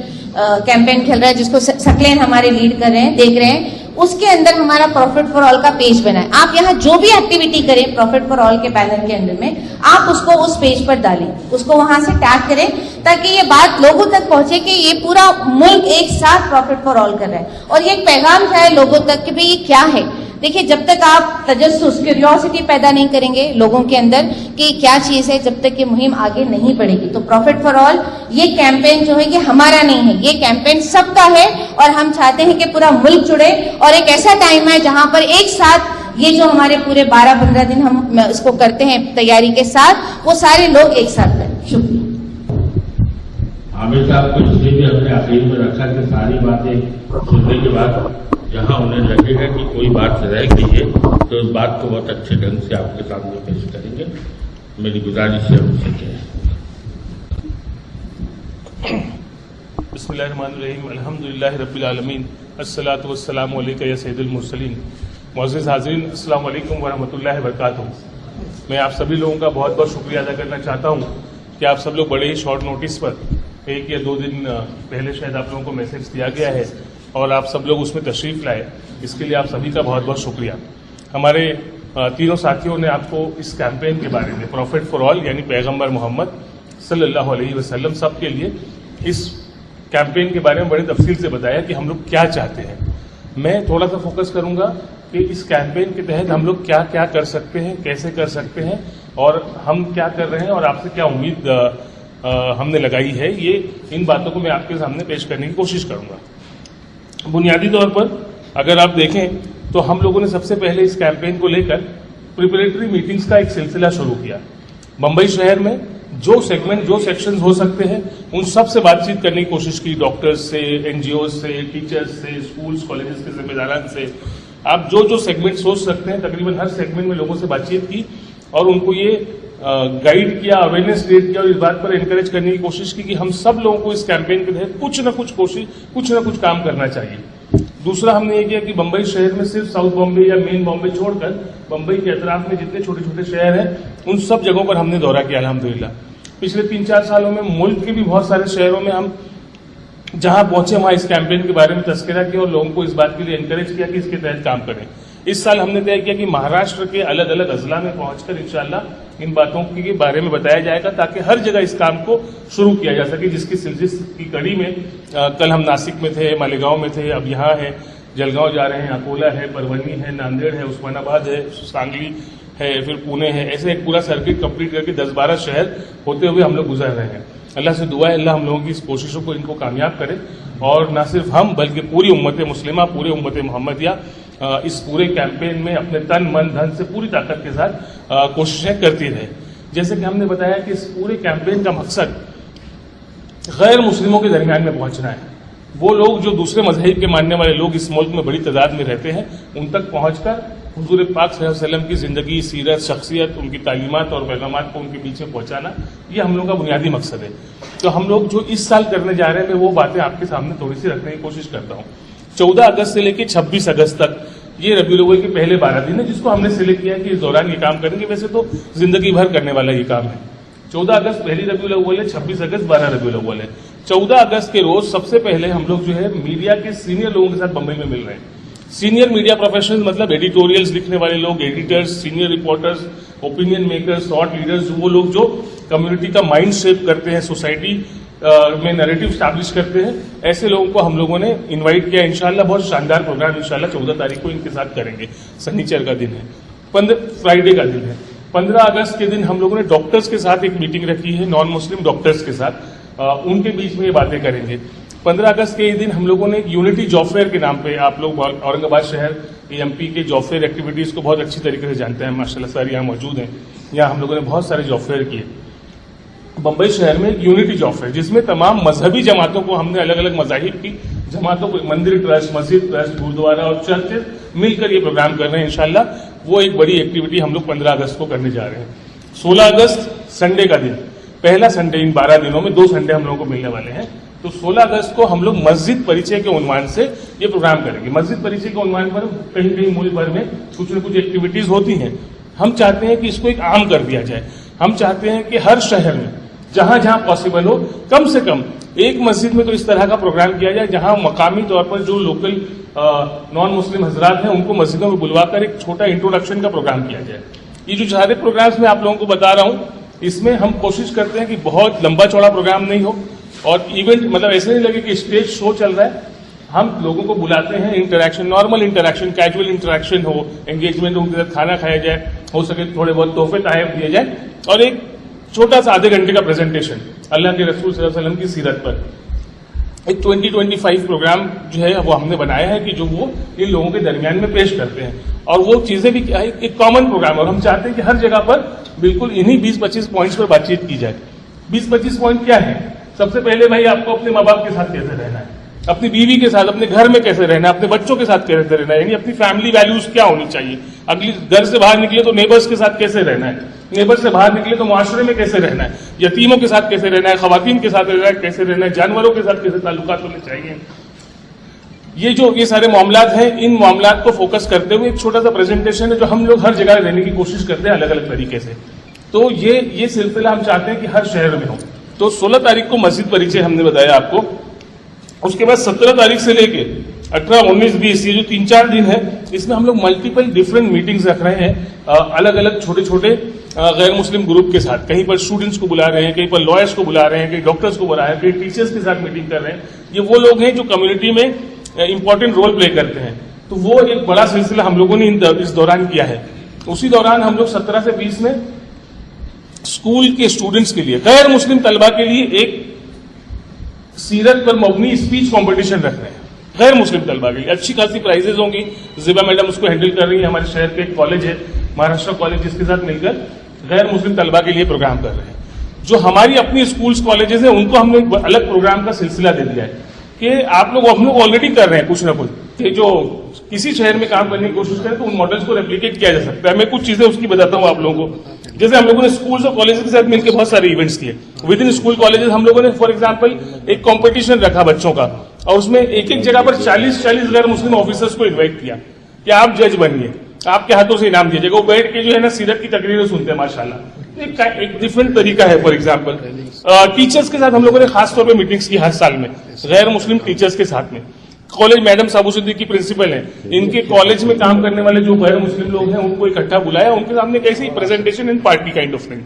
کیمپین چل رہا ہے, جس کو سکلین ہمارے لیڈ کر رہے ہیں, دیکھ رہے ہیں. اس کے اندر ہمارا پروفٹ فار آل کا پیج بنا ہے. آپ یہاں جو بھی ایکٹیویٹی کریں پروفٹ فار آل کے بینر کے اندر میں, آپ اس کو اس پیج پر ڈالیں, اس کو وہاں سے ٹیگ کریں, تاکہ یہ بات لوگوں تک پہنچے کہ یہ پورا ملک ایک ساتھ پروفٹ فار آل کر رہا ہے. اور یہ ایک پیغام جائے لوگوں تک کہ بھئی یہ کیا ہے. دیکھیے, جب تک آپ تجسس, کیوریوسٹی پیدا نہیں کریں گے لوگوں کے اندر کہ کیا چیز ہے, جب تک یہ مہم آگے نہیں بڑھے گی. تو پروفٹ فار آل یہ کیمپین جو ہے یہ ہمارا نہیں ہے, یہ کیمپین سب کا ہے, اور ہم چاہتے ہیں کہ پورا ملک جڑے, اور ایک ایسا ٹائم ہے جہاں پر ایک ساتھ یہ جو ہمارے پورے 12-15 دن ہم اس کو کرتے ہیں تیاری کے ساتھ, وہ سارے لوگ ایک ساتھ کریں. شکریہ. عامر صاحب کو اس لیے بھی ہم نے آخر میں رکھا کہ ساری باتیں سننے کے بعد جہاں انہیں لگے گا کہ کوئی بات رہ گئی ہے تو اس بات کو بہت اچھے ڈھنگ سے آپ کے سامنے پیش کریں گے. میری گزارش ہے ان سے کہ بسم اللہ الرحمن الرحیم, الحمدللہ رب العالمین, الصلاۃ والسلام علیک یا سید المرسلین. معزز حاضرین, السلام علیکم ورحمۃ اللہ وبرکاتہ. میں آپ سبھی لوگوں کا بہت بہت شکریہ ادا کرنا چاہتا ہوں کہ آپ سب لوگ بڑے ہی شارٹ نوٹس پر, 1 یا 2 دن پہلے شاید آپ لوگوں کو میسج دیا گیا ہے اور آپ سب لوگ اس میں تشریف لائے. اس کے لیے آپ سبھی کا بہت بہت شکریہ. ہمارے تینوں ساتھیوں نے آپ کو اس کیمپین کے بارے میں, پروفٹ فار آل یعنی پیغمبر محمد صلی اللہ علیہ وسلم سب کے لیے, اس کیمپین کے بارے میں بڑی تفصیل سے بتایا کہ ہم لوگ کیا چاہتے ہیں. میں تھوڑا سا فوکس کروں گا کہ اس کیمپین کے تحت ہم لوگ کیا کیا کر سکتے ہیں, کیسے کر سکتے ہیں, اور ہم کیا کر رہے ہیں, اور آپ سے کیا امید ہم نے لگائی ہے. یہ ان باتوں کو میں آپ کے سامنے پیش کرنے کی کوشش کروں گا. بنیادی طور پر اگر آپ دیکھیں تو ہم لوگوں نے سب سے پہلے اس کیمپین کو لے کر پریپریٹری میٹنگز کا ایک سلسلہ شروع کیا. بمبئی شہر میں جو سیگمنٹ, جو سیکشنز ہو سکتے ہیں ان سب سے بات چیت کرنے کی کوشش کی, ڈاکٹرز سے, NGOز سے, ٹیچرز سے, اسکولز کالجز کے ذمہ داران سے. آپ جو سیگمنٹ سوچ سکتے ہیں تقریباً ہر سیگمنٹ میں لوگوں سے بات چیت کی اور ان کو یہ گائیڈ کیا, اویئرنیس کریٹ کیا, اور اس بات پر انکریج کرنے کی کوشش کی کہ ہم سب لوگوں کو اس کیمپین کے تحت کچھ نہ کچھ کام کرنا چاہیے. دوسرا ہم نے یہ کیا کہ بمبئی شہر میں صرف ساؤتھ بامبے یا مین بامبے چھوڑ کر بمبئی کے اطراف میں جتنے چھوٹے چھوٹے شہر ہیں ان سب جگہوں پر ہم نے دورہ کیا. الحمدللہ پچھلے 3-4 سالوں میں ملک کے بھی بہت سارے شہروں میں ہم جہاں پہنچے وہاں اس کیمپین کے بارے میں تذکرہ کیا اور لوگوں کو اس بات کے لیے انکریج کیا کہ اس کے تحت کام کریں. اس سال ہم نے طے کیا کہ مہاراشٹر کے الگ الگ اضلاع میں پہنچ کر انشاءاللہ ان باتوں کے بارے میں بتایا جائے گا تاکہ ہر جگہ اس کام کو شروع کیا جا سکے, جس کی کڑی میں کل ہم ناسک میں تھے, مالیگاؤں میں تھے, اب یہاں ہے, جلگاؤں جا رہے ہیں, اکولا ہے, پرونی ہے, ناندیڑ ہے, عثمان آباد ہے, سانگلی ہے, پھر پونے ہے. ایسے ایک پورا سرکٹ کمپلیٹ کر کے 10-12 شہر ہوتے ہوئے ہم لوگ گزر رہے ہیں. اللہ سے دعا ہے اللہ ہم لوگوں کی اس کوششوں کو, ان کو کامیاب کرے, اور نہ صرف ہم بلکہ پوری امت مسلمہ, پورے امت محمدیہ اس پورے کیمپین میں اپنے تن من دھن سے پوری طاقت کے ساتھ کوششیں کرتی رہے. جیسے کہ ہم نے بتایا کہ اس پورے کیمپین کا مقصد غیر مسلموں کے درمیان میں پہنچنا ہے. وہ لوگ جو دوسرے مذہب کے ماننے والے لوگ اس ملک میں بڑی تعداد میں رہتے ہیں, ان تک پہنچ کر حضور پاک صلی اللہ علیہ وسلم کی زندگی, سیرت, شخصیت, ان کی تعلیمات اور پیغامات کو ان کے بیچ میں پہنچانا, یہ ہم لوگ کا بنیادی مقصد ہے. تو ہم لوگ جو اس سال کرنے جا رہے ہیں میں وہ باتیں آپ کے سامنے تھوڑی سی رکھنے کی کوشش کرتا ہوں. 14 اگست سے لے کے 26 اگست تک یہ ربیع الاول کے پہلے 12 دن ہے جس کو ہم نے سلیکٹ کیا کہ اس دوران یہ کام کریں گے. ویسے تو زندگی بھر کرنے والا یہ کام ہے. 14 اگست پہلی ربیع الاول ہے, 26 اگست 12 ربیع الاول ہے. 14 اگست کے روز سب سے پہلے ہم لوگ جو ہے میڈیا کے سینئر لوگوں کے ساتھ بمبئی میں مل رہے ہیں. سینئر میڈیا پروفیشنل مطلب ایڈیٹوریلز لکھنے والے لوگ, editors, senior reporters, opinion makers, thought leaders, وہ لوگ جو کمیونٹی کا مائنڈ شیپ کرتے ہیں, سوسائٹی میں نیریٹو اسٹیبلش کرتے ہیں, ایسے لوگوں کو ہم لوگوں نے انوائٹ کیا. انشاءاللہ بہت شاندار پروگرام انشاءاللہ 14 تاریخ کو ان کے ساتھ کریں گے. سنیچر کا دن ہے, فرائیڈے کا دن ہے. 15 اگست کے دن ہم لوگوں نے ڈاکٹرز کے ساتھ ایک میٹنگ رکھی ہے, نان مسلم ڈاکٹرز کے ساتھ, ان کے بیچ میں یہ باتیں کریں گے. 15 اگست کے دن ہم لوگوں نے ایک یونٹی جاب فیئر کے نام پہ, آپ لوگ اورنگ آباد شہر MP کے جاب فیئر ایکٹیویٹیز کو بہت اچھی طریقے سے جانتے ہیں, ماشاءاللہ سر یہاں موجود ہیں. یہاں ہم لوگوں نے بہت سارے جاب فیئر کیے. بمبئی شہر میں ایک یونٹی جاب فیئر جس میں تمام مذہبی جماعتوں کو, ہم نے الگ الگ مذاہب کی جماعتوں کو, مندر ٹرسٹ, مسجد ٹرسٹ, گردوارہ اور چرچز مل کر یہ پروگرام کر رہے ہیں. انشاءاللہ وہ ایک بڑی ایکٹیویٹی ہم لوگ 15 اگست کو کرنے جا رہے ہیں. 16 اگست سنڈے کا دن, پہلا سنڈے ان 12 دنوں میں 2 سنڈے ہم لوگوں کو ملنے والے ہیں. تو 16 اگست کو ہم لوگ مسجد پریچے کے عنوان سے یہ پروگرام کریں گے. مسجد پریچے کے عنوان پر کہیں کہیں ملک بھر میں کچھ نہ کچھ ایکٹیویٹیز ہوتی ہیں. ہم چاہتے ہیں کہ اس کو ایک عام کر دیا جائے. ہم چاہتے ہیں کہ ہر شہر میں جہاں جہاں پاسبل ہو کم سے کم ایک مسجد میں تو اس طرح کا پروگرام کیا جائے جہاں مقامی طور پر جو لوکل نان مسلم حضرات ہیں ان کو مسجدوں میں بلوا کر ایک چھوٹا انٹروڈکشن کا پروگرام کیا جائے. یہ جو سارے پروگرامز میں آپ لوگوں کو بتا رہا ہوں اس میں ہم کوشش کرتے ہیں کہ بہت لمبا چوڑا پروگرام نہیں ہو اور ایونٹ مطلب ایسے نہیں لگے کہ اسٹیج شو چل رہا ہے. ہم لوگوں کو بلاتے ہیں interaction, normal interaction, casual interaction ہو, انگیجمنٹ ان کے ساتھ کھانا کھایا جائے, ہو سکے تھوڑے بہت تحفے تحائف دیے جائیں اور ایک چھوٹا سا آدھے گھنٹے کا پریزنٹیشن اللہ کے رسول صلی اللہ علیہ وسلم کی سیرت پر. ایک 2025 پروگرام جو ہے وہ ہم نے بنایا ہے کہ جو وہ ان لوگوں کے درمیان میں پیش کرتے ہیں اور وہ چیزیں بھی ایک کامن پروگرام ہے اور ہم چاہتے ہیں کہ ہر جگہ پر بالکل انہی 20-25 پوائنٹس پر بات چیت کی جائے. 20-25 پوائنٹ کیا ہے؟ سب سے پہلے بھائی آپ کو اپنے ماں باپ کے ساتھ کیسے رہنا ہے, اپنی بیوی کے ساتھ, اپنے گھر میں کیسے رہنا ہے, اپنے بچوں کے ساتھ کیسے رہنا ہے, یعنی اپنی فیملی ویلیوز کیا ہونی چاہیے. اگلی گھر سے باہر نکلے تو نیبرز کے ساتھ کیسے رہنا ہے, نیبر سے باہر نکلے تو معاشرے میں کیسے رہنا ہے, یتیموں کے ساتھ کیسے رہنا ہے, خواتین کے ساتھ رہنا ہے کیسے رہنا ہے, جانوروں کے ساتھ کیسے تعلقات ہونے چاہیے. یہ سارے معاملات ہیں. ان معاملات کو فوکس کرتے ہوئے ایک چھوٹا سا پریزنٹیشن ہے جو ہم لوگ ہر جگہ رہنے کی کوشش کرتے ہیں الگ الگ طریقے سے. تو یہ سلسلہ ہم چاہتے ہیں کہ ہر شہر میں ہو. تو 16 تاریخ کو مسجد پریچے ہم نے بتایا آپ کو. اس کے بعد 17 تاریخ سے لے کے 18, 19, 20 یہ جو 3-4 دن ہے اس میں ہم لوگ ملٹیپل ڈفرینٹ میٹنگز رکھ رہے ہیں الگ الگ چھوٹے چھوٹے غیر مسلم گروپ کے ساتھ. کہیں پر اسٹوڈنٹس کو بلا رہے ہیں, کہیں پر لائرس کو بلا رہے ہیں, کہیں ڈاکٹرس کو بلا رہے ہیں, کہیں ٹیچرس کے ساتھ میٹنگ کر رہے ہیں. یہ وہ لوگ ہیں جو کمیونٹی میں امپورٹنٹ رول پلے کرتے ہیں. تو وہ ایک بڑا سلسلہ ہم لوگوں نے اس دوران کیا ہے. اسی دوران ہم لوگ 17 سے 20 میں اسکول کے اسٹوڈنٹس کے لیے, غیر مسلم طلبہ کے لیے ایک سیرت پر مبنی اسپیچ کمپٹیشن رکھ رہے ہیں. غیر مسلم طلبہ کے لیے اچھی خاصی پرائزز ہوں گی. زبا میڈم اس کو ہینڈل کر رہی ہیں. ہمارے شہر کے ایک کالج ہے مہاراشٹر کالج, جس کے ساتھ مل کر غیر مسلم طلبہ کے لیے پروگرام کر رہے ہیں. جو ہماری اپنی اسکولس کالجز ہیں ان کو ہم نے الگ پروگرام کا سلسلہ دے دیا ہے کہ آپ لوگ ہم لوگ آلریڈی کر رہے ہیں کچھ نہ کچھ, کہ جو کسی شہر میں کام کرنے کی کوشش کریں تو ان ماڈلس کو ریپلیکیٹ کیا جا سکتا ہے. میں کچھ چیزیں اس کی بتاتا ہوں آپ لوگوں کو. جیسے ہم لوگوں نے اسکولس اور کالجز کے ساتھ مل کے بہت سارے ایونٹس کیے. ود ان اسکول کالجز ہم لوگوں نے فار ایگزامپل ایک کمپٹیشن رکھا بچوں کا اور اس میں ایک جگہ پر 40 غیر مسلم آفیسرس کو انوائٹ کیا کہ آپ جج بنیے, آپ کے ہاتھوں سے انعام دیجیے گا. وہ بیٹھ کے جو ہے نا سیرت کی تقریریں سنتے ہیں ماشاءاللہ. ایک ڈفرینٹ طریقہ ہے. فار ایگزامپل ٹیچرس کے ساتھ ہم لوگوں نے خاص طور پہ میٹنگس کی ہر سال میں غیر مسلم ٹیچرس کے ساتھ میں. کالج میڈم سابو صدیقی پرنسپل ہیں, ان کے کالج میں کام کرنے والے جو غیر مسلم لوگ ہیں ان کو اکٹھا بلایا, ان کے سامنے کیسی presentation and party kind of thing.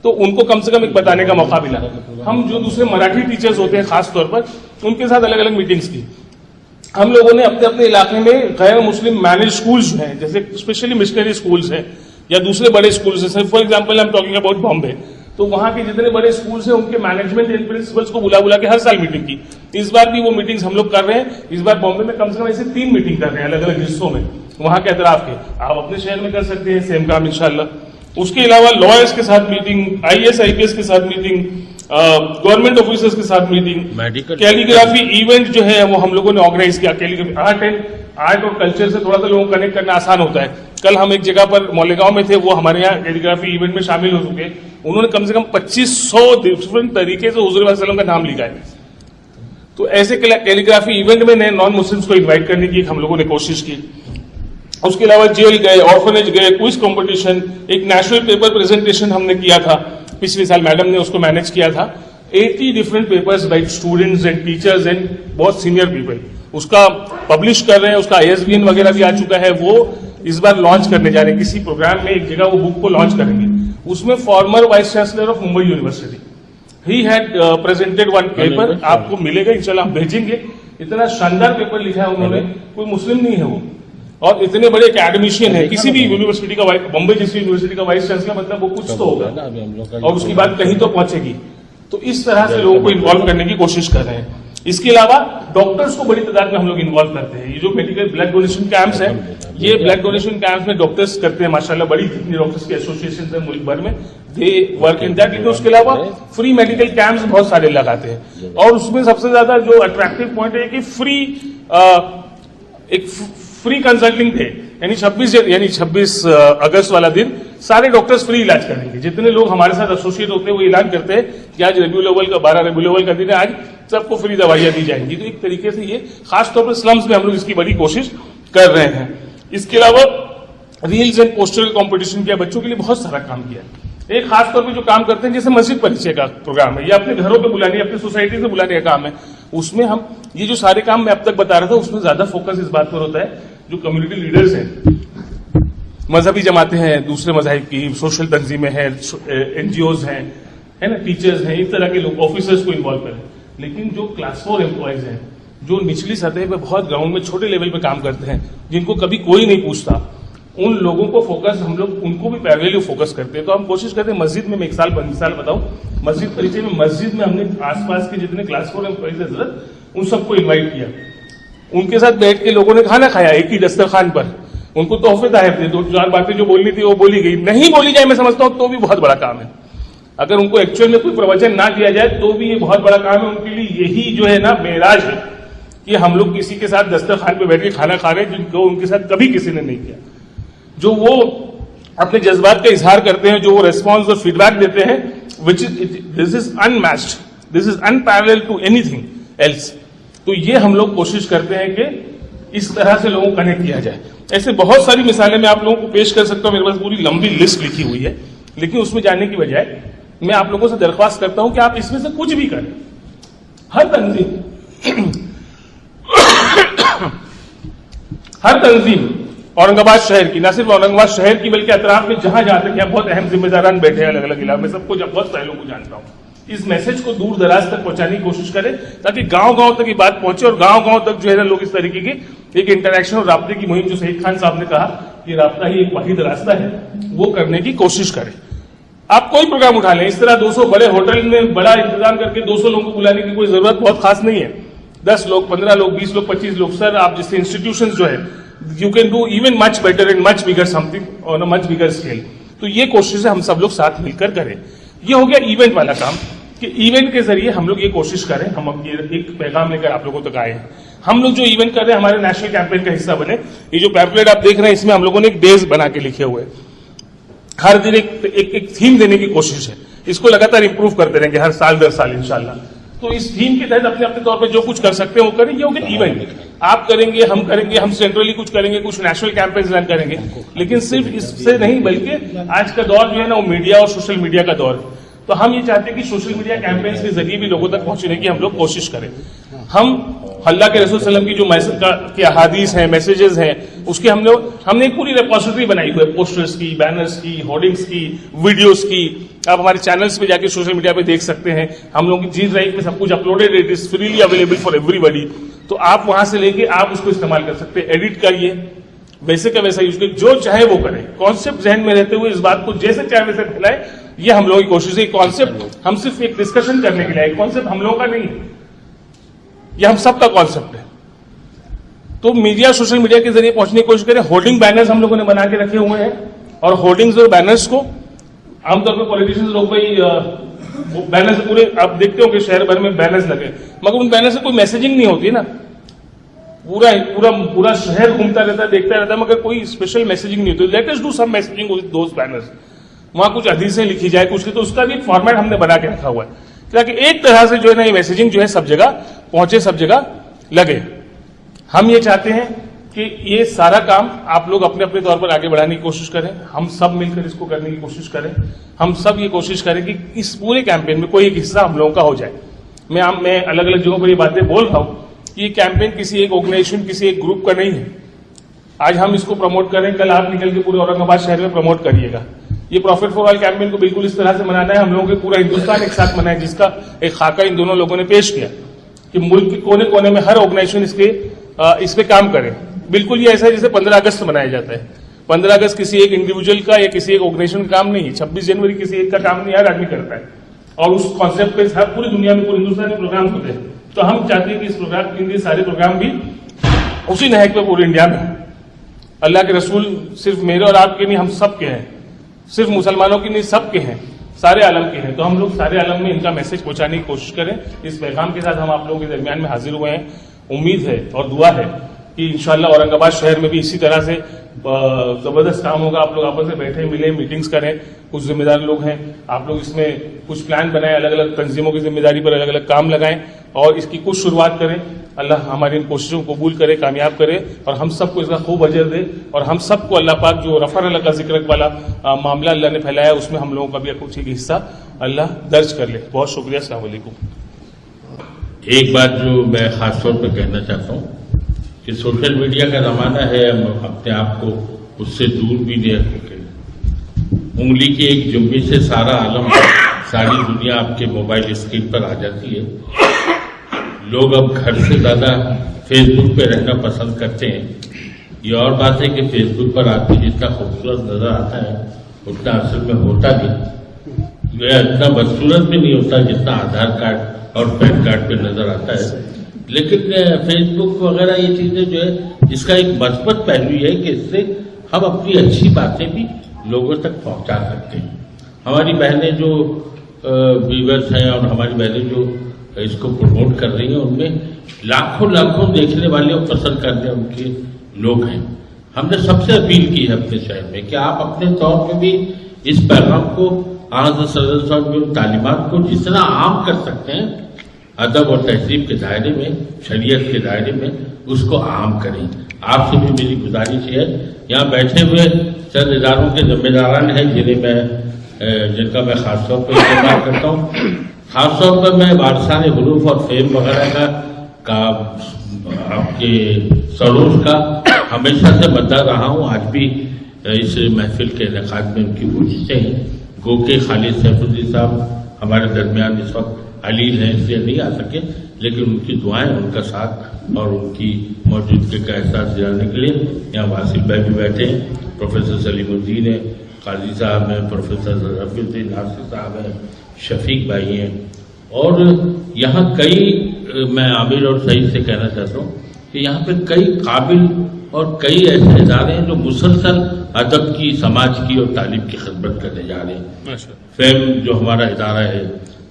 تو ان کو کم سے کم ایک بتانے کا موقع ملا. ہم جو دوسرے مراٹھی ٹیچرز ہوتے ہیں خاص طور پر ان کے ساتھ الگ الگ میٹنگس کی. ہم لوگوں نے اپنے اپنے علاقے میں غیر مسلم مینج اسکولز جو ہیں جیسے اسپیشلی مشنری اسکولز ہیں یا دوسرے بڑے اسکولز ہیں, فار ایگزامپل ہم ٹاکنگ اباؤٹ بامبے, تو وہاں کے جتنے بڑے اسکولز ہیں ان کے مینجمنٹ اینڈ پرنسپلس کو بلا کے ہر سال میٹنگ کی. اس بار بھی وہ میٹنگز ہم لوگ کر رہے ہیں. اس بار بامبے میں کم سے کم ایسے 3 میٹنگ کر رہے ہیں الگ الگ حصوں میں وہاں کے اطراف کے. آپ اپنے شہر میں کر سکتے ہیں سیم کام انشاءاللہ. اس کے علاوہ لائرس کے ساتھ میٹنگ, IAS IPS کے ساتھ میٹنگ, گورنمنٹ آفیسرس کے ساتھ میٹنگ, کیلیگرافی ایونٹ جو ہے وہ ہم لوگوں نے آرگنائز کیا. آرٹ اور کلچر سے تھوڑا سا لوگوں کو کنیکٹ کرنا آسان ہوتا ہے. کل ہم ایک جگہ پر مالیگاؤں میں تھے, وہ ہمارے یہاں کیلیگرافی ایونٹ میں شامل ہو چکے. انہوں نے کم سے کم 2500 ڈفرنٹ طریقے سے حضور صلی اللہ علیہ وسلم کا نام لکھا ہے. تو ایسے کیلیگرافی ایونٹ میں نئے نان مسلمس کو انوائٹ کرنے کی ہم لوگوں نے کوشش کی. اس کے علاوہ جیل گئے, آرفنیج گئے, کوئز کمپٹیشن, ایک نیشنل پیپر پریزنٹیشن ہم نے کیا تھا پچھلے سال, میڈم نے اس کو مینج کیا تھا. 80 different papers by students and teachers and بہت سینئر پیپل اس کا پبلش کر رہے ہیں. اس کا ISBN وغیرہ بھی آ چکا ہے. وہ اس بار لانچ کرنے جا رہے ہیں کسی پروگرام میں, ایک جگہ وہ بک کو لانچ کریں گے. اس میں former vice chancellor of Mumbai university he had presented one paper. آپ کو ملے گا انشاءاللہ, ہم بھیجیں گے. اتنا شاندار پیپر لکھا ہے انہوں نے, کوئی مسلم نہیں ہے وہ, اور اتنے بڑے اکیڈمیشین ہیں. کسی بھی یونیورسٹی کا, بمبئی جیسی یونیورسٹی کا وائس چانسلر مطلب وہ کچھ تو ہوگا اور اس کی بات کہیں تو پہنچے گی. تو اس طرح سے لوگوں کو انوالو کرنے کی کوشش کر رہے ہیں. اس کے علاوہ ڈاکٹرز کو بڑی تعداد میں ہم لوگ انوالو کرتے ہیں. یہ جو میڈیکل بلڈ ڈونیشن کیمپس ہیں, یہ بلڈ ڈونیشن کیمپس میں ڈاکٹرز کرتے ہیں ماشاءاللہ. بڑی جتنی ڈاکٹرز کی ایسوسیشن ہیں ملک بھر میں, دے ورک ان دیٹ. لیکن اس کے علاوہ فری میڈیکل کیمپس بہت سارے لگاتے ہیں. اور اس میں سب سے زیادہ جو اٹریکٹیو پوائنٹ ہے کہ فری کنسلٹنگ ڈے, یعنی 26 اگست والا دن سارے ڈاکٹرز فری علاج کریں گے. جتنے لوگ ہمارے ساتھ ایسوسیٹ ہوتے ہیں وہ اعلان کرتے ہیں کہ آج ربیع الاول کا 12 ربیع الاول کا دن ہے, آج سب کو فری دوائیاں دی جائیں گی. تو ایک طریقے سے یہ خاص طور پر سلمز میں ہم لوگ اس کی بڑی کوشش کر رہے ہیں. اس کے علاوہ ریلز اینڈ پوسٹر کا کمپٹیشن کیا, بچوں کے لیے بہت سارا کام کیا. ایک خاص طور پہ جو کام کرتے ہیں جیسے مسجد پریچے کا پروگرام ہے, یا اپنے گھروں پہ بلانے, اپنی سوسائٹی سے بلانے کا کام ہے, اس میں ہم یہ جو سارے کام میں اب تک بتا رہا تھا اس میں زیادہ فوکس اس بات پر ہوتا ہے جو کمیونٹی لیڈرز ہیں, مذہبی جماعتیں ہیں, دوسرے مذاہب کی سوشل تنظیمیں ہیں, این جی اوز ہیں, ہے نا, ٹیچرز ہیں, اس طرح کے لوگ آفیسرز کو انوالو کریں. لیکن جو کلاس 4 امپلائیز ہیں جو نچلی سطح پہ بہت گراؤنڈ میں چھوٹے لیول پہ کام کرتے ہیں, جن کو کبھی کوئی نہیں پوچھتا, ان لوگوں کو فوکس ہم لوگ ان کو بھی پیریللی فوکس کرتے ہیں. تو ہم کوشش کرتے ہیں مسجد میں ایک مثال بتاؤں, مسجد پریچے میں مسجد میں ہم نے آس پاس کے جتنے کلاس 4 امپلائیز ہیں حضرت ان سب کو انوائٹ کیا, ان کے ساتھ بیٹھ کے لوگوں نے کھانا کھایا ایک ہی دسترخوان پر, ان کو تحفے تحائف تھے, 2-4 باتیں جو بولنی تھی وہ بولی گئی, نہیں بولی جائے میں سمجھتا ہوں تو بھی بہت بڑا کام ہے. اگر ان کو ایکچوئل میں کوئی پروچن نہ دیا جائے تو بھی یہ بہت بڑا کام ہے. ان کے لیے یہی جو ہے نا معراج ہے کہ ہم لوگ کسی کے ساتھ دسترخوان پہ بیٹھ کے کھانا کھا رہے ہیں جن کو ان کے ساتھ کبھی کسی نے نہیں کیا. جو وہ اپنے جذبات کا اظہار کرتے ہیں, جو وہ ریسپانس اور فیڈ بیک دیتے ہیں, دس از انمیچڈ, دس از انپیرلل ٹو اینی تھنگ ایلس. تو یہ ہم لوگ کوشش کرتے ہیں کہ اس طرح سے لوگوں کو کنیکٹ کیا جائے. ایسے بہت ساری مثالیں میں آپ لوگوں کو پیش کر سکتا ہوں, میرے پاس پوری لمبی لسٹ لکھی ہوئی ہے, لیکن اس میں جانے کی بجائے میں آپ لوگوں سے درخواست کرتا ہوں کہ آپ اس میں سے کچھ بھی کریں. ہر تنظیم اورنگ آباد شہر کی, نہ صرف اورنگ آباد شہر کی بلکہ اطراف میں جہاں جہاں تک بہت اہم ذمہ داران بیٹھے ہیں الگ الگ علاقوں میں, سب کو بہت پہلوں کو جانتا ہوں, اس میسج کو دور دراز تک پہنچانے کی کوشش کریں تاکہ گاؤں گاؤں تک یہ بات پہنچے, اور گاؤں گاؤں تک جو ہے نا لوگ اس طریقے کی ایک انٹریکشن اور رابطے کی مہم, جو سعید خان صاحب نے کہا کہ رابطہ ہی ایک واحد راستہ ہے, وہ کرنے کی کوشش کریں. آپ کوئی پروگرام اٹھا لیں, اس طرح 200 بڑے ہوٹل میں بڑا انتظام کر کے 200 لوگوں کو بلانے کی کوئی ضرورت بہت خاص نہیں ہے. 10 لوگ, 15 لوگ, 20 لوگ, 25 لوگ, سر آپ جس سے انسٹیٹیوشنز جو ہے you can do even much better and much bigger something on a much bigger scale. تو یہ کوششیں ہم سب لوگ ساتھ مل کر کریں. یہ ہو گیا ایونٹ والا کام کہ ایونٹ کے ذریعے ہم لوگ یہ کوشش کریں, ہم ایک پیغام لے کر آپ لوگوں تک آئے ہیں. ہم لوگ جو ایونٹ کر رہے ہیں ہمارے نیشنل کیمپین کا حصہ بنے. یہ جو پیمفلیٹ آپ دیکھ رہے ہیں اس میں ہم لوگوں نے ایک ڈیز بنا کے لکھے ہوئے, ہر دن ایک تھیم دینے کی کوشش ہے. اس کو لگاتار امپروو کرتے رہیں گے ہر سال در سال انشاءاللہ. تو اس تھیم کے تحت اپنے طور پہ جو کچھ کر سکتے ہیں وہ کریں. یہ ہوگا ایونٹ, آپ کریں گے, ہم کریں گے, ہم سینٹرلی کچھ کریں گے, کچھ نیشنل کیمپین رن کریں گے. لیکن صرف اس سے نہیں بلکہ آج کا دور جو ہے نا وہ میڈیا اور سوشل میڈیا کا دور ہے. تو ہم یہ چاہتے ہیں کہ سوشل میڈیا کیمپینز کے ذریعے بھی لوگوں تک پہنچنے کی ہم لوگ کوشش کریں. ہم اللہ کے رسول صلی اللہ علیہ وسلم کی جو احادیث ہیں, میسیجز ہیں, اس کے ہم نے ایک پوری ریپوزیٹری بنائی ہوئی ہے, پوسٹرز کی, بینرز کی, ہورڈنگز کی, ویڈیوز کی. آپ ہمارے چینلز پہ جا کے سوشل میڈیا پہ دیکھ سکتے ہیں. ہم لوگوں کی جی ڈرائیو میں سب کچھ uploaded, it is freely available for everybody. تو آپ وہاں سے لے کے آپ اس کو استعمال کر سکتے ہیں. ایڈٹ کریے, ویسے کا ویسا یوز کریں, جو چاہے وہ کریں. کانسیپٹ ذہن میں رہتے ہوئے اس بات کو جیسے چاہے ویسے پھیلائے. یہ ہم لوگوں کی کوشش ہے. کانسیپٹ ہم صرف ایک ڈسکشن کرنے کے لیے, ایک کانسیپٹ ہم لوگوں کا نہیں ہے, یہ ہم سب کا کانسیپٹ ہے. تو میڈیا سوشل میڈیا کے ذریعے پہنچنے کی کوشش کریں. ہورڈنگ بینرز ہم لوگوں نے بنا کے رکھے ہوئے ہیں, اور ہورڈنگز اور بینرز کو عام طور پہ پولیٹیشینز لوگ بھائی بینرز پورے آپ دیکھتے ہو کہ شہر بھر میں بینرز لگے, مگر ان بینر سے کوئی میسجنگ نہیں ہوتی نا. پورا شہر گھومتا رہتا ہے, دیکھتا رہتا ہے, مگر کوئی اسپیشل میسجنگ نہیں ہوتی. Let us do some messaging with those banners. وہاں کچھ حدیثیں لکھی جائے کچھ, تو اس کا بھی ایک فارمیٹ ہم نے بنا کے رکھا ہوا ہے تاکہ ایک طرح سے جو ہے نا یہ میسجنگ جو ہے سب جگہ پہنچے, سب جگہ لگے. ہم یہ چاہتے ہیں کہ یہ سارا کام آپ لوگ اپنے اپنے طور پر آگے بڑھانے کی کوشش کریں. ہم سب مل کر اس کو کرنے کی کوشش کریں. ہم سب یہ کوشش کریں کہ اس پورے کیمپین میں کوئی ایک حصہ ہم لوگوں کا ہو جائے. میں الگ الگ جگہوں پر یہ باتیں بول رہا ہوں. یہ کیمپین کسی ایک آرگنائزیشن, کسی ایک گروپ کا نہیں ہے. آج ہم اس کو پروموٹ کریں, کل آپ نکل کے پورے اورنگ آباد شہر میں پروموٹ کریے گا. یہ پروفٹ فار آل کیمپین کو بالکل اس طرح سے منانا ہے ہم لوگوں کے پورا ہندوستان ایک ساتھ منائے, جس کا ایک خاکہ ان دونوں لوگوں نے پیش کیا کہ ملک کے کونے کونے میں ہر آرگنائزیشن اس پہ کام کرے. بالکل یہ ایسا ہے جیسے 15 اگست منایا جاتا ہے. 15 اگست کسی ایک انڈیویجل کا یا کسی ایک آرگنائزیشن کا کام نہیں ہے. 26 جنوری کسی ایک کا کام نہیں, ہر آدمی کرتا ہے. اور اس کانسیپٹ پہ پوری دنیا میں پورے ہندوستان میں پروگرام ہوتے ہیں. تو ہم چاہتے ہیں کہ اس پروگرام کے سارے پروگرام بھی اسی نہج پہ پورے انڈیا میں. اللہ کے رسول صرف میرے اور آپ کے نہیں, ہم سب کے ہیں. صرف مسلمانوں کے نہیں, سب کے ہیں, سارے عالم کے ہیں. تو ہم لوگ سارے عالم میں ان کا میسج پہنچانے کی کوشش کریں. اس پیغام کے ساتھ ہم آپ لوگوں کے درمیان میں حاضر ہوئے ہیں. امید ہے اور دعا ہے کہ انشاءاللہ اورنگ آباد شہر میں بھی اسی طرح سے زبردست کام ہوگا. آپ لوگ آپس میں بیٹھے ملے میٹنگز کریں, کچھ ذمہ دار لوگ ہیں, آپ لوگ اس میں کچھ پلان بنائیں, الگ الگ تنظیموں کی ذمہ داری پر الگ الگ کام لگائیں اور اس کی کچھ شروعات کریں. اللہ ہماری ان کوششوں کو قبول کرے, کامیاب کرے اور ہم سب کو اس کا خوب اجر دے, اور ہم سب کو اللہ پاک جو رفع اللہ کا ذکر والا معاملہ اللہ نے پھیلایا اس میں ہم لوگوں کا بھی کچھ ایک حصہ اللہ درج کر لے. بہت شکریہ. السلام علیکم. ایک بات جو میں خاص طور پہ کہنا چاہتا ہوں کہ سوشل میڈیا کا زمانہ ہے, ہم اپنے آپ کو اس سے دور بھی نہیں رکھ سکیں. انگلی کی ایک جنبی سے سارا عالم, ساری دنیا آپ کے موبائل اسکرین پر آ جاتی ہے. لوگ اب گھر سے زیادہ فیس بک پہ رہنا پسند کرتے ہیں. یہ اور بات ہے کہ فیس بک پر آدمی جتنا خوبصورت نظر آتا ہے اتنا اصل میں ہوتا نہیں, اتنا بدصورت بھی نہیں ہوتا جتنا آدھار کارڈ اور پین کارڈ پہ نظر آتا ہے. لیکن فیس بک وغیرہ یہ چیزیں جو ہے اس کا ایک مثبت پہلو یہ ہے کہ اس سے ہم اپنی اچھی باتیں بھی لوگوں تک پہنچا سکتے ہیں. ہماری بہنیں جو ویورز ہیں اور ہماری بہنیں جو اس کو پروموٹ کر رہی ہیں ان میں لاکھوں لاکھوں دیکھنے والے اور پسند کرنے ان کے لوگ ہیں. ہم نے سب سے اپیل کی ہے اپنے شہر میں کہ آپ اپنے طور پہ بھی اس پیغام کو حضرت صلی اللہ علیہ وسلم کی تعلیمات کو جتنا عام کر سکتے ہیں ادب اور تہذیب کے دائرے میں, شریعت کے دائرے میں اس کو عام کریں. آپ سے بھی میری گزارش ہے, یہاں بیٹھے ہوئے چند اداروں کے ذمہ داران ہیں جن کا میں خاص طور پر استعمال کرتا ہوں. خاص طور پر میں وارثان حروف اور فیم وغیرہ کا آپ کے سروس کا ہمیشہ سے مدعا رہا ہوں. آج بھی اس محفل کے انعقاد میں ان کی کوششیں ہیں. گو کہ خالد سیف الدین صاحب ہمارے درمیان اس وقت علیل ہیں, اس لیے نہیں آ سکے, لیکن ان کی دعائیں, ان کا ساتھ اور ان کی موجودگی کا احساس دلانے کے لیے یہاں واصل بھائی بھی بیٹھے ہیں, پروفیسر سلیم الدین ہیں, قاضی صاحب ہیں, پروفیسر رفیع الدین ناصر صاحب ہیں, شفیق بھائی ہیں, اور یہاں کئی, میں عامر اور سعید سے کہنا چاہتا ہوں کہ یہاں پہ کئی قابل اور کئی ایسے ادارے ہیں جو مسلسل ادب کی, سماج کی اور تعلیم کی خدمت کرنے جا رہے ہیں. فیم جو ہمارا ادارہ ہے,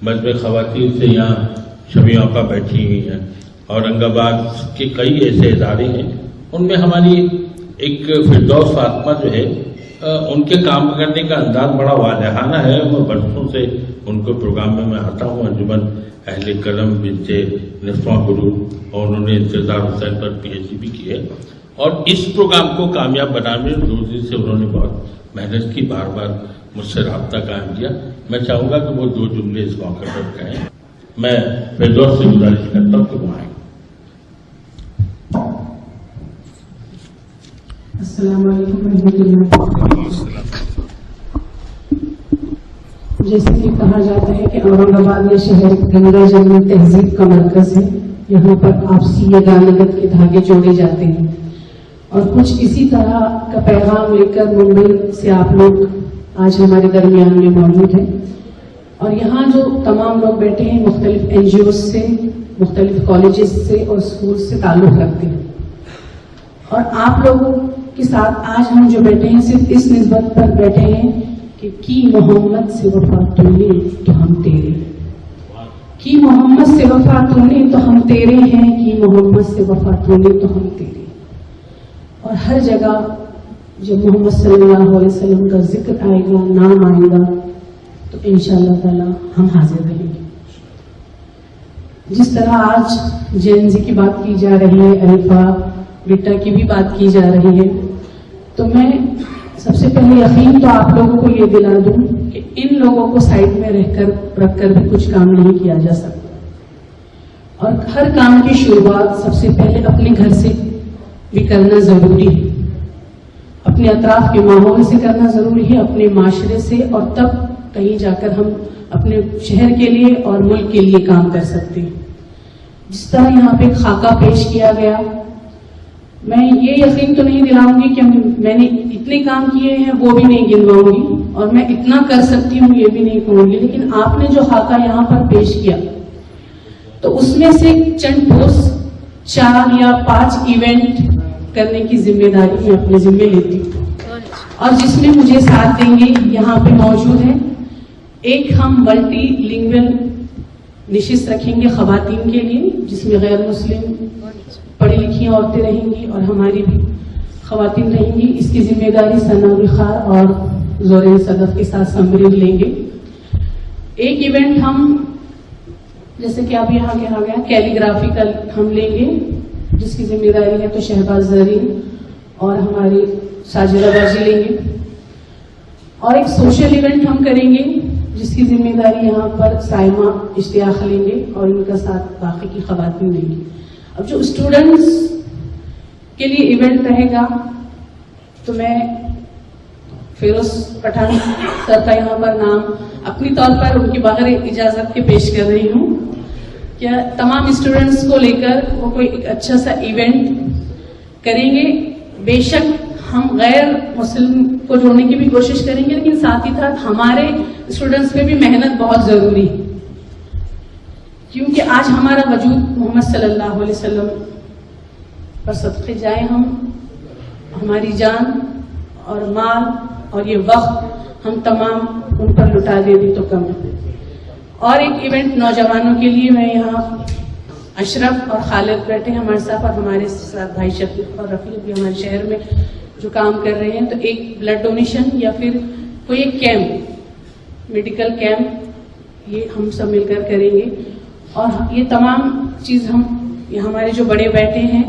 مذہب خواتین سے یہاں شمی آقا بیٹھی ہوئی ہیں, اورنگ آباد کے کئی ایسے ادارے ہیں. ان میں ہماری ایک فردوس فاطمہ جو ہے ان کے کام کرنے کا انداز بڑا واضحانہ ہے. میں برسوں سے ان کو پروگرام میں آتا ہوں. انجمن اہل کرم بنت نسواں گرو, اور انہوں نے انتظار حسین پر PhD بھی کی ہے, اور اس پروگرام کو کامیاب بنانے میں 2 دن سے انہوں نے بہت محنت کی, بار بار مجھ سے رابطہ قائم کیا. میں چاہوں گا کہ وہ 2 جملے اس موقع پر کہیں. میں فردوس سے گزارش کرتا ہوں کہ وہ آئیں. السلام علیکم ورحمۃ اللہ. جیسے کہ کہا جاتا ہے کہ اورنگ آباد میں شہر گنگا جمنی تہذیب کا مرکز ہے. یہاں پر آپسی عدالت کے دھاگے جوڑے جاتے ہیں, اور کچھ اسی طرح کا پیغام لے کر ممبئی سے آپ لوگ آج ہمارے درمیان میں موجود ہیں. اور یہاں جو تمام لوگ بیٹھے ہیں مختلف NGOs سے, مختلف کالجز سے اور اسکول سے تعلق رکھتے ہیں. اور آپ لوگوں کے ساتھ آج ہم جو بیٹھے ہیں صرف اس نسبت پر بیٹھے ہیں کہ کی محمد سے وفا تو نے تو ہم تیرے, کی محمد سے وفا تو نے تو ہم تیرے ہیں, کی محمد سے وفا تو نے تو ہم تیرے. اور ہر جگہ جب محمد صلی اللہ علیہ وسلم کا ذکر آئے گا, نام آئے گا, تو انشاءاللہ تعالی ہم حاضر رہیں گے. جس طرح آج جینزی کی بات کی جا رہی ہے, الفا بیٹا کی بھی بات کی جا رہی ہے, تو میں سب سے پہلے یقین تو آپ لوگوں کو یہ دلا دوں کہ ان لوگوں کو سائڈ میں رکھ کر بھی کچھ کام نہیں کیا جا سکتا. اور ہر کام کی شروعات سب سے پہلے اپنے گھر سے بھی کرنا ضروری ہے, اپنے اطراف کے ماحول سے کرنا ضروری ہے, اپنے معاشرے سے, اور تب کہیں جا کر ہم اپنے شہر کے لیے اور ملک کے لیے کام کر سکتے ہیں. جس طرح یہاں پہ خاکہ پیش کیا گیا, میں یہ یقین تو نہیں دلاؤں گی کہ میں نے اتنے کام کیے ہیں وہ بھی نہیں گنواؤں گی, اور میں اتنا کر سکتی ہوں یہ بھی نہیں کہوں گی, لیکن آپ نے جو خاکہ یہاں پر پیش کیا تو اس میں سے چند پوسٹ 4 یا 5 ایونٹ کرنے کی ذمہ داری میں اپنے ذمہ لیتی ہوں, اور جس میں مجھے ساتھ دیں گے یہاں پہ موجود ہیں. ایک ہم ملٹی لنگول نشست رکھیں گے خواتین کے لیے, جس میں غیر مسلم پڑھی لکھی عورتیں رہیں گی اور ہماری بھی خواتین رہیں گی. اس کی ذمہ داری ثنا الخار اور زورین صدف کے ساتھ سمرین لیں گے. ایک ایونٹ ہم جیسے کہ اب یہاں کہا گیا کیلیگرافی کا ہم لیں گے, جس کی ذمہ داری ہے تو شہباز زرین اور ہماری ساجدہ بازی لیں گے. اور ایک سوشل ایونٹ ہم کریں گے جس کی ذمہ داری یہاں پر سائمہ اشتیاق لیں گے اور ان کا ساتھ باقی کی خواتین لیں گے. اب جو اسٹوڈنٹس کے لیے ایونٹ رہے گا تو میں فیروز پٹھان سر کا یہاں پر نام اپنی طور پر ان کی بغیر اجازت کے پیش کر رہی ہوں. کیا تمام اسٹوڈنٹس کو لے کر وہ کوئی ایک اچھا سا ایونٹ کریں گے. بے شک ہم غیر مسلم کو جوڑنے کی بھی کوشش کریں گے, لیکن ساتھ ہی ساتھ ہمارے اسٹوڈنٹس پہ بھی محنت بہت ضروری ہے, کیونکہ آج ہمارا وجود محمد صلی اللہ علیہ وسلم پر صدقے جائیں ہم, ہماری جان اور مال اور یہ وقت ہم تمام ان پر لٹا دے دی تو کم ہے. اور ایک ایونٹ نوجوانوں کے لیے میں یہاں اشرف اور خالد بیٹھے ہمارے ساتھ, اور ہمارے ساتھ بھائی شفیق اور رفیق بھی ہمارے شہر میں جو کام کر رہے ہیں. تو ایک بلڈ ڈونیشن یا پھر کوئی ایک کیمپ, میڈیکل کیمپ, یہ ہم سب مل کر کریں گے. اور یہ تمام چیز ہم ہمارے جو بڑے بیٹے ہیں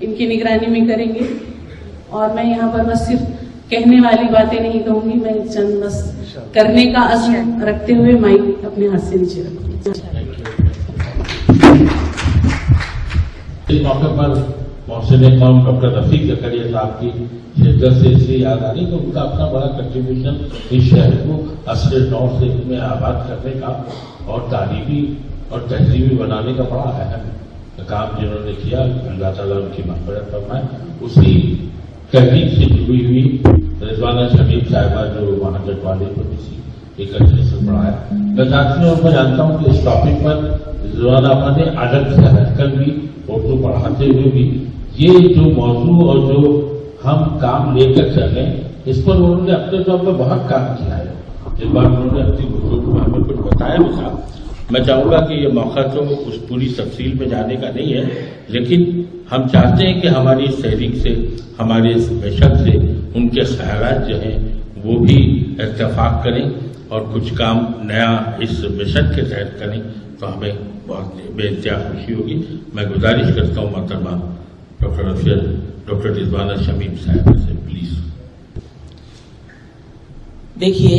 ان کی نگرانی میں کریں گے. اور میں یہاں پر بس صرف کہنے والی باتیں نہیں کہوں گی, میں چند بس کرنے کا عزم رکھتے ہوئے مائک اپنے ہاتھ سے نیچے رکھوں گی. اس موقع پر محسن قوم ڈاکٹر رفیق زکریا صاحب کی شدت سے اس لیے یاد آ رہی کہ ان کا اپنا بڑا کنٹریبیوشن اس شہر کو عصر نو سے میں آباد کرنے کا اور تعلیمی اور تہذیبی بنانے کا بڑا اہم کام جنہوں نے کیا. اللہ تعالیٰ ان کی مغفرت فرمائے. اسی تحریک سے جڑی ہوئی رضوانہ شمیم صاحبہ جو وہاں جٹوالے کو کسی ایک اچھے سے پڑھایا. میں ساتھیوں اور میں جانتا ہوں کہ اس ٹاپک پر رضوانہ اپنا نے الگ سے ہٹ کر بھی اردو پڑھاتے ہوئے بھی یہ جو موضوع اور جو ہم کام لے کر چلیں اس پر انہوں نے اپنے طور پر بہت کام کیا ہے. اس بار انہوں نے اپنی گفتگو میں ہمیں کچھ بتایا بھی تھا. میں چاہوں گا کہ یہ موقع تو اس پوری تفصیل میں جانے کا نہیں ہے, لیکن ہم چاہتے ہیں کہ ہماری اس تحریک سے, ہمارے اس مشن سے ان کے خیالات جو ہیں وہ بھی اتفاق کریں اور کچھ کام نیا اس مشن کے تحت کریں تو ہمیں بہت بے انتہا خوشی ہوگی. میں گزارش کرتا ہوں محترمہ ڈاکٹر رفیق, ڈاکٹر رضوانہ شمیم صاحب سے پلیز. دیکھیے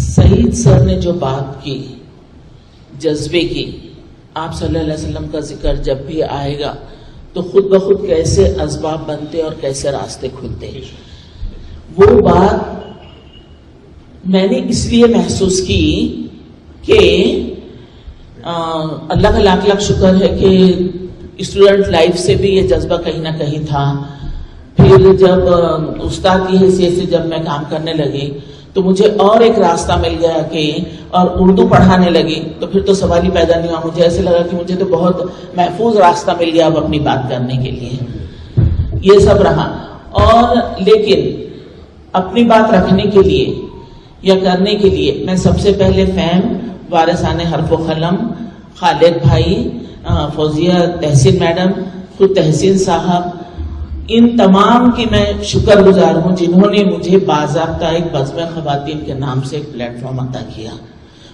سعید سر نے جو بات کی جذبے کی, آپ صلی اللہ علیہ وسلم کا ذکر جب بھی آئے گا تو خود بخود کیسے اسباب بنتے اور کیسے راستے کھلتے, وہ بات میں نے اس لیے محسوس کی کہ اللہ کا لاکھ لاکھ شکر ہے کہ اسٹوڈنٹ لائف سے بھی یہ جذبہ کہیں نہ کہیں تھا. پھر جب استاد کی حیثیت سے جب میں کام کرنے لگی تو مجھے اور ایک راستہ مل گیا کہ اور اردو پڑھانے لگی تو پھر تو سوال ہی پیدا نہیں ہوا. مجھے ایسے لگا کہ مجھے تو بہت محفوظ راستہ مل گیا اب اپنی بات کرنے کے لیے. یہ سب رہا, اور لیکن اپنی بات رکھنے کے لیے یا کرنے کے لیے میں سب سے پہلے فہم, وارثان حرف و قلم, خالد بھائی, فوزیہ تحسین میڈم, خود تحسین صاحب, ان تمام کی میں شکر گزار ہوں جنہوں نے مجھے باضابطہ ایک بزم خواتین کے نام سے ایک پلیٹ فارم عطا کیا.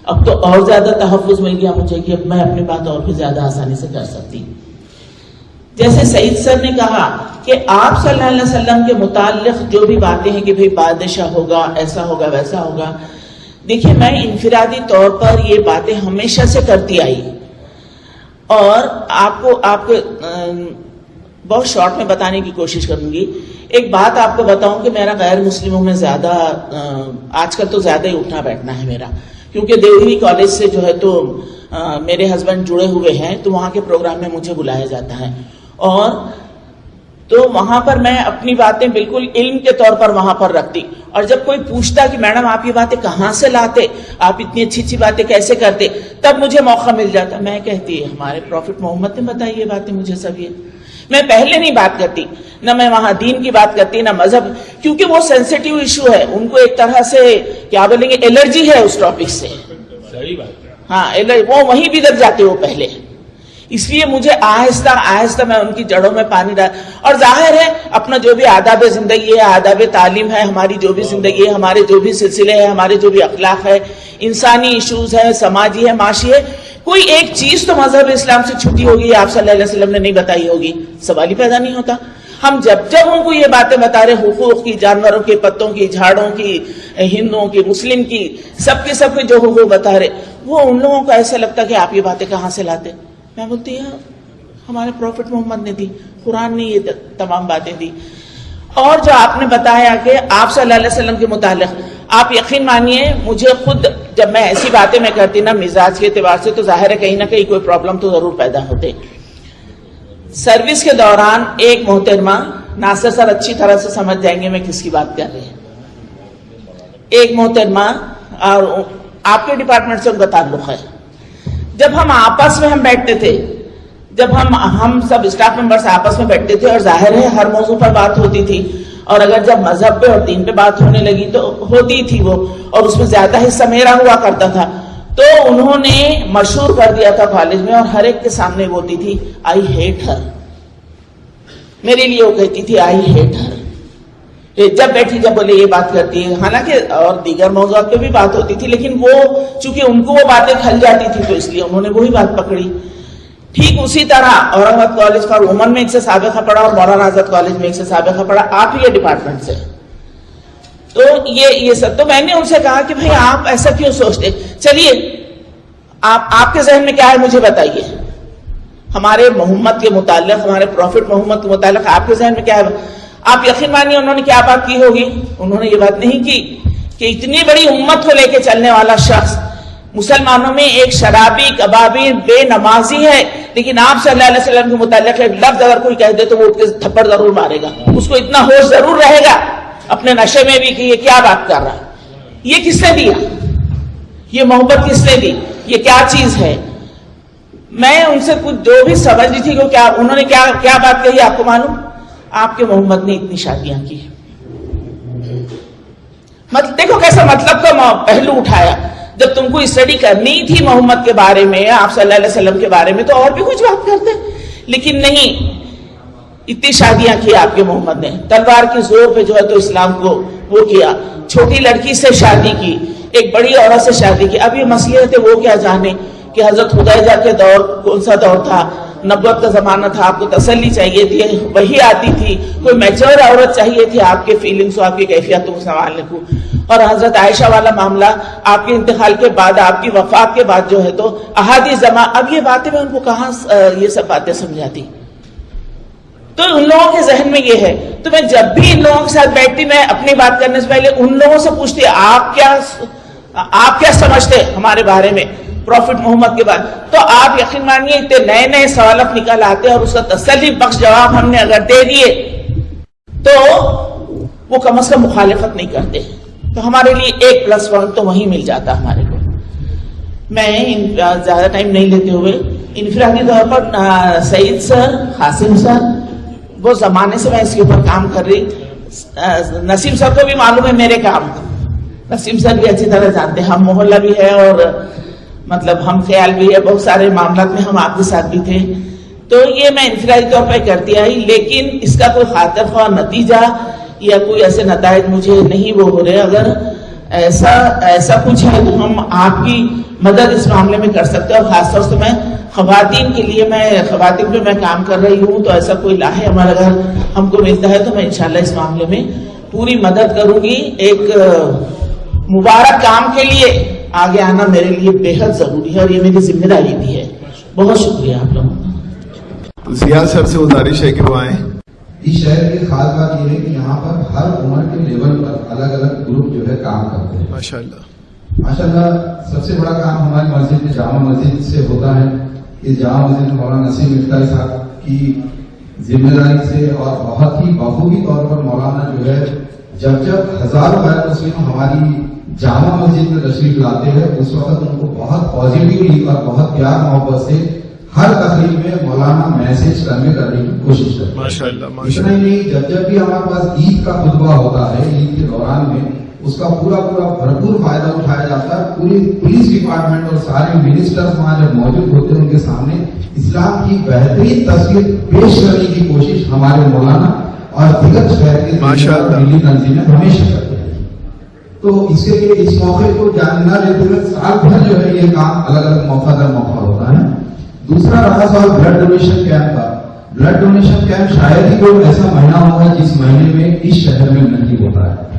اب تو اور زیادہ تحفظ مل گیا مجھے کہ اب میں اپنی بات اور بھی زیادہ آسانی سے کر سکتی. جیسے سعید سر نے کہا کہ آپ صلی اللہ علیہ وسلم کے متعلق جو بھی باتیں ہیں کہ بھئی بادشاہ ہوگا, ایسا ہوگا, ویسا ہوگا, دیکھیے میں انفرادی طور پر یہ باتیں ہمیشہ سے کرتی آئی, اور آپ کو بہت شارٹ میں بتانے کی کوشش کروں گی. ایک بات آپ کو بتاؤں کہ میرا غیر مسلموں میں زیادہ آج کل تو زیادہ ہی اٹھنا بیٹھنا ہے میرا, کیونکہ دیوی کالج سے جو ہے تو میرے ہسبینڈ جڑے ہوئے ہیں تو وہاں کے پروگرام میں مجھے بلایا جاتا ہے, اور تو وہاں پر میں اپنی باتیں بالکل علم کے طور پر وہاں پر رکھتی. اور جب کوئی پوچھتا کہ میڈم آپ یہ باتیں کہاں سے لاتے, آپ اتنی اچھی اچھی باتیں کیسے کرتے, تب مجھے موقع مل جاتا. میں کہتی ہمارے پروفٹ محمد نے بتائی یہ باتیں مجھے سب. یہ میں پہلے نہیں بات کرتی, نہ میں وہاں دین کی بات کرتی, نہ مذہب, کیونکہ وہ سینسیٹیو ایشو ہے. ان کو ایک طرح سے کیا بولیں گے الرجی ہے اس ٹاپک سے. صحیح بات ہے. ہاں وہ وہیں بدر جاتے وہ پہلے, اس لیے مجھے آہستہ آہستہ میں ان کی جڑوں میں پانی ڈال. اور ظاہر ہے اپنا جو بھی آداب زندگی ہے, آداب تعلیم ہے, ہماری جو بھی زندگی ہے, ہمارے جو بھی سلسلے ہیں, ہمارے جو بھی اخلاق ہے, انسانی ایشوز ہے, سماجی ہے, معاشی ہے, کوئی ایک چیز تو مذہب اسلام سے چھٹی ہوگی, آپ صلی اللہ علیہ وسلم نے نہیں بتائی ہوگی, سوال ہی پیدا نہیں ہوتا. ہم جب ان کو یہ باتیں بتا رہے, حقوق کی, جانوروں کے, پتوں کی, جھاڑوں کی, ہندوؤں کی, مسلم کی, سب کے جو حقوق بتا رہے, وہ ان لوگوں کو ایسا لگتا کہ آپ یہ باتیں کہاں سے لاتے. میں بولتی ہوں ہمارے پروفٹ محمد نے دی, قرآن نے یہ تمام باتیں دی. اور جو آپ نے بتایا کہ آپ صلی اللہ علیہ وسلم کے متعلق, آپ یقین مانیے مجھے خود جب میں ایسی باتیں میں کرتی نا مزاج کے اعتبار سے, تو ظاہر ہے کہیں نہ کہیں کوئی پرابلم تو ضرور پیدا ہوتے. سروس کے دوران ایک محترمہ, ناصر سر اچھی طرح سے سمجھ جائیں گے میں کس کی بات کر رہی ہوں, ایک محترمہ, اور آپ کے ڈپارٹمنٹ سے ان کا تعلق ہے, جب ہم آپس میں بیٹھتے تھے, جب ہم سب اسٹاف ممبرس آپس میں بیٹھتے تھے, اور ظاہر ہے ہر موضوع پر بات ہوتی تھی, اور اگر جب مذہب پہ اور دین پہ بات ہونے لگی تو ہوتی تھی وہ, اور اس میں زیادہ حصہ میرا ہوا کرتا تھا, تو انہوں نے مشہور کر دیا تھا کالج میں, اور ہر ایک کے سامنے بولتی تھی آئی ہیٹ ہر. میرے لیے وہ کہتی تھی آئی ہیٹ ہر. جب بیٹھی جب بولے یہ بات کرتی ہے, حالانکہ اور دیگر موضوعات پہ بھی بات ہوتی تھی, لیکن وہ چونکہ ان کو وہ باتیں کھل جاتی تھی تو اس لیے انہوں نے وہی بات پکڑی. ٹھیک اسی طرح اورنگ آباد کالج فار وومن میں ایک سے سابقہ پڑھا, اور مولانا آزاد کالج میں ایک سے سابقہ پڑھا, آپ ہی ڈپارٹمنٹ سے. تو یہ سب, تو میں نے ان سے کہا کہ بھئی آپ ایسا کیوں سوچتے, چلیے آپ کے ذہن میں کیا ہے مجھے بتائیے, ہمارے محمد کے متعلق, ہمارے پروفٹ محمد کے متعلق آپ کے ذہن میں کیا ہے. آپ یقین مانیے انہوں نے کیا بات کی ہوگی, انہوں نے یہ بات نہیں کی کہ اتنی بڑی امت کو لے کے چلنے والا شخص مسلمانوں میں ایک شرابی, کبابی, بے نمازی ہے, لیکن آپ صلی اللہ علیہ وسلم کے متعلق ایک لفظ اگر کوئی کہہ دے تو وہ اٹھ کے تھپڑ ضرور مارے گا, اس کو اتنا ہوش ضرور رہے گا اپنے نشے میں بھی کہ یہ کیا بات کر رہا ہے, یہ کس نے دیا, یہ محبت کس نے دی, یہ کیا چیز ہے. میں ان سے کچھ جو بھی سمجھ رہی تھی کہ کیا انہوں نے کیا بات کہی, آپ کو معلوم, آپ کے محمد نے اتنی شادیاں کی. مطلب دیکھو کیسا مطلب کا پہلو اٹھایا. جب تم کو اسٹڈی کرنی تھی محمد کے بارے میں, آپ صلی اللہ علیہ وسلم کے بارے میں, تو اور بھی کچھ بات کرتے, لیکن نہیں, اتنی شادیاں کی آپ کے محمد نے. تلوار کے زور پہ جو ہے تو اسلام کو وہ کیا, چھوٹی لڑکی سے شادی کی, ایک بڑی عورت سے شادی کی. اب یہ مسئلے تھے وہ کیا جانے کہ حضرت خدیجہ کے دور کون سا دور تھا, نبوت کا زمانہ تھا, آپ کو تسلی چاہیے تھی, وہی آتی تھی, کوئی میچور عورت چاہیے تھی آپ کے فیلنگس و آپ کی کیفیتوں کو سنبھالنے کو. اور حضرت عائشہ والا معاملہ آپ کے انتقال کے بعد, آپ کی وفات کے بعد جو ہے تو احادیث جمع. اب یہ باتیں میں ان کو کہاں یہ سب باتیں سمجھاتی, تو ان لوگوں کے ذہن میں یہ ہے. تو میں جب بھی ان لوگوں کے ساتھ بیٹھتی, میں اپنی بات کرنے سے پہلے ان لوگوں سے پوچھتی آپ کیا سمجھتے ہمارے بارے میں, پروفٹ محمد کے بعد. تو آپ یقین مانیے اتنے نئے سوالات نکال آتے, اور اس کا تسلی بخش جواب ہم نے اگر دے دیے تو وہ کم از کم مخالفت نہیں کرتے, تو ہمارے لیے ایک پلس پوائنٹ تو وہیں مل جاتا ہمارے کو. میں زیادہ ٹائم نہیں لیتے ہوئے انفرادی طور پر سعید سر, قاسم سر, وہ زمانے سے میں اس کے اوپر کام کر رہی. نسیم سر کو بھی معلوم ہے میرے کام, نسیم سر بھی اچھی طرح جانتے ہیں, ہم محلہ بھی ہے اور مطلب ہم خیال بھی ہے, بہت سارے معاملات میں ہم آپ کے ساتھ بھی تھے. تو یہ میں انفرادی طور پہ کرتی آئی, لیکن اس کا کوئی خاطر خواہ نتیجہ یا کوئی ایسے نتائج مجھے نہیں وہ ہو رہے. اگر ایسا کچھ ہے تو ہم آپ کی مدد اس معاملے میں کر سکتے ہیں, اور خاص طور سے میں خواتین کے لیے, میں خواتین پہ میں کام کر رہی ہوں, تو ایسا کوئی لاہے عمل اگر ہم کو ملتا ہے تو میں انشاءاللہ اس معاملے میں پوری مدد کروں گی. ایک مبارک کام کے لیے آگے آنا میرے لیے بے حد ضروری ہے, اور یہ میری ذمہ داری بھی ہے. بہت شکریہ آپ لوگوں کا. ضیاء سر سے گزارش ہے کہ وہ آئیں. اس شہر کی خاص بات یہ ہے کہ یہاں پر ہر عمر کے لیول پر الگ الگ گروپ جو ہے کام کرتے ہیں. ماشاءاللہ سب سے بڑا کام ہماری مسجد میں جامع مسجد سے ہوتا ہے. یہ جامع مسجد میں مولانا نسیم مفتاحی صاحب کی ذمہ داری سے اور بہت ہی بخوبی طور پر مولانا جو ہے جب ہزاروں غیر مسلم ہماری جامع مسجد میں تشریف لاتے ہیں, اس وقت ان کو بہت پازیٹیولی اور بہت پیار محبت سے ہر تقریب میں مولانا میسج کرنے کی کوشش کرتے ہیں. اتنا ہی نہیں, جب بھی ہمارے پاس عید کا خطبہ ہوتا ہے, عید کے دوران میں اس کا پورا بھرپور فائدہ اٹھایا جاتا ہے. پوری پولیس ڈپارٹمنٹ اور سارے منسٹرز وہاں جب موجود ہوتے ہیں ان کے سامنے اسلام کی بہترین تصویر پیش کرنے کی کوشش ہمارے مولانا اور دیگر شہر کے دلی تنظیمیں ہمیشہ کرتے ہیں. تو اس کے لیے اس موقع کو جاننا لیتے ہوئے سال بھر جو ہے یہ کام الگ الگ موقع در موقع ہوتا ہے. دوسرا رہا سوال بلڈ ڈونیشن کیمپ کا. بلڈ ڈونیشن کیمپ شاید ہی کوئی ایسا مہینہ ہوگا جس مہینے میں اس شہر میں نہیں ہوتا ہے.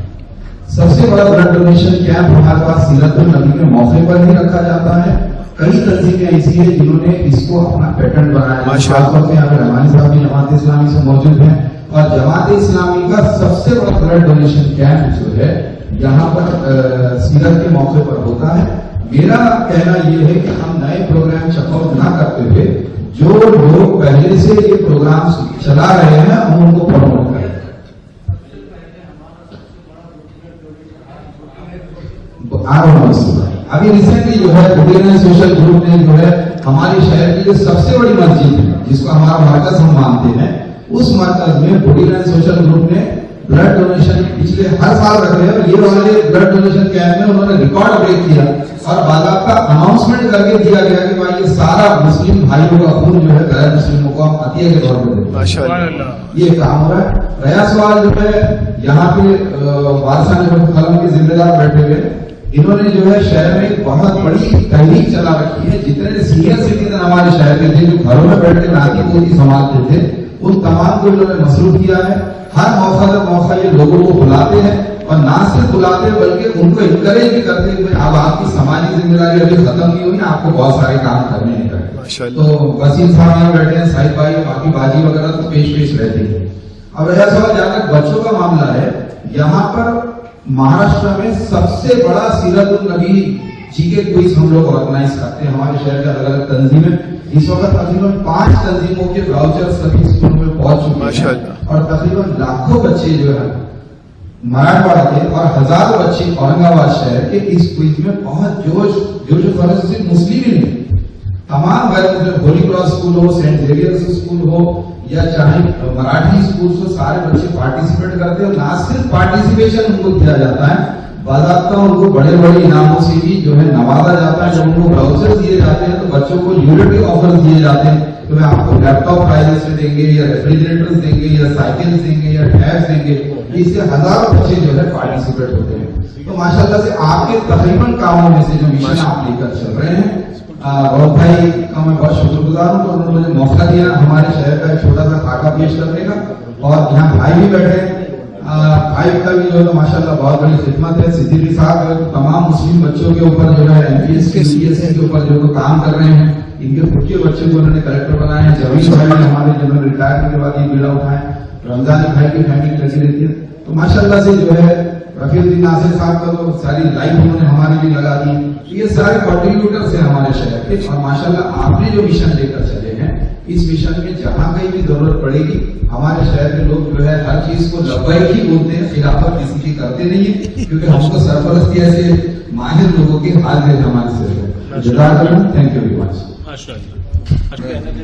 سب سے بڑا بلڈ ڈونیشن کیمپ ہمارے پاس سیرت النبی کے موقع پر ہی رکھا جاتا ہے. کئی تنظیمیں ایسی ہیں جنہوں نے اس کو اپنا پیٹرن بنایا ہے. خاص طور پہ یہاں پہ رحمانی صاحب بھی جماعت اسلامی سے موجود ہیں اور جماعت اسلامی کا سب سے بڑا بلڈ ڈونیشن کیمپ جو ہے یہاں پر سیرت کے موقع پر ہوتا ہے. میرا کہنا یہ ہے کہ ہم نئے پروگرام چیک آؤٹ نہ کرتے ہوئے جو لوگ پہلے سے یہ پروگرام چلا رہے ہیں ہم ان کو پروموٹ کریں. ابھی ریسنٹلی جو ہے بڈیرن سوشل گروپ نے جو ہے ہمارے شہر کی جو سب سے بڑی مسجد ہے جس کو ہمارا مرکز ہم مانتے ہیں اس مرکز میں بڈیرن سوشل گروپ نے بلڈ ڈونیشن پچھلے ہر سال رکھ رہے ہیں. یہ والے بلڈ ڈونیشن کیمپ میں انہوں نے ریکارڈ بریک کیا اور باضابطہ اناؤنسمنٹ کر کے دیا گیا کہ بھائی یہ سارا مسلم بھائیوں کا خون جو ہے غیر مسلموں کو ہم عطیہ کے طور پہ دیں. یہ کام ہو رہا ہے. ریا سوال جو ہے یہاں پہ وارثہ نے قلم کے ذمہ دار بیٹھے ہوئے انہوں نے جو ہے شہر میں ایک بہت بڑی تحریک چلا رکھی ہے. جتنے سینئر سٹیزن ہمارے شہر کے تھے جو گھروں میں بیٹھ کے ناکی پوتی سنبھالتے تھے ان تمام کو انہوں نے مصروف کیا ہے. ہر موقع پر موقع یہ لوگوں کو بلاتے ہیں اور نہ صرف بلاتے ہیں بلکہ ان کو انکریج بھی کرتے ہیں کہ اب آپ کی سماجی ذمہ داری ابھی ختم نہیں ہوئی, آپ کو بہت سارے کام کرنے ہیں. تو وسیم صاحب یہاں بیٹھے ہیں, سائد بھائی, باقی باجی وغیرہ تو پیش رہتے ہیں. اب ایسا سوال جہاں تک بچوں کا معاملہ ہے, یہاں پر مہاراشٹر میں سب سے بڑا سیرت النبی جی کے کوئز ہم لوگ آرگنائز کرتے ہیں. ہمارے شہر کے الگ الگ تنظیمیں اس وقت تقریباً 5 تنظیموں کے براؤچر سبھی اسکولوں میں پہنچ چکے ہیں اور تقریباً لاکھوں بچے جو ہے مراٹھواڑہ کے اور ہزاروں بچے اورنگ آباد شہر کے اس کوئز میں بہت جوش و خروش سے مسلم ہی نہیں, تمام غیر مسلم ہولی کراس اسکول ہو, سینٹ زیویئرس اسکول ہو یا چاہے مراٹھی اسکول ہو, سارے بچے پارٹیسپیٹ کرتے ہیں. اور نہ صرف پارٹیسپیشن ان کو کیا جاتا ہے, باضابطہ ان کو بڑے بڑے انعاموں سے بھی جو ہے نوازا جاتا ہے. جب ان کو براؤچر دیے جاتے ہیں تو بچوں کو یونٹی آفر دیے جاتے ہیں کہ میں آپ کو لیپ ٹاپ پرائز میں دیں گے یا ریفریجریٹر دیں گے یا سائیکل دیں گے یا ٹیبس دیں گے. اس سے ہزاروں بچے جو ہے پارٹیسپیٹ ہوتے ہیں. تو ماشاءاللہ سے آپ کے تقریباً کاموں میں سے جو مشن آپ لے کر چل رہے ہیں, رول بھائی کا میں بہت شکر گزار ہوں کہ انہوں نے مجھے موقع دیا ہمارے شہر کا ایک چھوٹا سا خاکہ پیش کرنے کا. اور یہاں بھائی بھی بیٹھے ہیں, بھائی کا بھی جو ہے ماشاءاللہ بہت بڑی خدمت ہے. صدیقی صاحب تمام مسلم بچوں کے اوپر جو ہے MPS کے CSC کے اوپر جو کام کر رہے ہیں, ان کے خود کے بچوں کو انہوں نے کلیکٹر بنائے ہیں. جویش بھائی ہمارے جنہوں نے ریٹائر ہونے کے بعد یہ بیڑا اٹھائے, رمضان بھائی کی فیملی لگی رہتی ہے. تو ماشاءاللہ سے جو ہے رفیع الدین ناصر صاحب کا تو ساری لائف انہوں نے ہمارے لیے لگا دی. یہ سارے کنٹریبیوٹرز ہیں ہمارے شہر کے. اور ماشاءاللہ آپ نے جو مشن لے کر چلے ہیں, اس مشن میں جہاں کہیں بھی ضرورت پڑے گی ہمارے شہر کے لوگ جو ہے ہر چیز کو لبیک ہی بولتے ہیں, خلافت کسی کی کرتے نہیں ہیں, کیونکہ ہم کو سرپرستی ایسے ماہر لوگوں کے ہاتھ میں ہمارے سے. Thank you very much.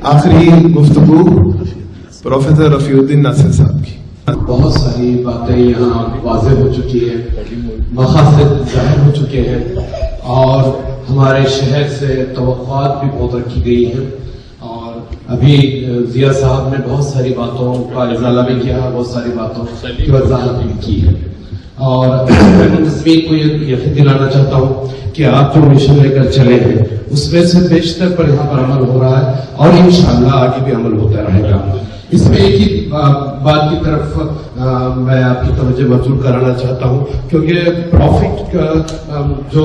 آخری گفتگو پروفیسر رفیع الدین ناصر صاحب کی. بہت ساری باتیں یہاں واضح ہو چکی ہیں, مقاصد ظاہر ہو چکے ہیں اور ہمارے شہر سے توقعات بھی بہت رکھی گئی ہیں. اور ابھی ضیاء صاحب نے بہت ساری باتوں کا ازالہ بھی کیا, بہت ساری باتوں کی وضاحت بھی کی ہے. اور میں منتظمین کو یہ یقین دلانا چاہتا ہوں کہ آپ جو مشن لے کر چلے ہیں اس میں سے بیشتر پر یہاں پر عمل ہو رہا ہے اور انشاءاللہ آگے بھی عمل ہوتا رہے گا. اس میں ایک ہی بات کی طرف میں آپ کی توجہ مبذول کرانا چاہتا ہوں, کیونکہ پروفٹ کا جو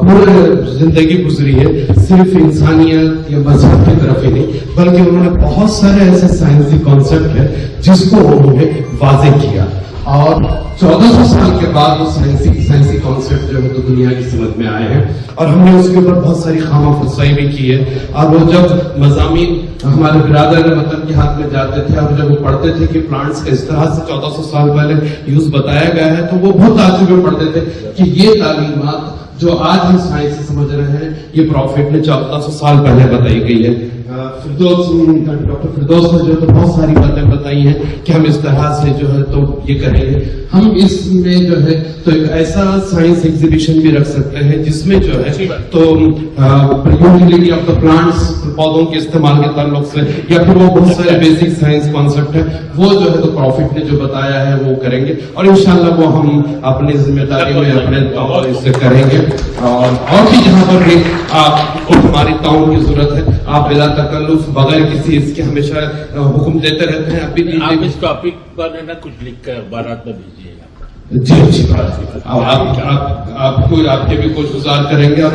پورے زندگی گزری ہے صرف انسانیت یا مذہب کی طرف ہی نہیں, بلکہ انہوں نے بہت سارے ایسے سائنسی کانسیپٹ ہیں جس کو انہوں نے واضح کیا. اور 1400 سال کے بعد وہ سائنسی کانسیپٹ جو ہے تو دنیا کی سمجھ میں آئے ہیں اور ہم نے اس کے اوپر بہت ساری خامہ فرسائی بھی کی ہے. اور وہ جب مضامین ہمارے برادر وطن کے ہاتھ میں جاتے تھے اور جب وہ پڑھتے تھے کہ پلانٹس کا اس طرح سے 1400 سال پہلے یوز بتایا گیا ہے, تو وہ بہت تعجب میں پڑھتے تھے کہ یہ تعلیمات جو آج ہم سائنس سے سمجھ رہے ہیں یہ پروفٹ نے 1400 سال پہلے بتائی گئی ہے. ڈاکٹر فردوس نے جو ہے تو بہت ساری باتیں بتائی ہیں کہ ہم اس طرح سے جو ہے تو یہ کریں گے. ہم اس میں جو ہے تو ایک ایسا سائنس ایگزیبیشن بھی رکھ سکتے ہیں جس میں جو ہے تو یوٹیلیٹی آف دا پلانٹس, پودوں کے استعمال کے تعلق سے, یا پھر وہ بہت سارے بیسک سائنس کانسیپٹ ہیں وہ جو ہے تو پروفٹ نے جو بتایا ہے وہ کریں گے, اور انشاءاللہ وہ ہم اپنی ذمہ داری میں اپنے طور سے کریں گے. اور بھی جہاں پر بھی آپ کو ہماری تعاون کی ضرورت ہے آپ بلا تکلف بغیر کسی اس کے ہمیشہ حکم دیتے رہتے ہیں. ابھی آپ اس ٹاپک پر نا کچھ لکھ کر اخبارات میں بھیجیے گا. جی اچھی بات. آپ کو آپ کے بھی کچھ گزار کریں گے, اور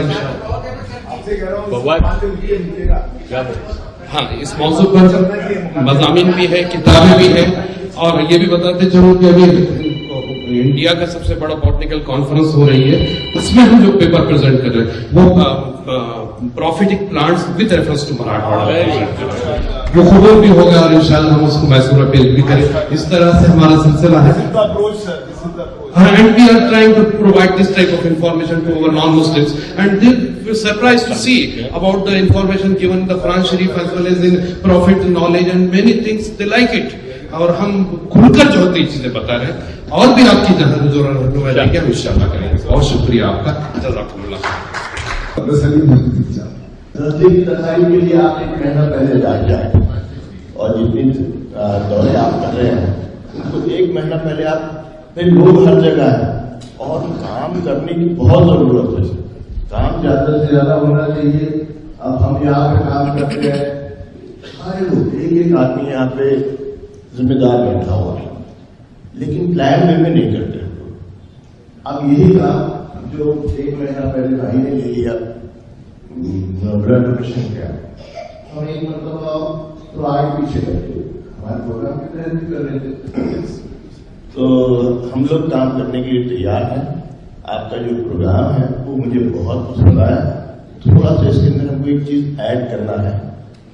ہاں اس موضوع پر مضامین بھی ہے, کتابیں بھی ہیں. اور یہ بھی بتاتے چلوں کہ ابھی انڈیا کا سب سے بڑا بوٹنیکل کانفرنس ہو رہی ہے, اس میں ہم جو پیپر پریزنٹ کر رہے ہیں وہ prophetic plants with reference to Marathwada, وہ قبول بھی ہوگا اور انشاءاللہ ہم اس کو میسور اپیل بھی کریں. اس طرح سے ہمارا سلسلہ ہے. And we are trying to provide this type of information to our non-Muslims, and they were surprised to see about the information given in the Quran Sharif as well as in Prophet knowledge and many things. They like it. اور ہم کھل کر جو ہوتی چیزیں بتا رہے ہیں, اور بھی آپ کی جہاں جو رہنمائی کی ہم انشاءاللہ کریں گے. بہت شکریہ آپ کا, جزاکم اللہ. تصدیق رسائی کے لیے آپ 1 مہینہ پہلے جا جائیں, اور جتنی دورے آپ کر رہے ہیں ان کو 1 مہینہ پہلے آپ پھر لوگ ہر جگہ ہیں اور کام کرنے کی بہت ضرورت ہے. کام زیادہ سے زیادہ ہونا چاہیے. اب ہم یہاں پہ کام کرتے ہیں, سارے لوگ ایک آدمی یہاں پہ ذمہ دار بیٹھا ہوا ہے, لیکن پلان وے میں نہیں کرتے. اب یہی کام جو 1 مہینہ پہلے بھائی نے لے لیا بلڈ ڈونیشن کیا, اور ایک مرتبہ تو آگے پیچھے کرتے ہمارے پروگرام کے تحت بھی کر رہے تھے. تو ہم لوگ کام کرنے کے لیے تیار ہیں. آپ کا جو پروگرام ہے وہ مجھے بہت پسند آیا. تھوڑا سا اس کے اندر ہم کو ایک چیز ایڈ کرنا ہے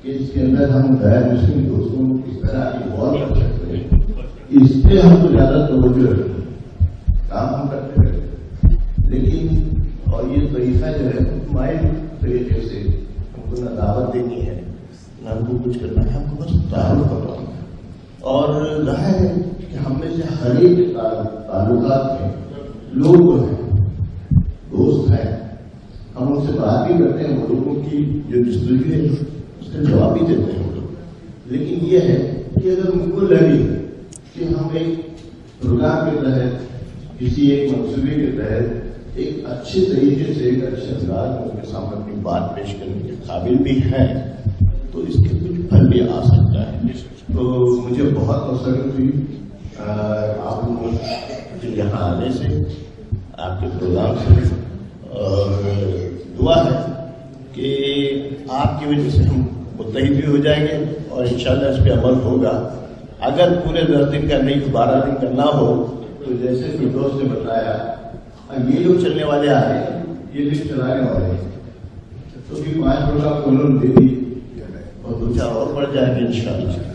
کہ اس کے اندر ہم غیر مسلم دوستوں کو کس طرح انوالو کر سکتے ہیں, اس پہ ہم کو زیادہ توجہ رکھتے ہیں. کام ہم کرتے رہتے, لیکن اور یہ طریقہ جو ہے مائنڈ طریقے سے ہم کو نہ دعوت دینی ہے نہ ہم کو کچھ کرنا ہے, ہم کو بس تعارف کروانا ہے. اور ظاہر ہے کہ ہم میں سے ہر ایک تعلقات میں لوگ ہیں, دوست ہیں, ہم ان سے بات بھی کرتے ہیں, وہ لوگوں کی جو جستجو ہے اس کا جواب بھی دیتے ہیں وہ لوگ. لیکن یہ ہے کہ اگر ان کو لگے کہ ہم ایک پروگرام کے تحت کسی ایک منصوبے کے تحت ایک اچھے طریقے سے ایک اچھے انداز میں ان کے سامنے اپنی بات پیش کرنے کے قابل بھی ہیں تو اس کے کچھ پھل بھی آ سکتا ہے. تو مجھے بہت مسرت ہوئی آپ لوگوں کے یہاں آنے سے, آپ کے پروگرام سے, اور دعا ہے کہ آپ کی وجہ سے ہم متحد بھی ہو جائیں گے اور انشاءاللہ اس پہ عمل ہوگا. اگر پورے 10 دن کا نہیں 12 دن کا نہ ہو تو جیسے فردوس نے بتایا یہ لوگ چلنے والے آ رہے ہیں, یہ لوگ چلانے والے ہیں, تو پھر 5 پروگرام کو انہوں نے دے دی اور 2-4 اور بڑھ جائیں گے انشاءاللہ.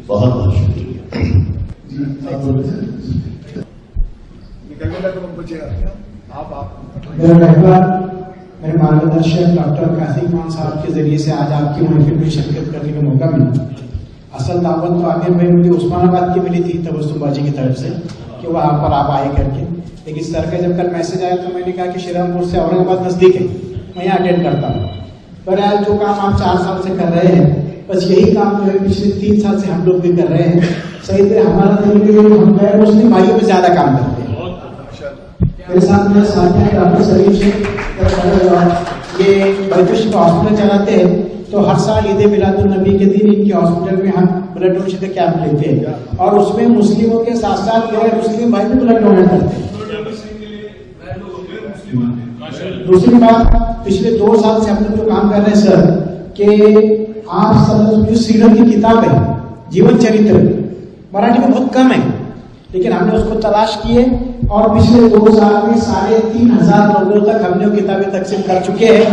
بہت بہت شکریہ. میرے مارگدرشک ڈاکٹر قاسم خان صاحب کے ذریعے سے آج آپ کی محفل میں شرکت کرنے کا موقع ملا. اصل دعوت تو عامر بھائی مجھے عثمان آباد کی ملی تھی تبسم باجی کی طرف سے کہ وہاں پر آپ آئے کر کے, لیکن سر کا جب کل میسج آیا تو میں نے کہا کہ شیرام پور سے اورنگ آباد نزدیک ہے, میں یہاں اٹینڈ کرتا ہوں. پر آج جو کام آپ 4 سال سے کر رہے ہیں بس یہی کام جو ہے پچھلے 3 سال سے ہم لوگ بھی کر رہے ہیں. صحیح طرح ہمارا طریقہ ہم غیر مسلم بھائیوں میں زیادہ کام کرتے ہیں. میرے ساتھ میرے ساتھی ڈاکٹر سلیم شیخ یہ بلکش کا ہاسپٹل چلاتے ہیں, تو ہر سال عید میلاد النبی کے دن ان کے ہاسپٹل میں ہم بلڈ ڈونیشن کا کیمپ لیتے ہیں, اور اس میں مسلموں کے ساتھ ساتھ غیر مسلم بھائی بھی بلڈ ڈونیٹ کرتے ہیں. دوسری بات, پچھلے 2 سال سے ہم لوگ جو کام کر رہے ہیں سر کہ آپ سب جو سیرت کی کتاب ہے جیون چریتر مراٹھی میں بہت کم ہے, لیکن ہم نے اس کو تلاش کیے اور پچھلے 2 سال میں 3,500 لوگوں تک ہم نے وہ کتابیں تقسیم کر چکے ہیں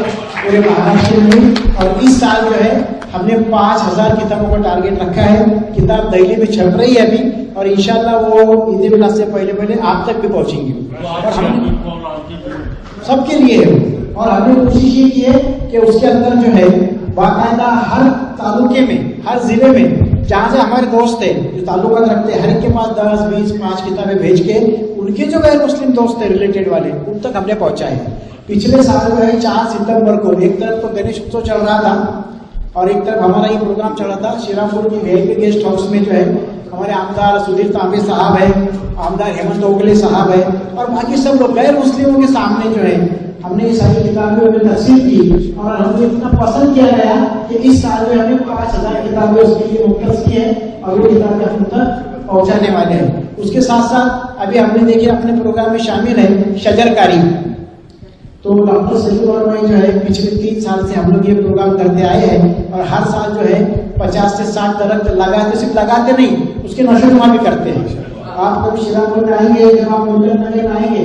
پورے مہاراشٹر میں. اور اس سال جو ہے ہم نے 5,000 کتابوں کا ٹارگیٹ رکھا ہے. کتاب دہلی میں چھپ رہی ہے ابھی, اور انشاءاللہ وہ عید میلاد سے پہلے آپ تک بھی پہنچیں گی. سب کے لیے ہے. اور ہم نے کوشش یہ کی ہے کہ اس کے اندر جو ہے باقاعدہ ہر تعلقے میں، ہر ضلع میں جہاں سے ہمارے دوست ہیں جو تعلقات رکھتے ہیں، ہر ایک کے پاس 10 20 5 کتابیں بھیج کے ان کے جو غیر مسلم دوست ہیں ریلیٹڈ والے ان تک ہم نے پہنچائے ہیں. پچھلے سال جو ہے 4 ستمبر کو ایک طرف تو گنیش اتسو چل رہا تھا اور ایک طرف ہمارا یہ پروگرام چل رہا تھا. شیراپور کی VIP گیسٹ ہاؤس میں جو ہے ہمارے آمدار سدھیر تانبے صاحب ہے، آمدار ہیمنت اوگلے صاحب ہے اور باقی سب لوگ غیر مسلموں کے سامنے جو ہے ہم نے یہ ساری کتابیں ہمیں تقسیم کی اور ہم کو اتنا پسند کیا گیا کہ اس سال جو ہم نے 5000 کتابیں اس کے لیے مختص کی ہیں اور وہ کتابیں ہم تک پہنچانے والے ہیں. اس کے ساتھ ساتھ ابھی ہم نے دیکھے اپنے پروگرام میں شامل ہے شجر کاری. تو ڈاکٹر سلیم بھائی جو ہے پچھلے 3 سال سے ہم لوگ یہ پروگرام کرتے آئے ہیں اور ہر سال جو ہے 50 سے 60 درخت لگاتے، صرف لگاتے نہیں اس کے نشو و نما بھی کرتے ہیں. آپ کبھی شیراپور میں آئیں گے جب آپ ملت نگر آئیں گے،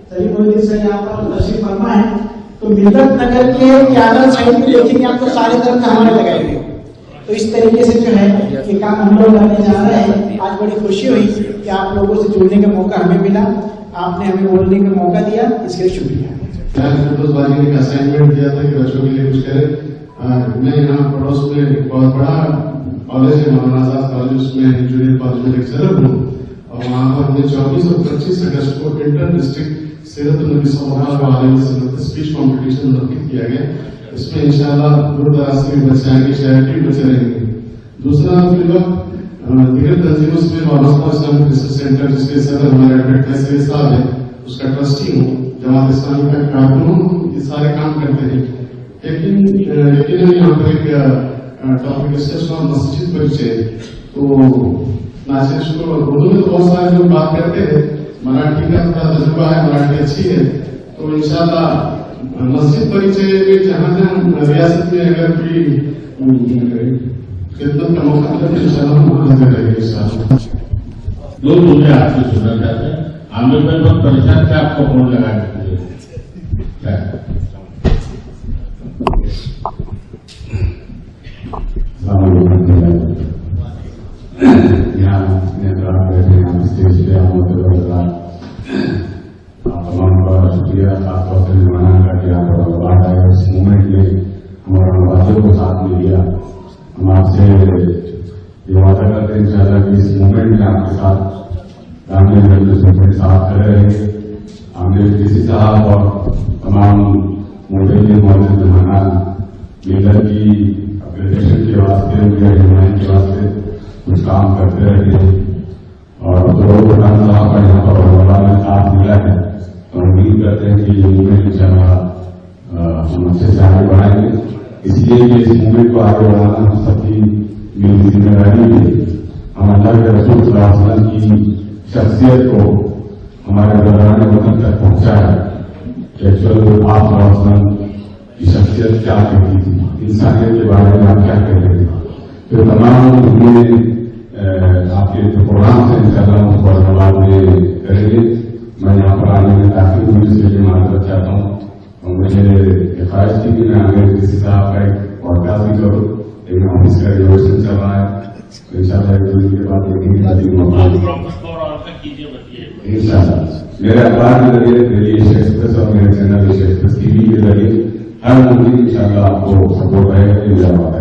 سلیم الدین سے یہاں پر تشریف فرما ہے تو ملت نگر کے قیادت سائڈ میں دیکھیں گے آپ کو سارے درخت ہمارے لگائے ہوئے. تو اس طریقے سے جو ہے یہ کام ہم لوگ کرنے جا رہے ہیں. آج بڑی خوشی ہوئی کہ آپ لوگوں سے جڑنے کا موقع ہمیں ملا، آپ نے ہمیں بولنے کا موقع دیا، اس کے لیے شکریہ. بھائی نے ایک اسائنمنٹ دیا تھا کہ بچوں کے لیے کچھ کرے. میں یہاں پڑوس میں ایک بہت بڑا کالج ہے مولانا آزاد کالج، اس میں جونیئر کالج میں لیکچرر ہوں اور وہاں پر ہم نے 24 اور 25 اگست کو انٹر ڈسٹرکٹ سیرت النبی صلی اللہ علیہ وسلم کا اسپیچ کمپٹیشن منعقد کیا گیا. اس میں انشاءاللہ دور دراز کے بچے آئیں گے، چیریٹی بچے رہیں گے. دوسرا فی الوقت دیگر تنظیموں سے وابستہ اسلامک ریسرچ سینٹر جس کے صدر ہمارے ایڈوکیٹ فیصل صاحب ہیں، اس کا ٹرسٹی ہوں، جماعت اسلامی کا کارکن ہوں. یہ سارے کام کرتے ہیں. لیکن یہاں پر ایک ٹاپک ڈسکس ہوا مسجد پریچے. تو ناصر شکر اردو میں تو بہت سارے لوگ بات کرتے ہیں، مراٹھی کا تھوڑا تجربہ ہے، مراٹھی اچھی ہے. تو انشاءاللہ مسجد پریچے میں جہاں جہاں ریاست میں اگر کوئی خدمت کا موقع ملے تو انشاءاللہ ہم حاضر رہیں گے انشاءاللہ. دو مجھے آپ سے سننا چاہتے ہیں. عامر بھائی بہت پریشان تھے آپ کو فون لگا کے. تمام کا شکریہ، خاص طور سے مہمان کا کیا بات ہے. اس مومنٹ میں ہمارے نوازوں کو ساتھ میں لیا. ہم آپ سے یہ وعدہ کرتے ہیں انشاءاللہ کہ اس مومنٹ میں آپ کے ساتھ ساتھ کھڑے رہے. ہم نے کسی صاحب اور تمام موٹے کے موجود مہمان لیڈر کی اپریشن کے واسطے ان کے رہنمائی کے واسطے کچھ کام کرتے رہے اور خان صاحب کا یہاں پر مولانا ساتھ ملا ہے. تو امید کرتے ہیں کہ یہ موومنٹ انشاءاللہ ہم اچھے سے آگے بڑھائیں گے. اس لیے کہ اس موومنٹ کو آگے بڑھانا ہم سب کی میری ذمہ داری ہے. ہم اللہ کے رسول صلی اللہ علیہ وسلم کی شخصیت کو ہمارے دوران وطن تک پہنچایا کہ ایکچوئل آپ صلی اللہ علیہ وسلم کی شخصیت کیا کہتی تھی، انسانیت کے بارے میں آپ کیا کہہ رہے تھے. تو تمام آپ کے جو پروگرام سے انشاءاللہ اس کو جواب کریں گے. میں یہاں پر آنے میں تاخیر ہوئی اس کے لیے معذرت چاہتا ہوں اور مجھے خواہش تھی کہ میں آگے کسی صاحب کا ایک پوڈ کاسٹ بھی کروں، لیکن آفس کا ریزرویشن چل رہا ہے. انشاءاللہ ایک دن کے بعد انشاءاللہ میرے اخبار کے ذریعے دہلی ایشیا ایکسپریس اور میرے channel Asia express T V کے ذریعے ہر ممکن انشاءاللہ آپ کو سپورٹ رہے گا. میرا بات ہے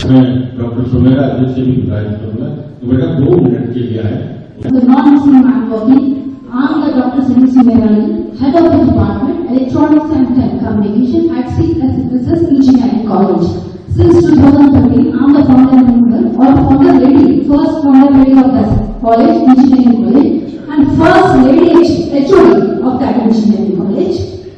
میں ڈاکٹر سمیرا عزیز سے بھی گزارش کروں گا کہ بیٹا 2 منٹ کے لیے آئے. Non-Muslim advocate, I am the Dr. Sunil Sumerali, Head of the Department, Electronics and Telecommunication at CSSS Engineering College. Since 2013, I am the founder member or founder lady, first founder lady of that college, Engineering College, and first lady HOD of that Engineering College.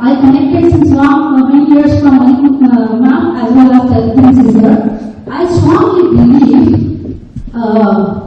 I connected since many years from ma'am as well as the sister. I strongly believe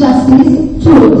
justice, truth,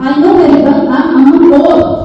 I know very well I'm among all,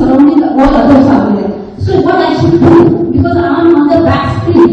surrounding all others are there. So what I should do, because I'm on the back screen,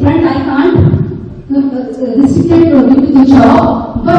front I can't reciprocate due to the job, but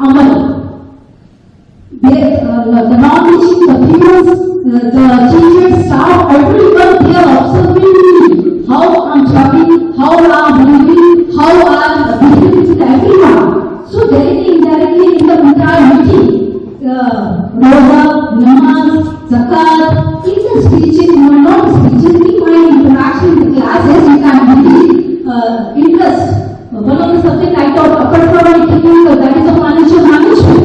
Amal. The non-teaching indirectly in the entire meeting. Roza, namaz, zakat, in the speeches, not speeches, in my interaction in the classes, you can really interest. One of the subject I taught, apart from my technical, that is the financial management.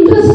interest.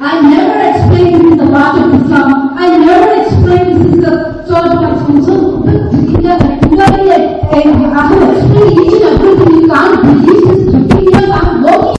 I never explained this is the part of Islam. I never explained this is the church platform. So, I have explained each and everything. You can't believe this 15 years I am working.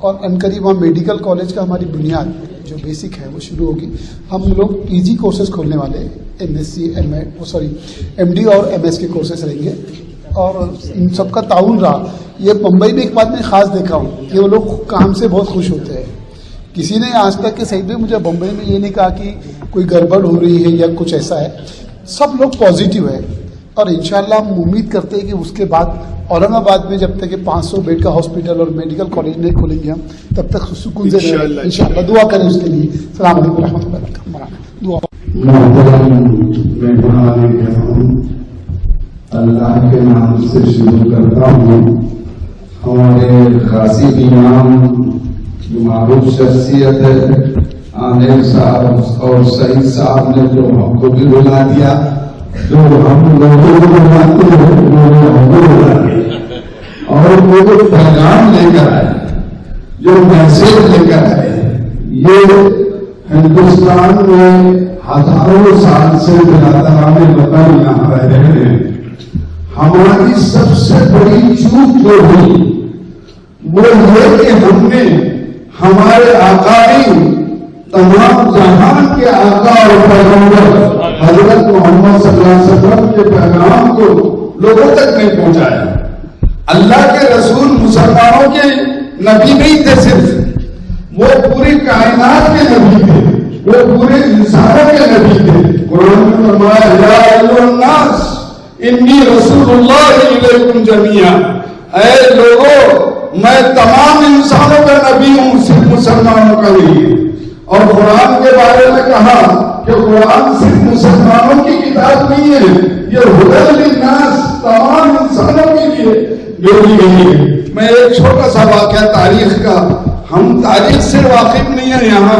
اور عنقریب وہاں medical college کا ہماری بنیاد جو basic ہے وہ شروع ہوگی. ہم لوگ PG کورسز کھولنے والے ہیں, MSc MD اور MS کے کورسز رہیں گے, اور ان سب کا تعاون رہا. یہ ممبئی میں ایک بات میں خاص دیکھا ہوں کہ وہ لوگ کام سے بہت خوش ہوتے ہیں. کسی نے آج تک کہ سعید میں مجھے بمبئی میں یہ نہیں کہا کہ کوئی گڑبڑ ہو رہی ہے یا کچھ ایسا ہے. سب لوگ پازیٹیو ہے, اور انشاءاللہ ہم امید کرتے ہیں کہ اس کے بعد اورنگ آباد میں جب تک کہ 500 بیڈ کا ہاسپٹل اور میڈیکل کالج نہیں کھولیں گے ہم, تب تک سکون سے انشاءاللہ دعا کریں اس کے لیے. السلام علیکم ورحمۃ اللہ وبرکاتہ. دعا اللہ کے نام سے شروع کرتا ہوں. ہمارے قاصد امام جو معروف شخصیت ہے عامر صاحب اور سعید صاحب نے جو ہم کو بھی بلا دیا, جو ہم لوگوں کو بلاتے ہیں انہوں نے ہم کو بلا دیا, اور وہ جو پیغام لے کر آئے, جو میسج لے کر آئے, یہ ہندوستان میں ہزاروں سال سے برادران وطن یہاں رہ رہے ہیں. ہماری سب سے بڑی چوک جو ہوئی وہ یہ کہ ہم نے ہمارے آقائی تمام جہان کے آقا اور پیغمبر حضرت محمد صلی اللہ علیہ وسلم کے پیغام کو لوگوں تک نہیں پہنچایا. اللہ کے رسول مسلمانوں کے نبی نہیں تھے صرف, وہ پوری کائنات کے نبی تھے, وہ پورے انسانوں کے نبی تھے. قرآن میں فرمایا یا ایھا الناس انی رسول اللہ الیکم جمیعا, اے لوگوں میں تمام انسانوں کا نبی ہوں, صرف مسلمانوں کا نہیں. اور قرآن کے بارے میں کہا کہ قرآن صرف مسلمانوں کی کتاب نہیں ہے, یہ ہدی للناس تمام انسانوں کے لیے بھیجی گئی ہے. میں ایک چھوٹا سا واقعہ تاریخ کا, ہم تاریخ سے واقف نہیں ہیں, یہاں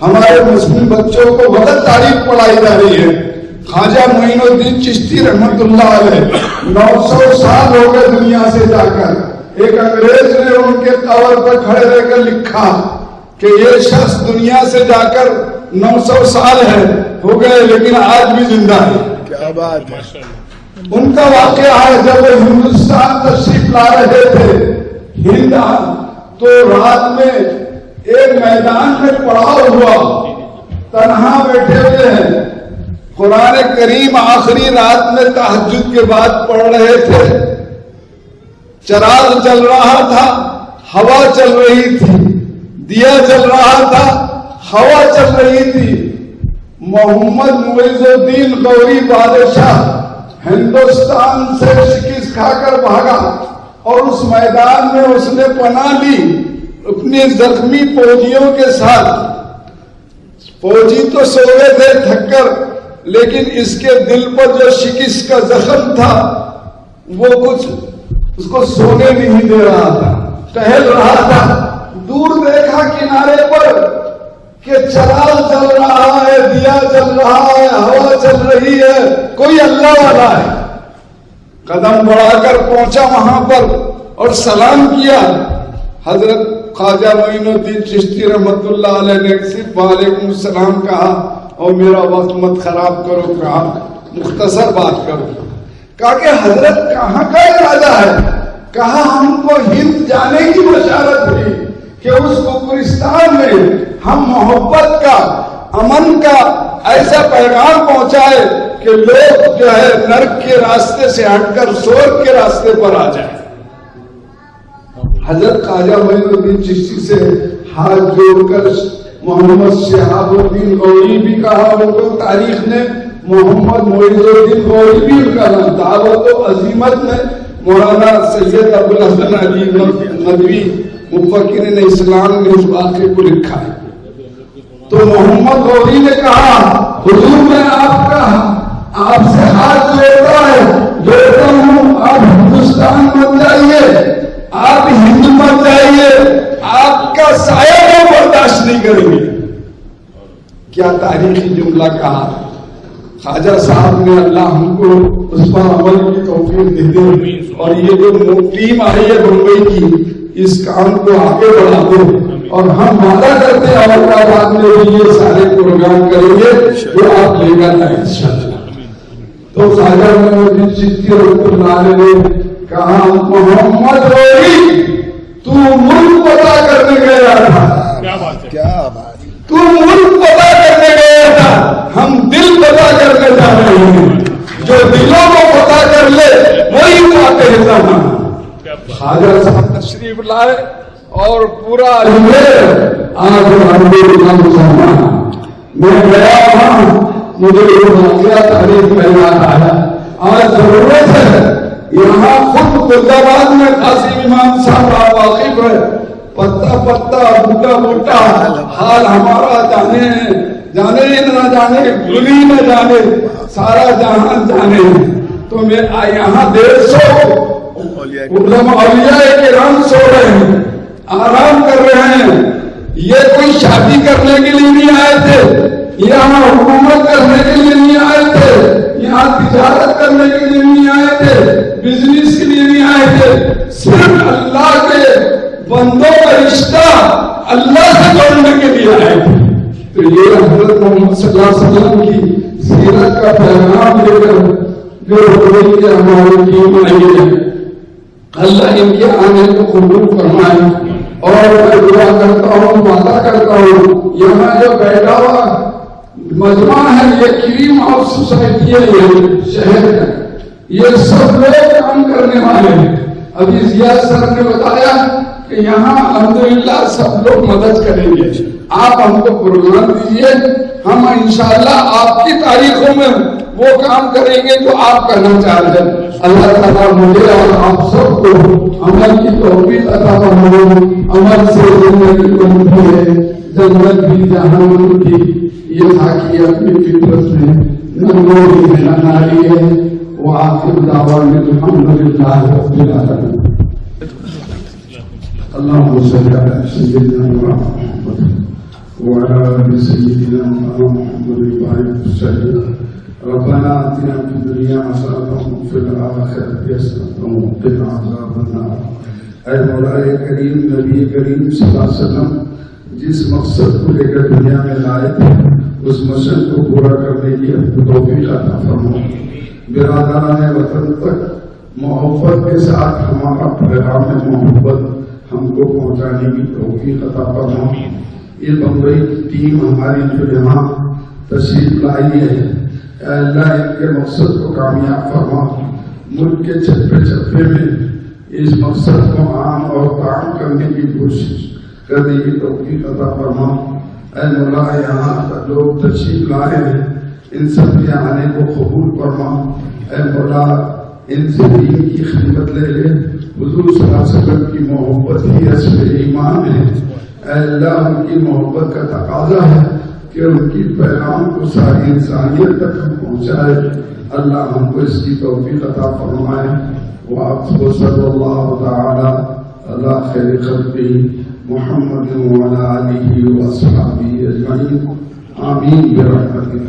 ہمارے مسلم بچوں کو غلط تاریخ پڑھائی جا رہی ہے. خواجہ معین الدین چشتی رحمت اللہ علیہ 900 سال ہو گئے دنیا سے جا کر. ایک انگریز نے ان کے قبر پر کھڑے رہ کر لکھا کہ یہ شخص دنیا سے جا کر 900 سال ہے ہو گئے لیکن آج بھی زندہ ہے. کیا بات ہے. ان کا واقعہ ہے جب وہ ہندوستان تشریف لا رہے تھے ہند, تو رات میں ایک میدان میں پڑاؤ ہوا, تنہا بیٹھے ہوئے ہیں, قرآن کریم آخری رات میں تہجد کے بعد پڑھ رہے تھے. چراغ چل رہا تھا, ہوا چل رہی تھی, دیا چل رہا تھا, ہوا چل رہی تھی. محمد معز الدین غوری بادشاہ ہندوستان سے شکست کھا کر بھاگا, اور اس میدان میں اس نے پناہ لی اپنے زخمی فوجیوں کے ساتھ. فوجی تو سو گئے تھے تھک کر, لیکن اس کے دل پر جو شکست کا زخم تھا وہ کچھ اس کو سونے نہیں دے رہا تھا, ٹہل رہا تھا. دور دیکھا کنارے پر کہ چراغ چل رہا ہے, دیا چل رہا ہے, ہوا چل رہی ہے, کوئی اللہ والا ہے. قدم بڑھا کر پہنچا وہاں پر اور سلام کیا. حضرت خواجہ معین الدین چشتی رحمت اللہ علیہ نے صرف وعلیکم السلام کہا اور میرا وقت مت خراب کرو, کہا مختصر بات کرو. کہا کہ حضرت کہاں کا ارادہ ہے؟ کہا ہم کو ہند جانے کی بشارت ہوئی کہ اس کفرستان میں ہم محبت کا, امن کا ایسا پیغام پہنچائے کہ لوگ جو ہے نرک کے راستے سے ہٹ کر سورگ کے راستے پر آ جائیں. حضرت خواجہ معین الدین چشتی سے ہاتھ جوڑ کر محمد شہاب الدین غوری بھی کہا, ان کو تاریخ نے محمد معز الدین غوری بھی ان کا نام. دعوت و عظیمت میں مولانا سید ابوالحسن علی ندوی مفکرین اسلام نے اس واقعے کو لکھا ہے. تو محمد غوری نے کہا حضور میں آپ سے ہاتھ جوڑتا ہوں, آپ ہندوستان بن جائیے, آپ ہند بن جائیے, آپ کا سایہ وہ برداشت نہیں کریں گے. کیا تاریخی جملہ کہا. خواجہ صاحب نے اللہ ہم کو اس پر عمل کی توفیق دے دے, اور یہ جو ٹیم آئی ہے بمبئی کی اس کام کو آگے بڑھا دے, اور ہم وعدہ کرتے ہیں اورنگاباد میں بھی یہ سارے پروگرام کریں گے جو آپ لے کر آئے انشاءاللہ. تو خواجہ معین الدین چشتی رحمۃ اللہ علیہ نے کہا محمد غوری تو ملک پتا کرنے گیا تھا. کیا بات ہے, کیا بات. تو ملک پتا کرنے گیا تھا, ہم دل پتا کرنے جا رہے ہیں. جو دلوں کو پتا کر لے وہی باتیں رہتا. خواجہ صاحب تشریف لائے اور پورا آج مسلمان. میں گیا وہاں, مجھے واقعہ تاریخ میں یاد آیا. آج ضرورت ہے یہاں خود آباد میں قاسم امام صاحب آپ واقف ہے, پتا پتا بوٹا بوٹا حال ہمارا جانے نہ جانے, گلی نہ جانے, سارا جہان جانے. تو میں یہاں 150 اولیاء کرام سو رہے ہیں, آرام کر رہے ہیں. یہ کوئی شادی کرنے کے لیے نہیں آئے تھے, یہاں حکومت کرنے کے لیے نہیں آئے تھے, یہاں تجارت کرنے کے لیے نہیں آئے تھے, بزنس کے لیے نہیں آئے تھے. صرف اللہ کے بندوں کا رشتہ اللہ سے جوڑنے کے لیے آئے تھے. تو یہ حضرت محمد صلی اللہ علیہ وسلم کی سیرت کا پیغام لے کر جو ہماری ٹیم آئی ہے, اللہ ان کے آنے کو قبول فرمائے. اور میں دعا کرتا ہوں, وعدہ کرتا ہوں, یہاں جو بیٹھا ہوا مجمع ہے یہ کریم ہاؤس سوسائٹی ہے, یہ شہر ہے, یہ سب لوگ کام کرنے والے ہیں. ابھی ضیاء سر نے بتایا کہ یہاں الحمدللہ سب لوگ مدد کریں گے. آپ ہم کو پروگرام دیجیے, ہم انشاءاللہ آپ کی تاریخوں میں وہ کام کریں گے جو آپ کرنا چاہ رہے ہیں. اللہ تعالیٰ مجھے اور آپ سب کو عمل کی توفیق عطا فرمائے. عمل سے زندگی بنتی ہے, جنت بھی جہنم بھی. یہ تھا کہ اپنی فطرت میں ننگوری میں نہ ناری ہے. وہ آخر دعوانا الحمدللہ رب العالمین. اللهم صل على سيدنا محمد وعلى آل سيدنا محمد وبارك وسلم. ربنا آتنا في الدنيا حسنة وفي الآخرة حسنة وقنا عذاب النار. اے مولا کریم, نبی کریم صلی اللہ علیہ وسلم جس مقصد کو لے کر دنیا میں لائے تھے اس مقصد کو پورا کرنے کی توفیق عطا فرما. برادران وطن تک محبت کے ساتھ ہمارا پیغام محبت ہم کو پہنچانے کی توفیق عطا فرما. یہ بمبئی کی ٹیم ہماری جو یہاں تشریف لائی ہے, اے اللہ ان کے مقصد کو کامیاب فرما. ملک کے چپے چپے میں اس مقصد کو عام اور کام کرنے کی کوشش کرنے کی توفیق عطا فرما. اے مولا یہاں لوگ تشریف لائے ہیں, ان سب کے آنے کو قبول فرما. اے مولا ان سے دین کی خدمت لے لے. حضور صلی اللہ علیہ وسلم کی محبت ہی اصل ایمان ہے. اے اللہ ان کی محبت کا تقاضا ہے کہ ان کی پیغام کو ساری انسانیت تک پہنچائے. اللہ ہم کو اس کی توفیق عطا فرمائے. وآخر صلی اللہ تعالی علی خیر خلقہ محمد وعلی آلہ واصحابہ اجمعین. آمین برحمتک.